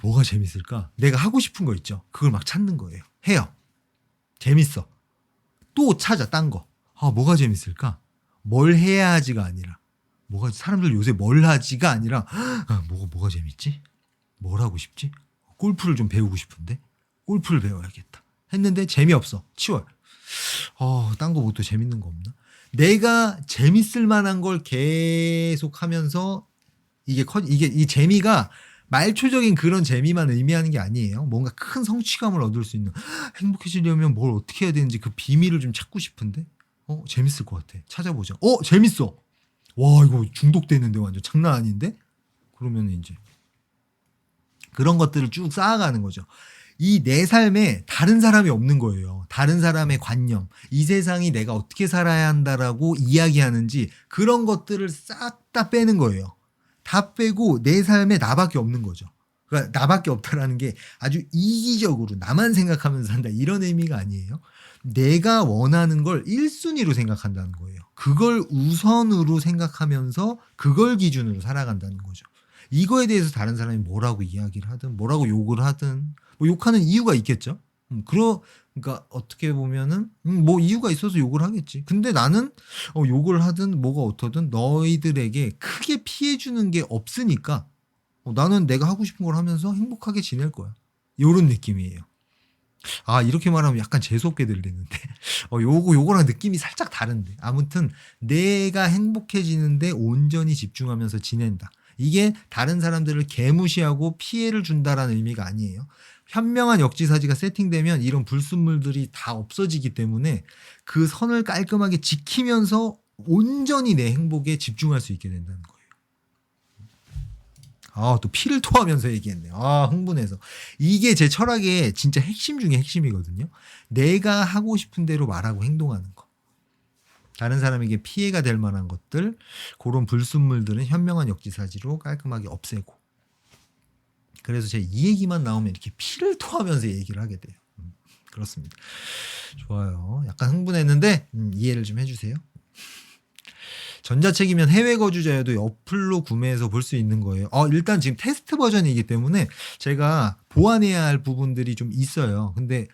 뭐가 재밌을까? 내가 하고 싶은 거 있죠. 그걸 막 찾는 거예요. 해요. 재밌어. 또 찾아, 딴 거. 뭐가 재밌을까? 뭘 해야 하지가 아니라, 사람들 요새 뭘 하지가 아니라, 뭐가 재밌지? 뭘 하고 싶지? 골프를 좀 배우고 싶은데? 골프를 배워야겠다. 했는데 재미없어. 치워요. 딴 거 뭐 또 재밌는 거 없나? 내가 재밌을 만한 걸 계속 하면서 이게 이 재미가 말초적인 그런 재미만 의미하는 게 아니에요. 뭔가 큰 성취감을 얻을 수 있는 행복해지려면 뭘 어떻게 해야 되는지 그 비밀을 좀 찾고 싶은데 재밌을 것 같아. 찾아보자. 재밌어. 와 이거 중독되는데 완전 장난 아닌데? 그러면 이제 그런 것들을 쭉 쌓아가는 거죠. 이 내 삶에 다른 사람이 없는 거예요. 다른 사람의 관념, 이 세상이 내가 어떻게 살아야 한다라고 이야기하는지 그런 것들을 싹 다 빼는 거예요. 다 빼고 내 삶에 나밖에 없는 거죠. 그러니까 나밖에 없다라는 게 아주 이기적으로 나만 생각하면서 산다 이런 의미가 아니에요. 내가 원하는 걸 1순위로 생각한다는 거예요. 그걸 우선으로 생각하면서 그걸 기준으로 살아간다는 거죠. 이거에 대해서 다른 사람이 뭐라고 이야기를 하든 뭐라고 욕을 하든 뭐 욕하는 이유가 있겠죠. 그러니까 어떻게 보면은 뭐 이유가 있어서 욕을 하겠지. 근데 나는 욕을 하든 뭐가 어떠든 너희들에게 크게 피해 주는 게 없으니까 나는 내가 하고 싶은 걸 하면서 행복하게 지낼 거야. 요런 느낌이에요. 이렇게 말하면 약간 재수없게 들리는데 요거랑 느낌이 살짝 다른데 아무튼 내가 행복해지는데 온전히 집중하면서 지낸다. 이게 다른 사람들을 개무시하고 피해를 준다라는 의미가 아니에요. 현명한 역지사지가 세팅되면 이런 불순물들이 다 없어지기 때문에 그 선을 깔끔하게 지키면서 온전히 내 행복에 집중할 수 있게 된다는 거예요. 또 피를 토하면서 얘기했네. 흥분해서. 이게 제 철학의 진짜 핵심 중에 핵심이거든요. 내가 하고 싶은 대로 말하고 행동하는 거. 다른 사람에게 피해가 될 만한 것들, 그런 불순물들은 현명한 역지사지로 깔끔하게 없애고. 그래서 제가 이 얘기만 나오면 이렇게 피를 토하면서 얘기를 하게 돼요. 그렇습니다. 좋아요. 약간 흥분했는데 이해를 좀 해주세요. 전자책이면 해외 거주자여도 어플로 구매해서 볼 수 있는 거예요. 일단 지금 테스트 버전이기 때문에 제가 보완해야 할 부분들이 좀 있어요. 근데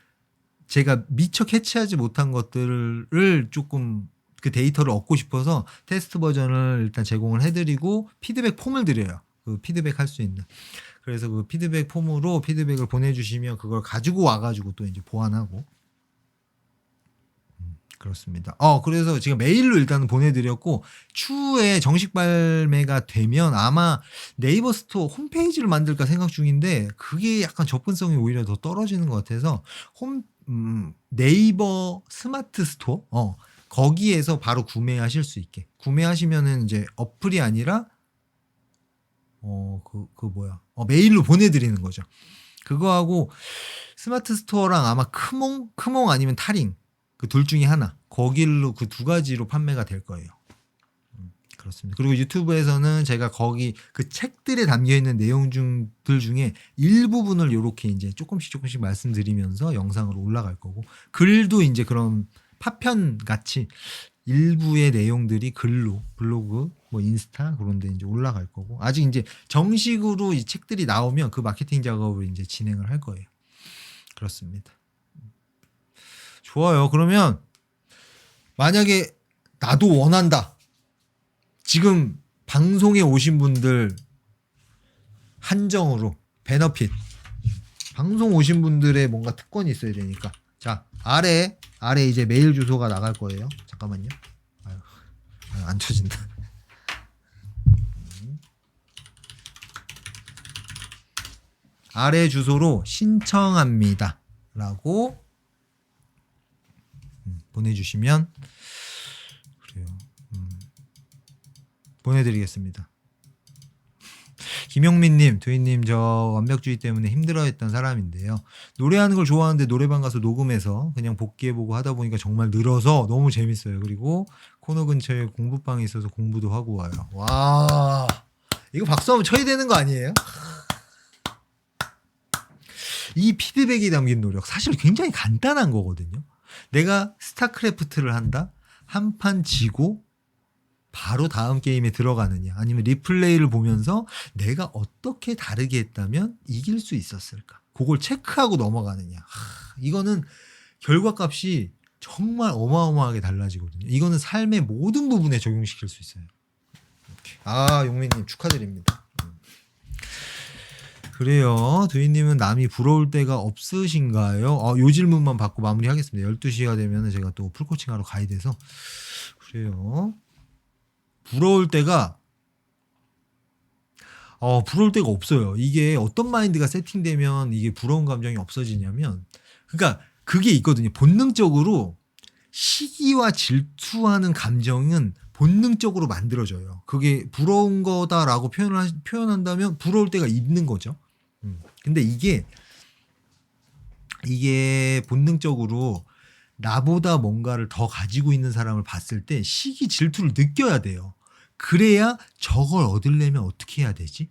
제가 미처 캐치하지 못한 것들을 조금 그 데이터를 얻고 싶어서 테스트 버전을 일단 제공을 해드리고 피드백 폼을 드려요. 그 피드백 할 수 있는. 그래서 그 피드백 폼으로 피드백을 보내주시면 그걸 가지고 와가지고 또 이제 보완하고. 그렇습니다. 그래서 제가 메일로 일단은 보내드렸고 추후에 정식 발매가 되면 아마 네이버 스토어 홈페이지를 만들까 생각 중인데 그게 약간 접근성이 오히려 더 떨어지는 것 같아서 네이버 스마트 스토어 거기에서 바로 구매하실 수 있게 구매하시면은 이제 어플이 아니라 메일로 보내드리는 거죠. 그거하고 스마트 스토어랑 아마 크몽 아니면 타링 그 둘 중에 하나 거길로 그 두 가지로 판매가 될 거예요. 그렇습니다. 그리고 유튜브에서는 제가 거기 그 책들에 담겨 있는 내용들 중에 일부분을 이렇게 이제 조금씩 말씀드리면서 영상으로 올라갈 거고 글도 이제 그런 파편 같이 일부의 내용들이 글로 블로그 뭐 인스타 그런 데 이제 올라갈 거고 아직 이제 정식으로 이 책들이 나오면 그 마케팅 작업을 이제 진행을 할 거예요. 그렇습니다. 좋아요. 그러면 만약에 나도 원한다. 지금 방송에 오신 분들 한정으로 베너핏 방송 오신 분들의 뭔가 특권이 있어야 되니까 자 아래 이제 메일 주소가 나갈 거예요. 잠깐만요. 안 쳐진다. 아래 주소로 신청합니다 라고 보내주시면 그래요. 보내드리겠습니다. 김영민님, 도희님 저 완벽주의 때문에 힘들어했던 사람인데요. 노래하는 걸 좋아하는데 노래방 가서 녹음해서 그냥 복귀해보고 하다 보니까 정말 늘어서 너무 재밌어요. 그리고 코너 근처에 공부방이 있어서 공부도 하고 와요. 와 이거 박수 한번 쳐야 되는 거 아니에요? 이 피드백이 담긴 노력 사실 굉장히 간단한 거거든요. 내가 스타크래프트를 한다? 한 판 지고 바로 다음 게임에 들어가느냐 아니면 리플레이를 보면서 내가 어떻게 다르게 했다면 이길 수 있었을까 그걸 체크하고 넘어가느냐 이거는 결과값이 정말 어마어마하게 달라지거든요. 이거는 삶의 모든 부분에 적용시킬 수 있어요. 용민님 축하드립니다. 그래요. 두희님은 남이 부러울 때가 없으신가요? 요 질문만 받고 마무리하겠습니다. 12시가 되면 제가 또 풀코칭하러 가야 돼서 그래요. 부러울 때가 부러울 데가 없어요. 이게 어떤 마인드가 세팅되면 이게 부러운 감정이 없어지냐면, 그러니까 그게 있거든요. 본능적으로 시기와 질투하는 감정은 본능적으로 만들어져요. 그게 부러운 거다라고 표현한다면 부러울 때가 있는 거죠. 근데 이게 본능적으로 나보다 뭔가를 더 가지고 있는 사람을 봤을 때 시기 질투를 느껴야 돼요. 그래야 저걸 얻으려면 어떻게 해야 되지?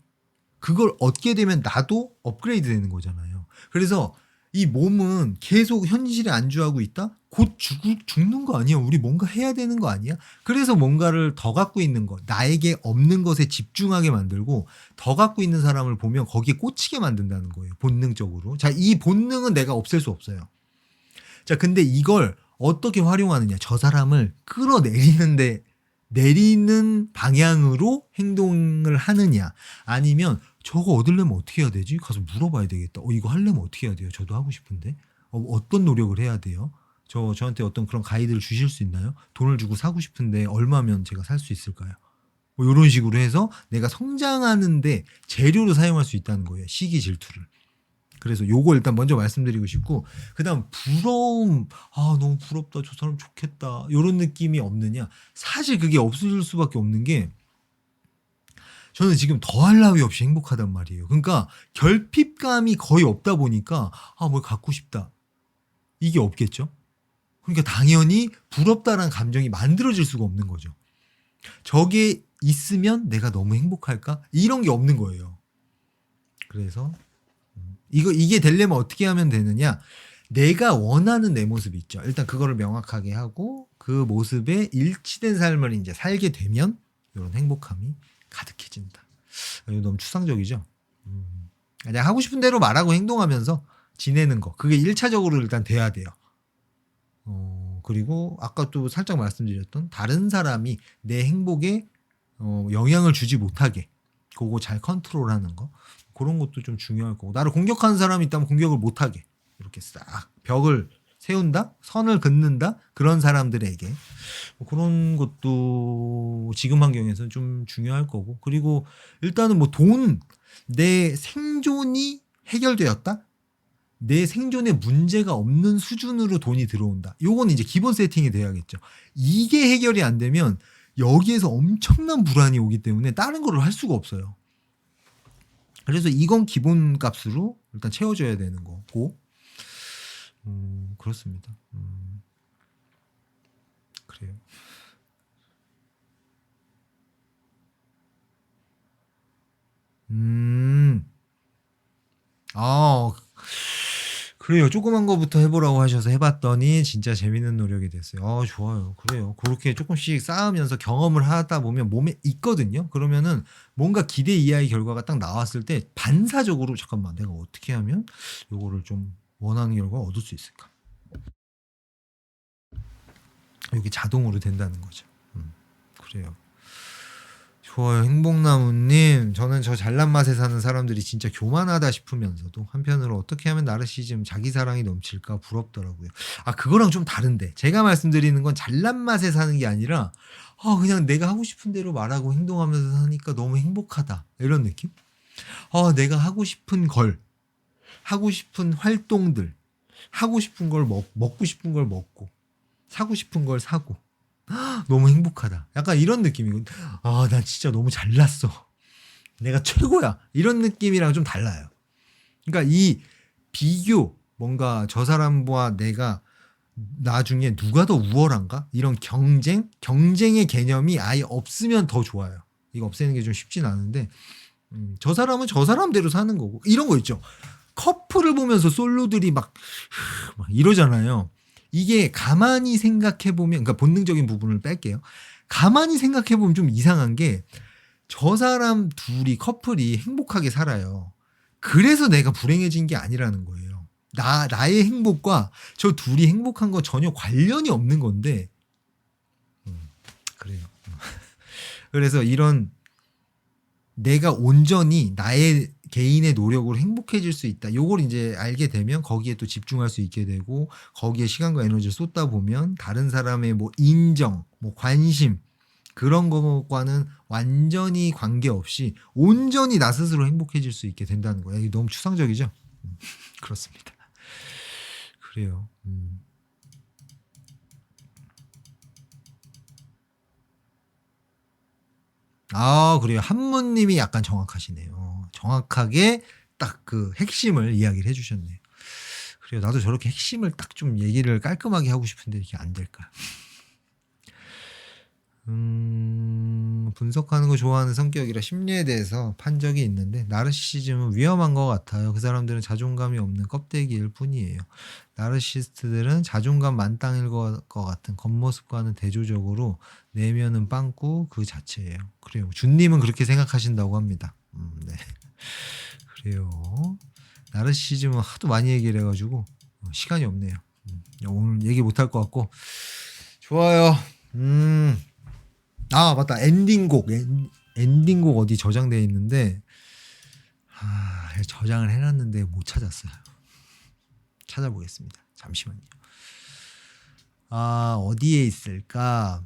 그걸 얻게 되면 나도 업그레이드 되는 거잖아요. 그래서 이 몸은 계속 현실에 안주하고 있다? 곧 죽는 거 아니야? 우리 뭔가 해야 되는 거 아니야? 그래서 뭔가를 더 갖고 있는 거, 나에게 없는 것에 집중하게 만들고 더 갖고 있는 사람을 보면 거기에 꽂히게 만든다는 거예요. 본능적으로. 자, 이 본능은 내가 없앨 수 없어요. 자, 근데 이걸 어떻게 활용하느냐? 저 사람을 내리는 방향으로 행동을 하느냐? 아니면 저거 얻으려면 어떻게 해야 되지? 가서 물어봐야 되겠다. 이거 하려면 어떻게 해야 돼요? 저도 하고 싶은데. 어떤 노력을 해야 돼요? 저한테 어떤 그런 가이드를 주실 수 있나요? 돈을 주고 사고 싶은데 얼마면 제가 살 수 있을까요? 뭐 이런 식으로 해서 내가 성장하는데 재료로 사용할 수 있다는 거예요. 시기 질투를. 그래서 요거 일단 먼저 말씀드리고 싶고, 그다음 부러움. 너무 부럽다. 저 사람 좋겠다. 요런 느낌이 없느냐? 사실 그게 없을 수밖에 없는 게, 저는 지금 더할 나위 없이 행복하단 말이에요. 그러니까 결핍감이 거의 없다 보니까 뭘 갖고 싶다. 이게 없겠죠? 그러니까 당연히 부럽다라는 감정이 만들어질 수가 없는 거죠. 저게 있으면 내가 너무 행복할까? 이런 게 없는 거예요. 그래서 이게 되려면 어떻게 하면 되느냐? 내가 원하는 내 모습이 있죠. 일단 그거를 명확하게 하고 그 모습에 일치된 삶을 이제 살게 되면 이런 행복함이 가득해진다. 이거 너무 추상적이죠. 그냥 하고 싶은 대로 말하고 행동하면서 지내는 거. 그게 1차적으로 일단 돼야 돼요. 그리고 아까 또 살짝 말씀드렸던 다른 사람이 내 행복에 영향을 주지 못하게 그거 잘 컨트롤하는 거. 그런 것도 좀 중요할 거고, 나를 공격하는 사람이 있다면 공격을 못하게 이렇게 싹 벽을 세운다, 선을 긋는다, 그런 사람들에게 그런 것도 지금 환경에서는 좀 중요할 거고, 그리고 일단은 뭐 내 생존이 해결되었다, 내 생존에 문제가 없는 수준으로 돈이 들어온다, 요건 이제 기본 세팅이 돼야겠죠. 이게 해결이 안 되면 여기에서 엄청난 불안이 오기 때문에 다른 거를 할 수가 없어요. 그래서 이건 기본값으로 일단 채워줘야 되는 거고, 그렇습니다. 그래요. 그래요. 조그만 거부터 해보라고 하셔서 해봤더니 진짜 재밌는 노력이 됐어요. 좋아요. 그래요. 그렇게 조금씩 쌓으면서 경험을 하다 보면 몸에 있거든요. 그러면은 뭔가 기대 이하의 결과가 딱 나왔을 때 반사적으로 잠깐만, 내가 어떻게 하면 요거를 좀 원하는 결과를 얻을 수 있을까? 이게 자동으로 된다는 거죠. 그래요. 좋아요. 행복나무님, 저는 저 잘난 맛에 사는 사람들이 진짜 교만하다 싶으면서도 한편으로 어떻게 하면 나르시즘, 자기사랑이 넘칠까 부럽더라고요. 그거랑 좀 다른데, 제가 말씀드리는 건 잘난 맛에 사는 게 아니라 그냥 내가 하고 싶은 대로 말하고 행동하면서 사니까 너무 행복하다, 이런 느낌? 내가 하고 싶은 걸, 하고 싶은 활동들, 하고 싶은 걸 먹고 싶은 걸 먹고, 사고 싶은 걸 사고, 너무 행복하다, 약간 이런 느낌이고, 난 진짜 너무 잘났어, 내가 최고야, 이런 느낌이랑 좀 달라요. 그러니까 이 비교, 뭔가 저 사람과 내가 나중에 누가 더 우월한가, 이런 경쟁의 개념이 아예 없으면 더 좋아요. 이거 없애는 게 좀 쉽진 않은데, 저 사람은 저 사람대로 사는 거고, 이런 거 있죠. 커플을 보면서 솔로들이 막 이러잖아요. 이게 가만히 생각해보면, 그러니까 본능적인 부분을 뺄게요. 가만히 생각해보면 좀 이상한 게, 저 사람 둘이, 커플이 행복하게 살아요. 그래서 내가 불행해진 게 아니라는 거예요. 나의 행복과 저 둘이 행복한 거 전혀 관련이 없는 건데, 그래요. 그래서 이런 내가 온전히 나의 개인의 노력으로 행복해질 수 있다, 요걸 이제 알게 되면 거기에 또 집중할 수 있게 되고, 거기에 시간과 에너지를 쏟다 보면 다른 사람의 뭐 인정, 뭐 관심, 그런 것과는 완전히 관계없이 온전히 나 스스로 행복해질 수 있게 된다는 거예요. 이게 너무 추상적이죠? 그렇습니다. 그래요. 아, 그래요. 한무님이 약간 정확하시네요. 정확하게 딱 그 핵심을 이야기를 해주셨네요. 그래요. 나도 저렇게 핵심을 딱 좀 얘기를 깔끔하게 하고 싶은데 이게 안 될까? 분석하는 거 좋아하는 성격이라 심리에 대해서 판 적이 있는데 나르시시즘은 위험한 것 같아요. 그 사람들은 자존감이 없는 껍데기일 뿐이에요. 나르시스트들은 자존감 만땅일 것 같은 겉모습과는 대조적으로 내면은 빵꾸 그 자체예요. 그래요. 준님은 그렇게 생각하신다고 합니다. 네. 그래요. 나르시즘은 하도 많이 얘기를 해가지고 시간이 없네요. 오늘 얘기 못할 것 같고 좋아요. 아 맞다 엔딩곡 엔딩곡 어디 저장되어 있는데 저장을 해놨는데 못 찾았어요. 찾아보겠습니다. 잠시만요. 아 어디에 있을까?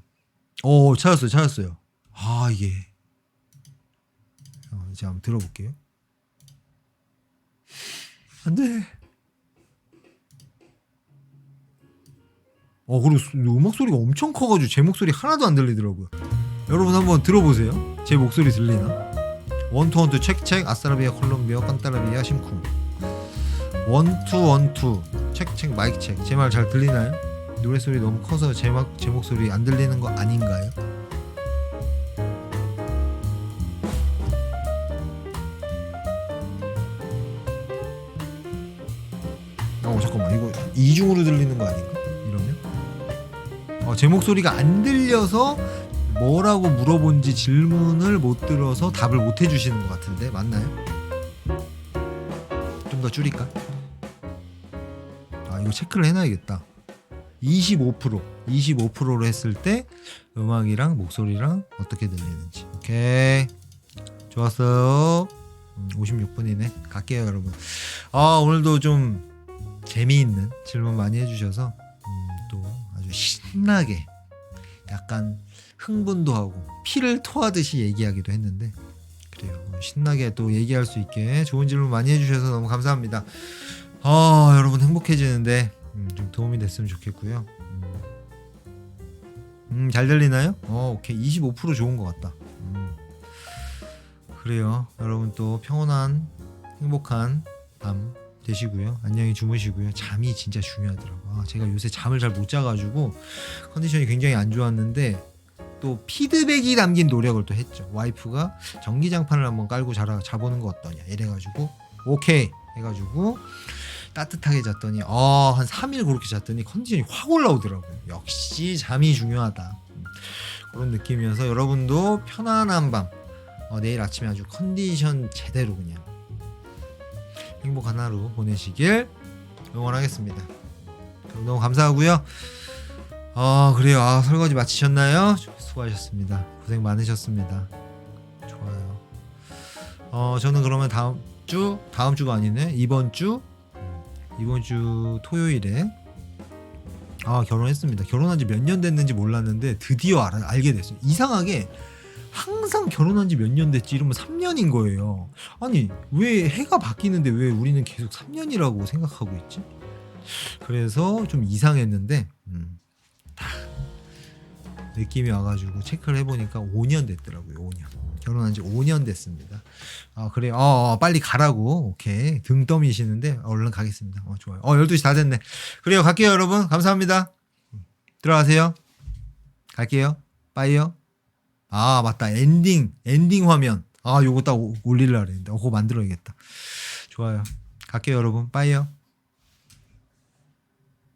찾았어요. 아 이게 이제 한번 들어볼게요. 안돼. 그리고 음악 소리가 엄청 커가지고 제 목소리 하나도 안 들리더라고요. 여러분 한번 들어보세요. 제 목소리 들리나? 원투 책책 아싸라비아 콜롬비아 깐따라비아 심쿵 원투 책책 마이크 책. 제 말 잘 들리나요? 노래 소리 너무 커서 제 목소리 안 들리는 거 아닌가요? 잠깐만 이거 이중으로 들리는 거 아닌가? 이러면 제 목소리가 안 들려서 뭐라고 물어본지 질문을 못 들어서 답을 못 해주시는 것 같은데 맞나요? 좀 더 줄일까? 이거 체크를 해놔야겠다. 25%로 했을 때 음악이랑 목소리랑 어떻게 들리는지. 오케이 좋았어요. 56분이네. 갈게요 여러분. 오늘도 좀 재미있는 질문 많이 해주셔서 또 아주 신나게 약간 흥분도 하고 피를 토하듯이 얘기하기도 했는데 그래요. 신나게 또 얘기할 수 있게 좋은 질문 많이 해주셔서 너무 감사합니다. 여러분 행복해지는데 좀 도움이 됐으면 좋겠고요. 잘 들리나요? 오케이 25% 좋은 것 같다. 그래요. 여러분 또 평온한 행복한 밤 되시고요. 안녕히 주무시고요. 잠이 진짜 중요하더라고요. 제가 요새 잠을 잘 못 자가지고 컨디션이 굉장히 안 좋았는데 또 피드백이 담긴 노력을 또 했죠. 와이프가 전기장판을 한번 깔고 자보는 거 어떠냐 이래가지고 오케이 해가지고 따뜻하게 잤더니 한 3일 그렇게 잤더니 컨디션이 확 올라오더라고요. 역시 잠이 중요하다. 그런 느낌이어서 여러분도 편안한 밤 내일 아침에 아주 컨디션 제대로 그냥 행복한 하루 보내시길 응원하겠습니다. 너무 감사하고요. 그래요. 설거지 마치셨나요? 수고하셨습니다. 고생 많으셨습니다. 좋아요. 저는 그러면 다음 주가 아니네. 이번 주 토요일에 결혼했습니다. 결혼한 지 몇 년 됐는지 몰랐는데 드디어 알게 됐어요. 이상하게 항상 결혼한 지 몇 년 됐지 이러면 3년인 거예요. 아니 왜 해가 바뀌는데 왜 우리는 계속 3년이라고 생각하고 있지? 그래서 좀 이상했는데 딱 느낌이 와가지고 체크를 해보니까 5년 됐더라고요. 5년. 결혼한 지 5년 됐습니다. 그래요. 빨리 가라고. 오케이. 등 떠미시는데 얼른 가겠습니다. 좋아요. 12시 다 됐네. 그래요. 갈게요 여러분. 감사합니다. 들어가세요. 갈게요. 빠이요. 맞다. 엔딩 화면. 요거 딱 올리려고 했는데 그거 만들어야겠다. 좋아요. 갈게요 여러분. 빠이요.